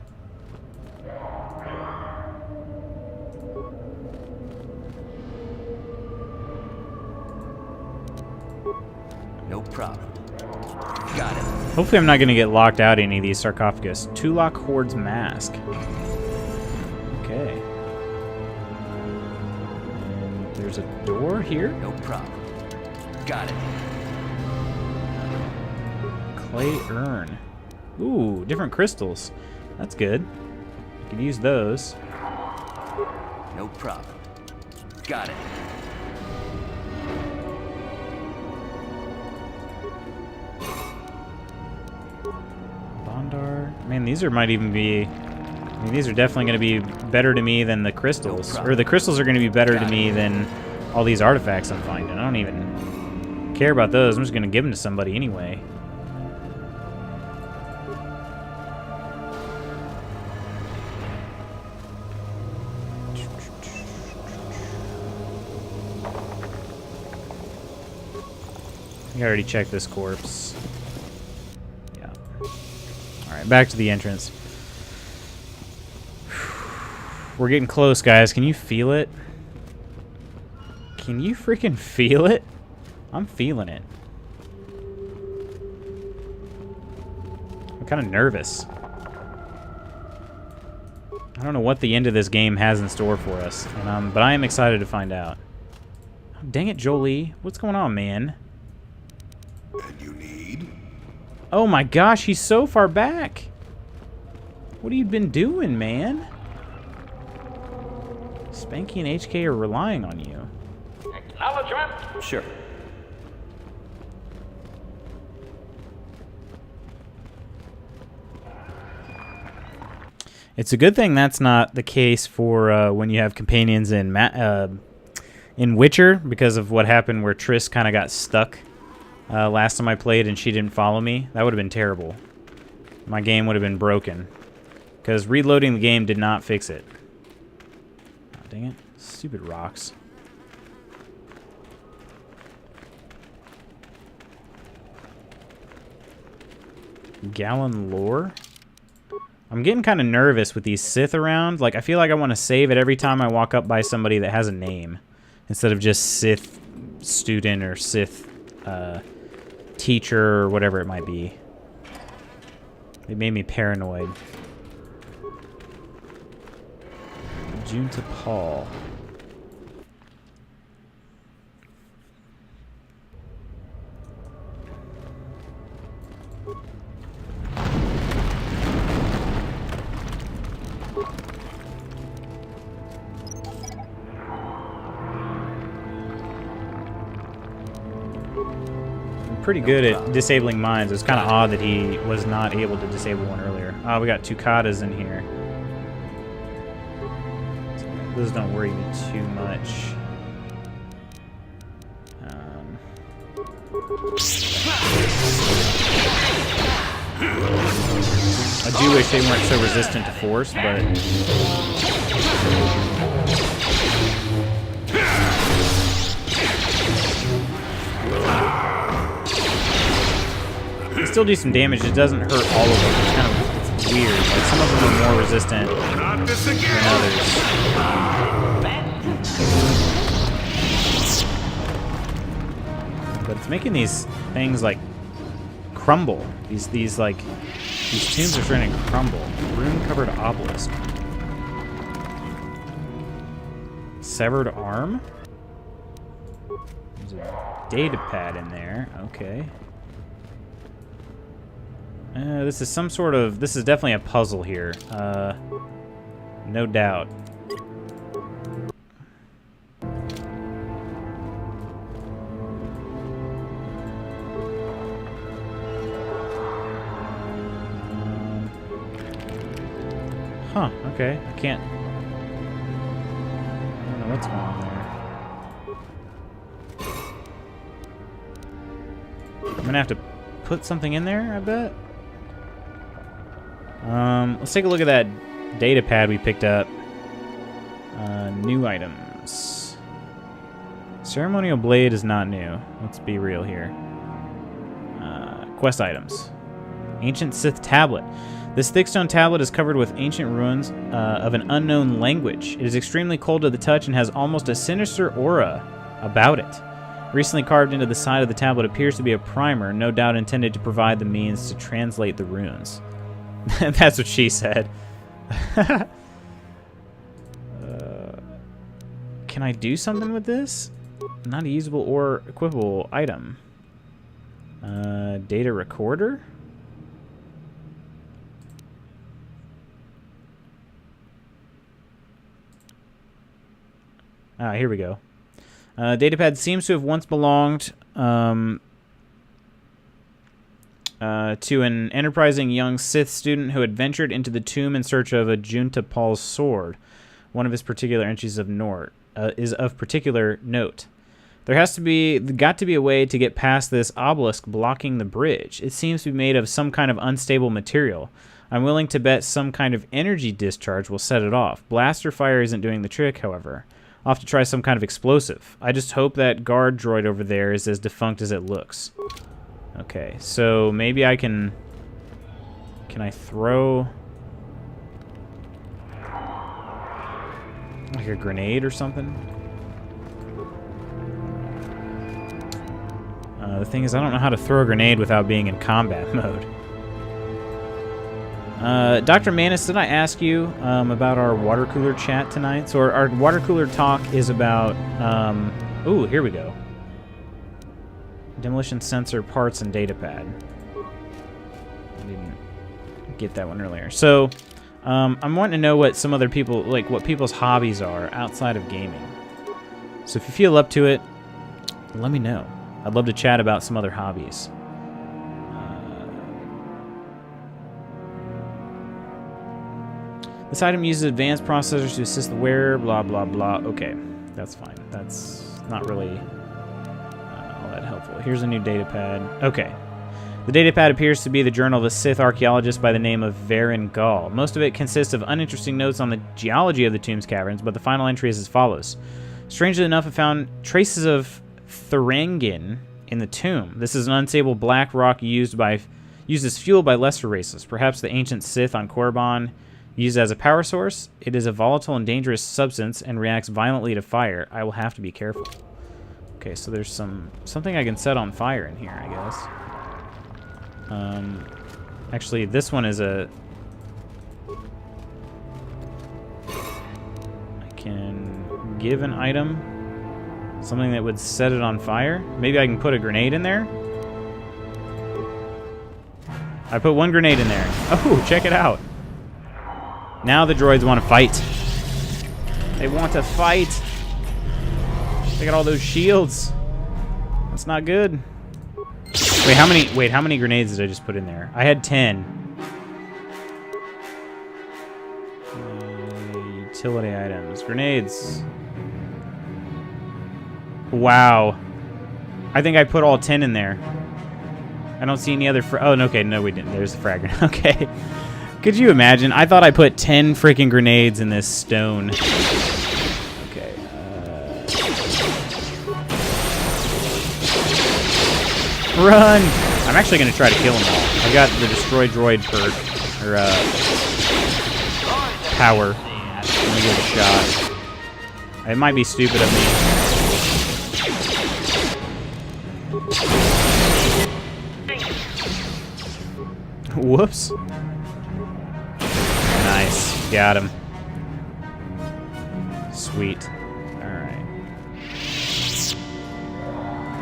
No problem. Got it. Hopefully I'm not going to get locked out in any of these sarcophagus. Tulak Horde's Mask. Okay. And there's a door here? No problem. Got it. Clay Urn. Ooh, different crystals. That's good. Could use those. No problem. Got it. Man, these might even be... I mean, these are definitely going to be better to me than the crystals. Or the crystals are going to be better to me than all these artifacts I'm finding. I don't even care about those. I'm just going to give them to somebody anyway. I already checked this corpse. Alright, back to the entrance. We're getting close, guys. Can you feel it? Can you freaking feel it? I'm feeling it. I'm kind of nervous. I don't know what the end of this game has in store for us, but I am excited to find out. Oh, dang it, Jolie. What's going on, man? And you need? Oh my gosh, he's so far back. What have you been doing, man? Spanky and HK are relying on you. Acknowledgement. Sure. It's a good thing that's not the case for when you have companions in Witcher, because of what happened where Triss kind of got stuck last time I played and she didn't follow me. That would have been terrible. My game would have been broken. Because reloading the game did not fix it. Oh, dang it. Stupid rocks. Gallon lore? I'm getting kind of nervous with these Sith around. Like, I feel like I want to save it every time I walk up by somebody that has a name. Instead of just Sith student or Sith teacher or whatever it might be. It made me paranoid. Junta Paul. Pretty good at disabling mines. It was kind of odd that he was not able to disable one earlier. Oh, we got Tucatas in here. Those don't worry me too much. I do wish they weren't so resistant to force, but... This still do some damage. It doesn't hurt all of them. It's kind of it's weird. Like some of them are more resistant than others. But it's making these things like crumble. These tombs are starting to crumble. Rune-covered obelisk. Severed arm. There's a data pad in there. Okay. This is some sort of... This is definitely a puzzle here. No doubt. Huh, okay. I can't... I don't know what's going on there. I'm gonna have to put something in there, I bet. Let's take a look at that data pad we picked up. New items. Ceremonial blade is not new. Let's be real here. Quest items. Ancient Sith tablet. This thick stone tablet is covered with ancient ruins of an unknown language. It is extremely cold to the touch and has almost a sinister aura about it. Recently carved into the side of the tablet appears to be a primer, no doubt intended to provide the means to translate the runes. That's what she said. Can I do something with this? Not a usable or equipable item. Data recorder? Ah, here we go. Datapad seems to have once belonged to an enterprising young Sith student who had ventured into the tomb in search of a Junta Paul's sword. One of his particular entries of is of particular note. There got to be a way to get past this obelisk blocking the bridge. It seems to be made of some kind of unstable material. I'm willing to bet some kind of energy discharge will set it off. Blaster fire isn't doing the trick, however. I'll have to try some kind of explosive. I just hope that guard droid over there is as defunct as it looks. Okay, so maybe I can... Can I throw... like a grenade or something? The thing is, I don't know how to throw a grenade without being in combat mode. Dr. Manus, did I ask you about our water cooler chat tonight? So our water cooler talk is about... ooh, here we go. Demolition sensor parts and datapad. I didn't get that one earlier. So, I'm wanting to know what some other people, like what people's hobbies are outside of gaming. So if you feel up to it, let me know. I'd love to chat about some other hobbies. This item uses advanced processors to assist the wearer, blah, blah, blah. Okay, that's fine. That's not really all that helpful. Here's a new datapad. Okay. The datapad appears to be the journal of a Sith archaeologist by the name of Varen Gall. Most of it consists of uninteresting notes on the geology of the tomb's caverns, but the final entry is as follows. Strangely enough, I found traces of Thurangan in the tomb. This is an unstable black rock used as fuel by lesser races. Perhaps the ancient Sith on Korriban used as a power source. It is a volatile and dangerous substance and reacts violently to fire. I will have to be careful. Okay, so there's something I can set on fire in here, I guess. Actually, this one is a... I can give an item something that would set it on fire. Maybe I can put a grenade in there. I put one grenade in there. Oh, check it out. Now the droids want to fight. They want to fight. They got all those shields. That's not good. Wait, how many grenades did I just put in there? I had 10. Utility items. Grenades. Wow. I think I put all 10 in there. I don't see any other... oh, okay, no, we didn't. There's the frag grenade. Okay. Could you imagine? I thought I put 10 freaking grenades in this stone. Okay. Run! I'm actually going to try to kill them all. I got the destroy droid perk, or power. I'm going to give it a shot. It might be stupid of me. Whoops. Nice. Got him. Sweet. Alright.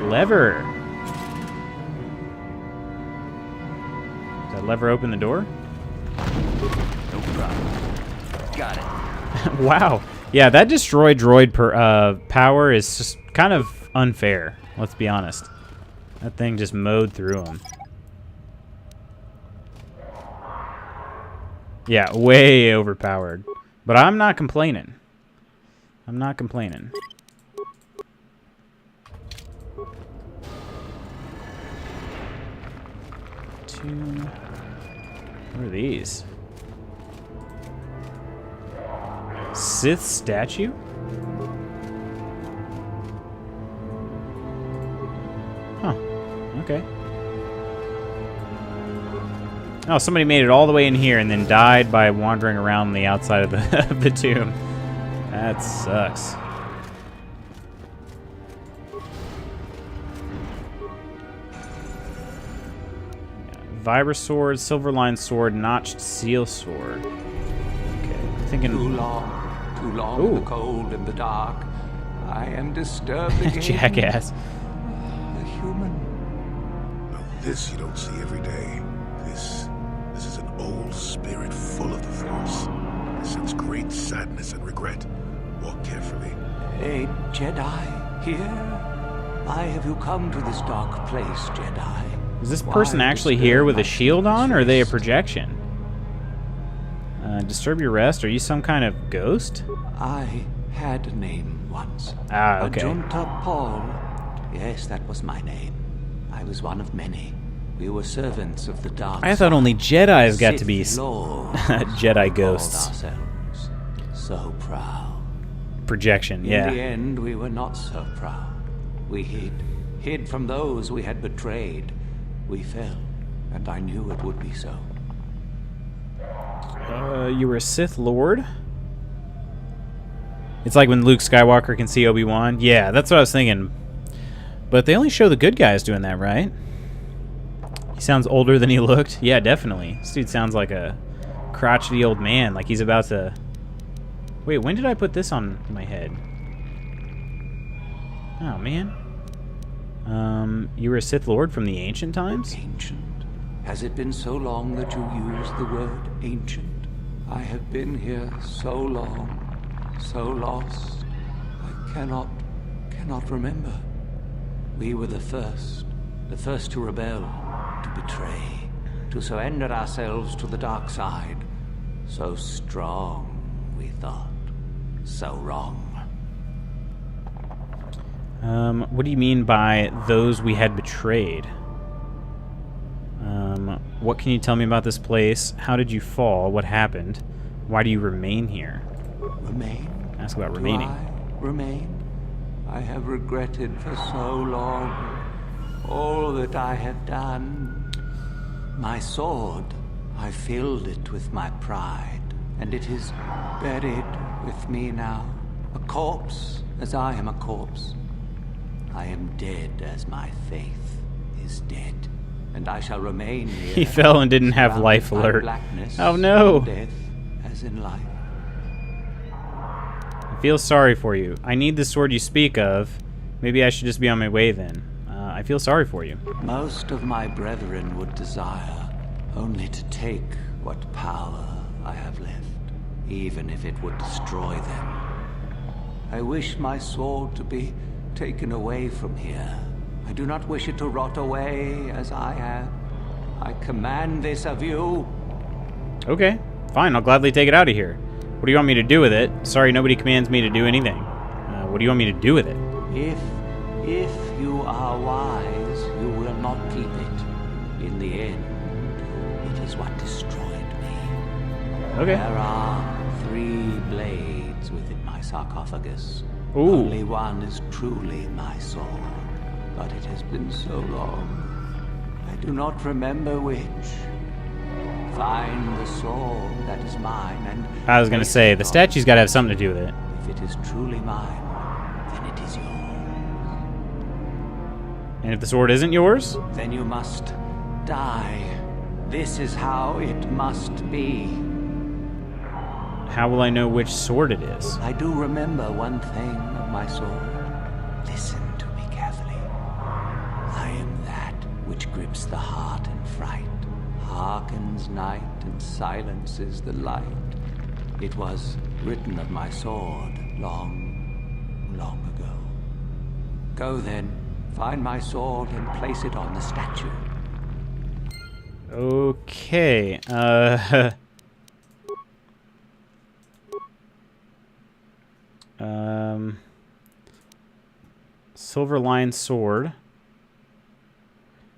Lever. Does that lever open the door? No problem. Got it. Wow. Yeah, that destroy droid power is just kind of unfair. Let's be honest. That thing just mowed through him. Yeah, way overpowered. But I'm not complaining. I'm not complaining. What are these? Sith statue? Huh. Okay. Oh, somebody made it all the way in here and then died by wandering around the outside of the, of the tomb. That sucks. Vibra sword, silver line sword, notched seal sword. Okay, I'm thinking. Too long in the cold and the dark. I am disturbed again. Jackass. The human. Now this you don't see every day. This is an old spirit full of the Force. It sends great sadness and regret. Walk carefully. A Jedi here? Why have you come to this dark place, Jedi? Is this person actually here with a shield on, or are they a projection? Disturb your rest? Are you some kind of ghost? I had a name once. Ah, okay. Ajunta Paul. Yes, that was my name. I was one of many. We were servants of the dark I thought only Jedis got to be Lords Jedi ghosts. Ourselves. So proud. Projection, yeah. In the end, we were not so proud. We hid from those we had betrayed. We fell, and I knew it would be so. You were a Sith Lord? It's like when Luke Skywalker can see Obi-Wan. Yeah, that's what I was thinking. But they only show the good guys doing that, right? He sounds older than he looked. Yeah, definitely. This dude sounds like a crotchety old man, like he's about to... Wait, when did I put this on my head? Oh, man. You were a Sith Lord from the ancient times? Ancient? Has it been so long that you used the word ancient? I have been here so long, so lost. I cannot remember. We were the first to rebel, to betray, to surrender ourselves to the dark side. So strong, we thought. So wrong. What do you mean by those we had betrayed? What can you tell me about this place? How did you fall? What happened? Why do you remain here? Remain? Ask about remaining. I remain? I have regretted for so long all that I have done. My sword, I filled it with my pride, and it is buried with me now. A corpse, as I am a corpse. I am dead as my faith is dead, and I shall remain here. He fell and didn't have life alert. Oh no! Death as in life. I feel sorry for you. I need the sword you speak of. Maybe I should just be on my way then. I feel sorry for you. Most of my brethren would desire only to take what power I have left, even if it would destroy them. I wish my sword to be taken away from here. I do not wish it to rot away as I have. I command this of you. Okay, fine. I'll gladly take it out of here. What do you want me to do with it? Sorry, nobody commands me to do anything. What do you want me to do with it? If you are wise, you will not keep it. In the end, it is what destroyed me. Okay. There are 3 blades within my sarcophagus. Ooh. Only one is truly my sword. But it has been so long. I I do not remember which. Find the sword that is mine, and I was gonna say, the statue's gotta have something to do with it. if it is truly mine, then it is yours. And if the sword isn't yours? Then you must die. This is how it must be. How will I know which sword it is? I do remember one thing of my sword. Listen to me carefully. I am that which grips the heart in fright, hearkens night and silences the light. It was written of my sword long, long ago. Go then, find my sword and place it on the statue. Okay, silver lined sword.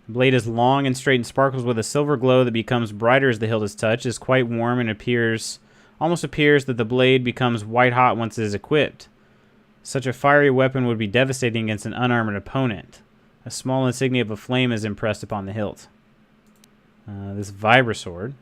The blade is long and straight and sparkles with a silver glow that becomes brighter as the hilt is touched. It is quite warm and almost appears that the blade becomes white hot once it is equipped. Such a fiery weapon would be devastating against an unarmored opponent. A small insignia of a flame is impressed upon the hilt. This vibrasword.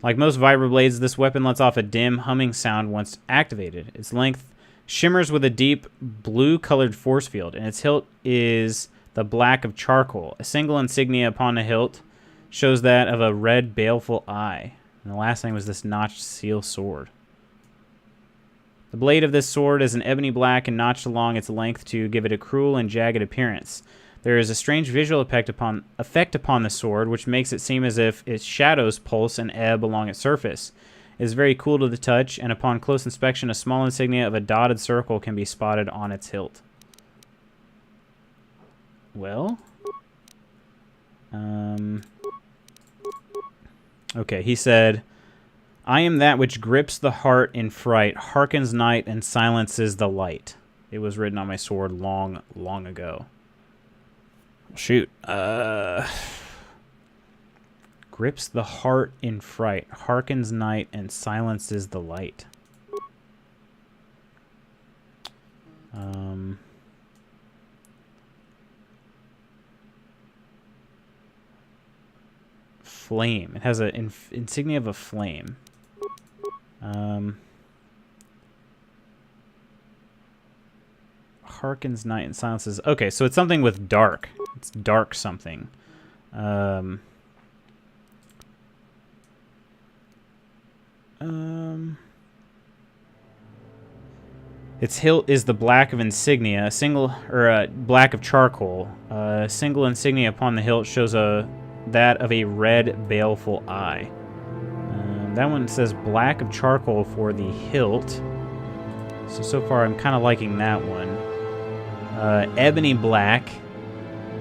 Like most vibroblades, this weapon lets off a dim, humming sound once activated. Its length shimmers with a deep blue-colored force field, and its hilt is the black of charcoal. A single insignia upon the hilt shows that of a red, baleful eye. And the last thing was this notched steel sword. The blade of this sword is an ebony black and notched along its length to give it a cruel and jagged appearance. There is a strange visual effect upon the sword, which makes it seem as if its shadows pulse and ebb along its surface. It is very cool to the touch, and upon close inspection, a small insignia of a dotted circle can be spotted on its hilt. Well, okay, he said, I am that which grips the heart in fright, hearkens night, and silences the light. It was written on my sword long, long ago. Shoot. Grips the heart in fright, hearkens night, and silences the light. Flame. It has an insignia of a flame. Harkens night and silences. Okay, so it's something with dark. It's dark something. Its hilt is the black of insignia, black of charcoal. A single insignia upon the hilt shows that of a red, baleful eye. That one says black of charcoal for the hilt. So far I'm kind of liking that one. Ebony black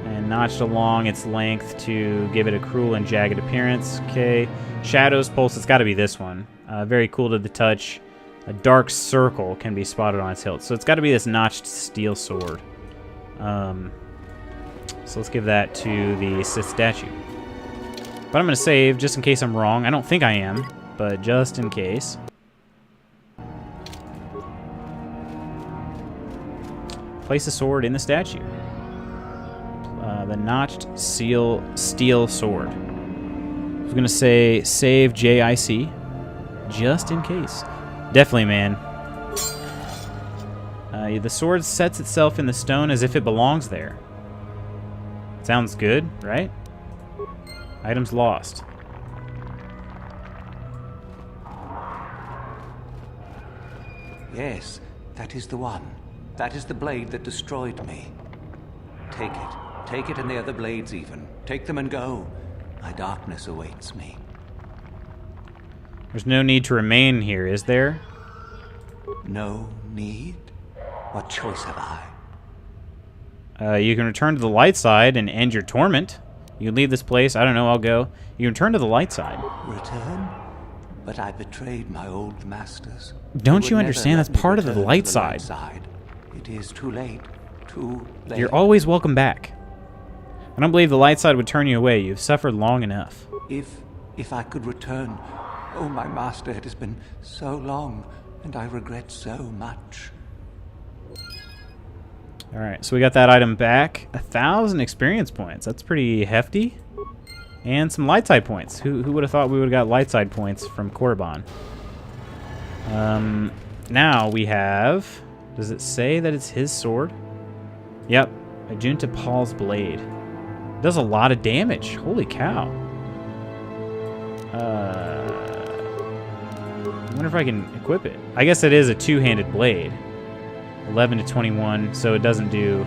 and notched along its length to give it a cruel and jagged appearance. Okay. Shadows pulse. It's got to be this one. Very cool to the touch. A dark circle can be spotted on its hilt. So it's got to be this notched steel sword. So let's give that to the Sith statue. But I'm going to save just in case I'm wrong. I don't think I am, but just in case. Place the sword in the statue. The notched steel sword. I was going to say save JIC, just in case. Definitely, man. The sword sets itself in the stone as if it belongs there. Sounds good, right? Items lost. Yes, that is the one. That is the blade that destroyed me. Take it. Take it and the other blades even. Take them and go. My darkness awaits me. There's no need to remain here, is there? No need? What choice have I? You can return to the light side and end your torment. You can leave this place. I don't know, I'll go. You can return to the light side. Return? But I betrayed my old masters. Don't you understand? That's part of the light side. It is too late. Too late. You're always welcome back. I don't believe the light side would turn you away. You've suffered long enough. If I could return. Oh, my master, it has been so long, and I regret so much. All right, so we got that item back. 1,000 experience points. That's pretty hefty. And some light side points. Who would have thought we would have got light side points from Korriban? Now we have... Does it say that it's his sword? Yep. Ajunta Paul's blade. It does a lot of damage. Holy cow. I wonder if I can equip it. I guess it is a two-handed blade. 11 to 21, so it doesn't do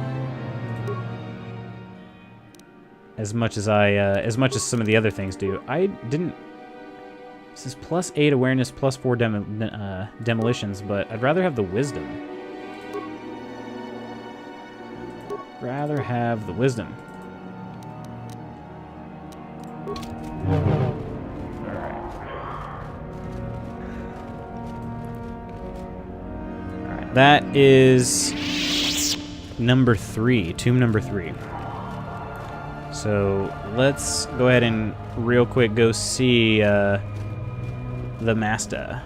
as much as some of the other things do. I didn't. This is +8 awareness, +4 demolitions, but I'd rather have the wisdom. Rather have the wisdom. That is number 3, tomb number 3. So let's go ahead and real quick go see the master.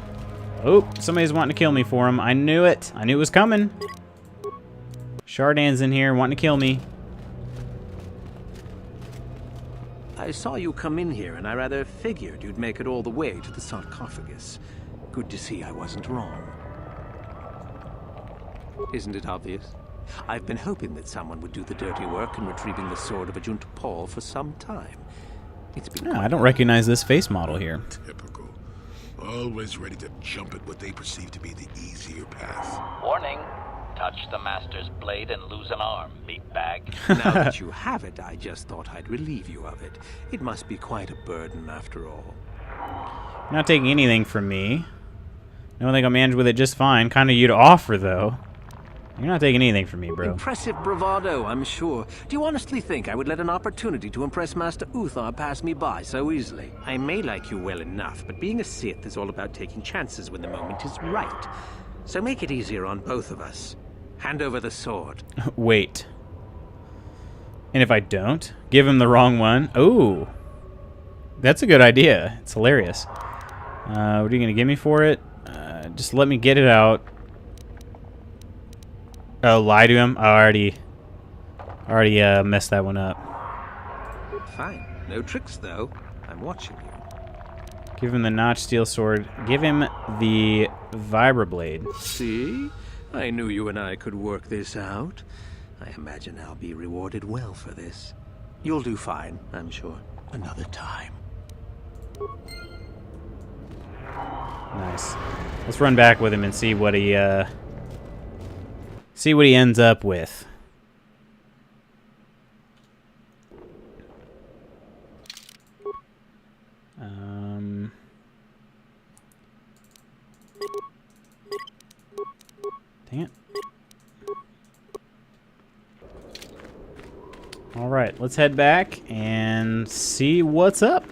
Oh, somebody's wanting to kill me for him. I knew it. I knew it was coming. Shardan's in here wanting to kill me. I saw you come in here, and I rather figured you'd make it all the way to the sarcophagus. Good to see I wasn't wrong. Isn't it obvious? I've been hoping that someone would do the dirty work in retrieving the sword of Ajunta Paul for some time. It's been I don't recognize this face model here. Typical. Always ready to jump at what they perceive to be the easier path. Warning. Touch the master's blade and lose an arm, meatbag. Now that you have it, I just thought I'd relieve you of it. It must be quite a burden after all. You're not taking anything from me. I don't think I'll manage with it just fine. Kind of you to offer, though. You're not taking anything from me, bro. Impressive bravado, I'm sure. Do you honestly think I would let an opportunity to impress Master Uthar pass me by so easily? I may like you well enough, but being a Sith is all about taking chances when the moment is right. So make it easier on both of us. Hand over the sword. Wait. And if I don't? Give him the wrong one? Ooh. That's a good idea. It's hilarious. What are you going to give me for it? Just let me get it out. Oh, lie to him? I already messed that one up. Fine. No tricks, though. I'm watching you. Give him the notched steel sword. Give him the vibroblade. See? I knew you and I could work this out. I imagine I'll be rewarded well for this. You'll do fine, I'm sure. Another time. Nice. Let's run back with him and see what he ends up with. Dang it. All right, let's head back and see what's up.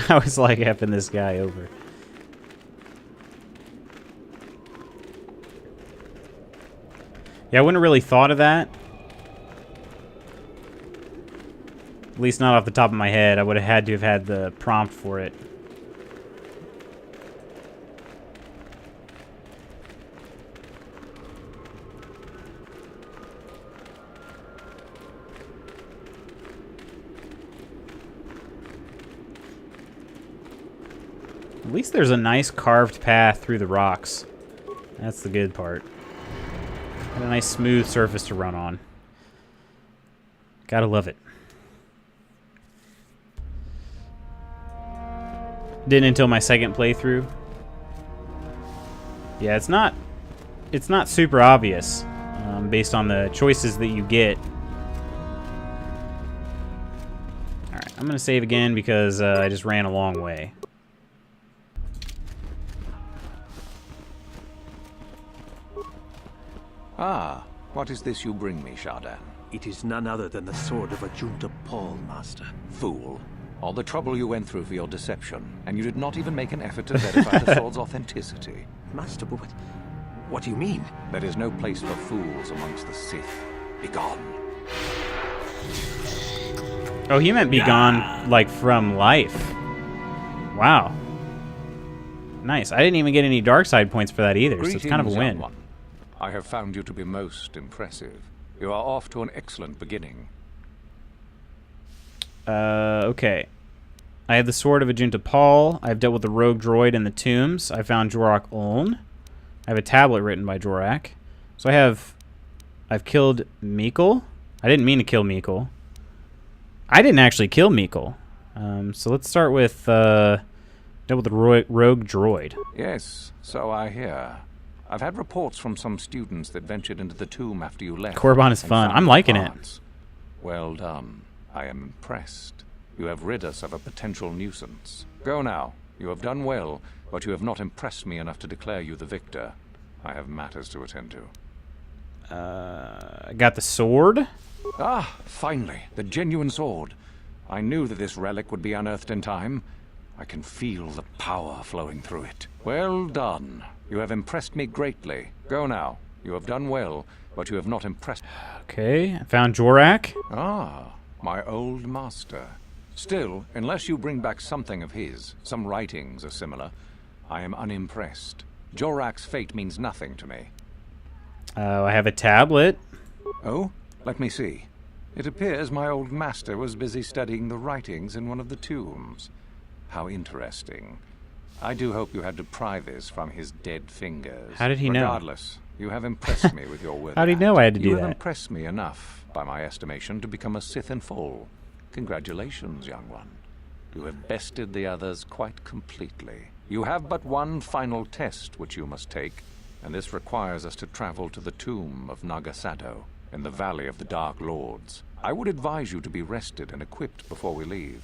I was like effing this guy over. Yeah, I wouldn't have really thought of that. At least not off the top of my head. I would have had to have had the prompt for it. At least there's a nice carved path through the rocks. That's the good part. Got a nice smooth surface to run on. Gotta love it. Didn't until my second playthrough. Yeah, it's not super obvious based on the choices that you get. Alright, I'm gonna save again because I just ran a long way. Ah, what is this you bring me, Shardan? It is none other than the sword of Ajunta Paul, Master. Fool. All the trouble you went through for your deception, and you did not even make an effort to verify the sword's authenticity. Master, but what do you mean? There is no place for fools amongst the Sith. Begone. Oh, he meant be gone, like, from life. Wow. Nice. I didn't even get any dark side points for that either, so it's kind of a Greetings, win. young one. I have found you to be most impressive. You are off to an excellent beginning. Okay. I have the Sword of Ajunta Paul. I've dealt with the Rogue Droid in the Tombs. I found Jorak Uln. I have a tablet written by Jorak. So I've killed Meekle. I didn't mean to kill Meekle. I didn't actually kill Meekle. So let's start with dealt with the Rogue Droid. Yes, so I hear. I've had reports from some students that ventured into the tomb after you left. Korriban is fun. I'm liking it. Well done. I am impressed. You have rid us of a potential nuisance. Go now. You have done well, but you have not impressed me enough to declare you the victor. I have matters to attend to. I got the sword. Ah, finally, the genuine sword. I knew that this relic would be unearthed in time. I can feel the power flowing through it. Well done. You have impressed me greatly. Go now. You have done well, but you have not impressed... Okay, I found Jorak. Ah, my old master. Still, unless you bring back something of his, some writings or similar, I am unimpressed. Jorak's fate means nothing to me. I have a tablet. Oh? Let me see. It appears my old master was busy studying the writings in one of the tombs. How interesting. I do hope you had to pry this from his dead fingers. How did he know? Regardless, you have impressed me with your work. How did he know I had to do You that? have impressed me enough, by my estimation, to become a Sith in full. Congratulations, young one. You have bested the others quite completely. You have but one final test which you must take, and this requires us to travel to the tomb of Nagasado, in the Valley of the Dark Lords. I would advise you to be rested and equipped before we leave.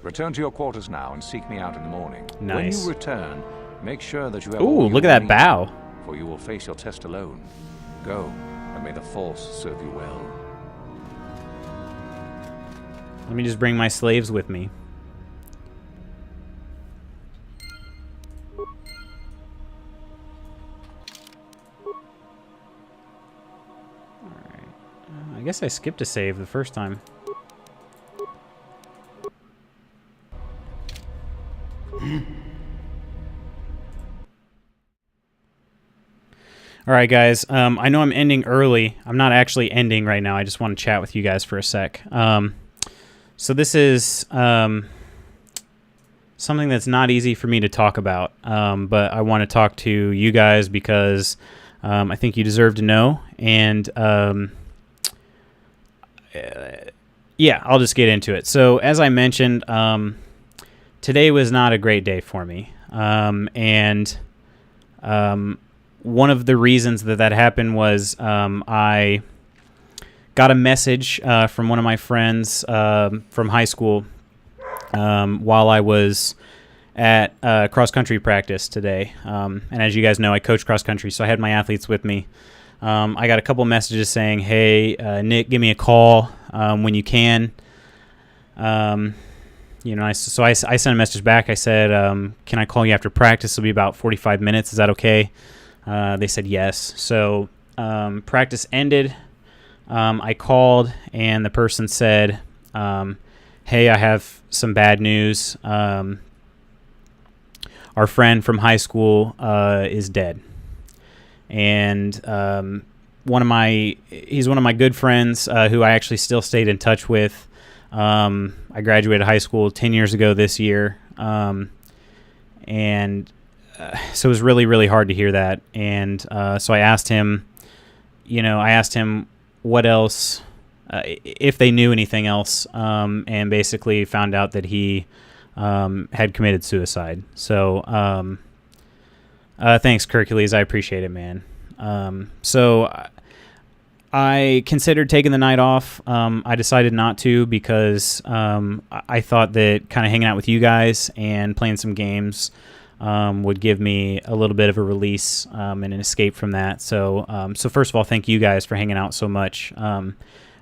Return to your quarters now and seek me out in the morning. Nice. When you return, make sure that you have Ooh, all look you at that need, bow. for you will face your test alone. Go, and may the Force serve you well. Let me just bring my slaves with me. Alright. I guess I skipped a save the first time. Alright guys, I know I'm ending early. I'm not actually ending right now. I just want to chat with you guys for a sec. So this is something that's not easy for me to talk about, but I want to talk to you guys because I think you deserve to know. And yeah, I'll just get into it. So as I mentioned, today was not a great day for me. And one of the reasons that happened was I got a message from one of my friends from high school while I was at cross-country practice today. And as you guys know, I coach cross-country, so I had my athletes with me. I got a couple messages saying, hey, Nick, give me a call when you can. You know, so I sent a message back. I said, can I call you after practice? It'll be about 45 minutes. Is that okay? They said yes. So practice ended. I called, and the person said, hey, I have some bad news. Our friend from high school is dead. And he's one of my good friends who I actually still stayed in touch with. I graduated high school 10 years ago this year. And so it was really, really hard to hear that. And so I asked him, what else, if they knew anything else, and basically found out that he had committed suicide. So thanks, Hercules. I appreciate it, man. So I considered taking the night off. I decided not to because I thought that kind of hanging out with you guys and playing some games would give me a little bit of a release and an escape from that. So first of all, thank you guys for hanging out so much.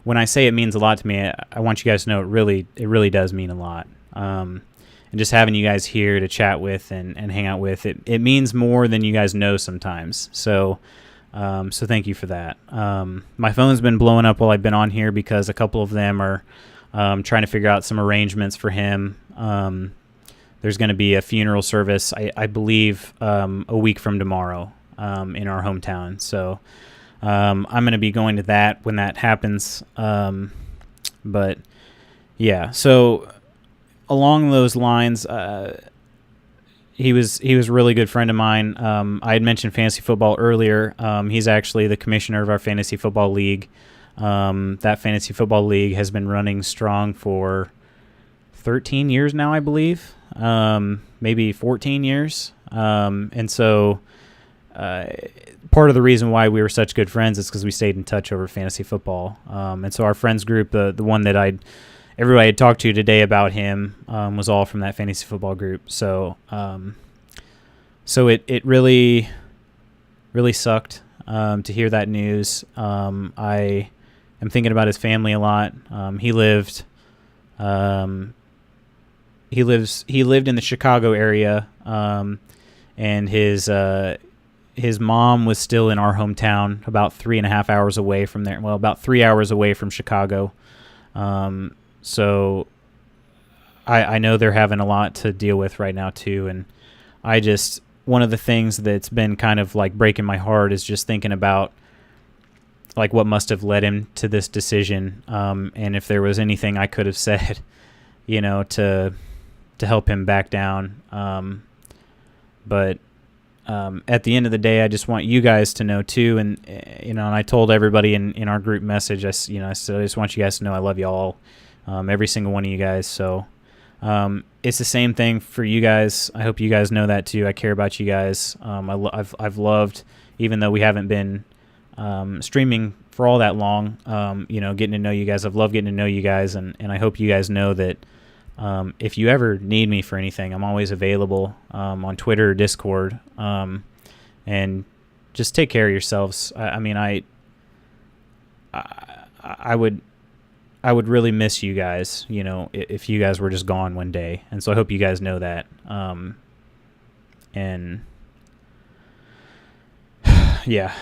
When I say it means a lot to me, I want you guys to know it really does mean a lot. And just having you guys here to chat with and hang out with, it means more than you guys know sometimes. So thank you for that. My phone's been blowing up while I've been on here because a couple of them are trying to figure out some arrangements for him. there's going to be a funeral service, I believe, a week from tomorrow in our hometown. So I'm going to be going to that when that happens. But yeah, so along those lines, he was a really good friend of mine. I had mentioned fantasy football earlier. He's actually the commissioner of our fantasy football league. That fantasy football league has been running strong for 13 years now, I believe, maybe 14 years. And so part of the reason why we were such good friends is because we stayed in touch over fantasy football. And so our friends group, the one that everybody had talked to today about him, was all from that fantasy football group. So so it really, really sucked to hear that news. I am thinking about his family a lot. He lived in the Chicago area, and his mom was still in our hometown, about 3.5 hours away from there. Well, about 3 hours away from Chicago. So I know they're having a lot to deal with right now too, and one of the things that's been kind of like breaking my heart is just thinking about like what must have led him to this decision, and if there was anything I could have said, to help him back down. But at the end of the day, I just want you guys to know too, and and I told everybody in our group message, I said I just want you guys to know I love you all, every single one of you guys. So it's the same thing for you guys. I hope you guys know that too. I care about you guys. I've loved, even though we haven't been streaming for all that long, getting to know you guys. I've loved getting to know you guys, and I hope you guys know that if you ever need me for anything, I'm always available on Twitter or Discord. And just take care of yourselves. I would really miss you guys, if you guys were just gone one day. And so I hope you guys know that. And yeah.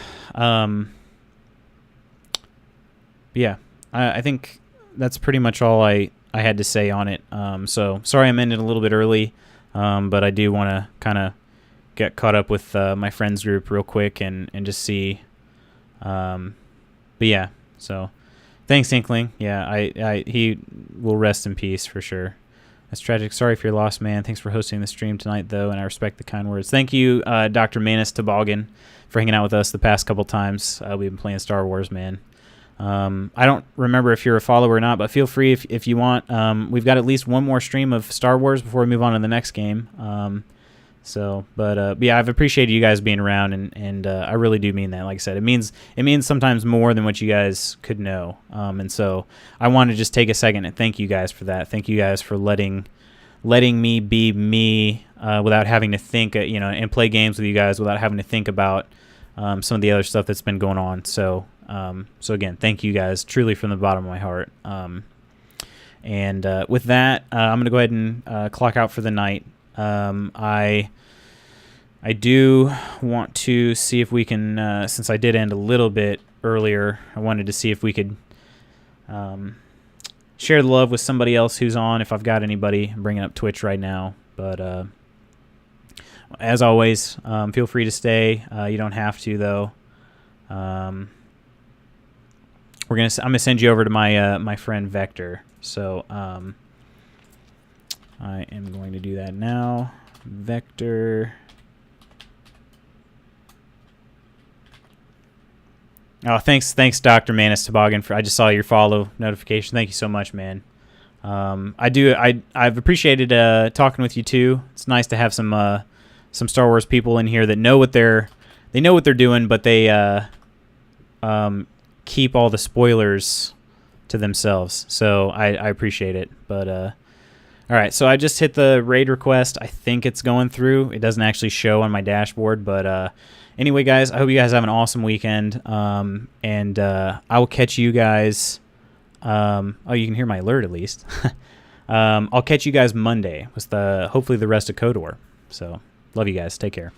Yeah, I think that's pretty much all I had to say on it. So sorry I'm ending a little bit early, but I do want to kind of get caught up with my friends group real quick and just see. But yeah, so thanks, Inkling. Yeah, he will rest in peace for sure. That's tragic. Sorry for your loss, man. Thanks for hosting the stream tonight, though, and I respect the kind words. Thank you, Dr. Manus Toboggan, for hanging out with us the past couple times. We've been playing Star Wars, man. I don't remember if you're a follower or not, but feel free if you want. We've got at least one more stream of Star Wars before we move on to the next game. But yeah, I've appreciated you guys being around, and I really do mean that. Like I said, it means sometimes more than what you guys could know. And so I want to just take a second and thank you guys for that. Thank you guys for letting me be me without having to think, and play games with you guys without having to think about some of the other stuff that's been going on. So again, thank you guys, truly from the bottom of my heart. And with that, I'm going to go ahead and clock out for the night. I do want to see if we can, since I did end a little bit earlier, I wanted to see if we could share the love with somebody else who's on, if I've got anybody. I'm bringing up Twitch right now. But as always, feel free to stay. You don't have to, though. I'm gonna send you over to my friend Vector. So I am going to do that now. Vector. Oh, thanks, Dr. Manus Toboggan. I just saw your follow notification. Thank you so much, man. I've appreciated talking with you too. It's nice to have some Star Wars people in here that know what they're doing, but they keep all the spoilers to themselves. So I appreciate it. But all right, so I just hit the raid request. I think it's going through. It doesn't actually show on my dashboard, but anyway, guys, I hope you guys have an awesome weekend. And I will catch you guys. Oh, you can hear my alert at least. I'll catch you guys Monday with hopefully the rest of KOTOR. So love you guys. Take care.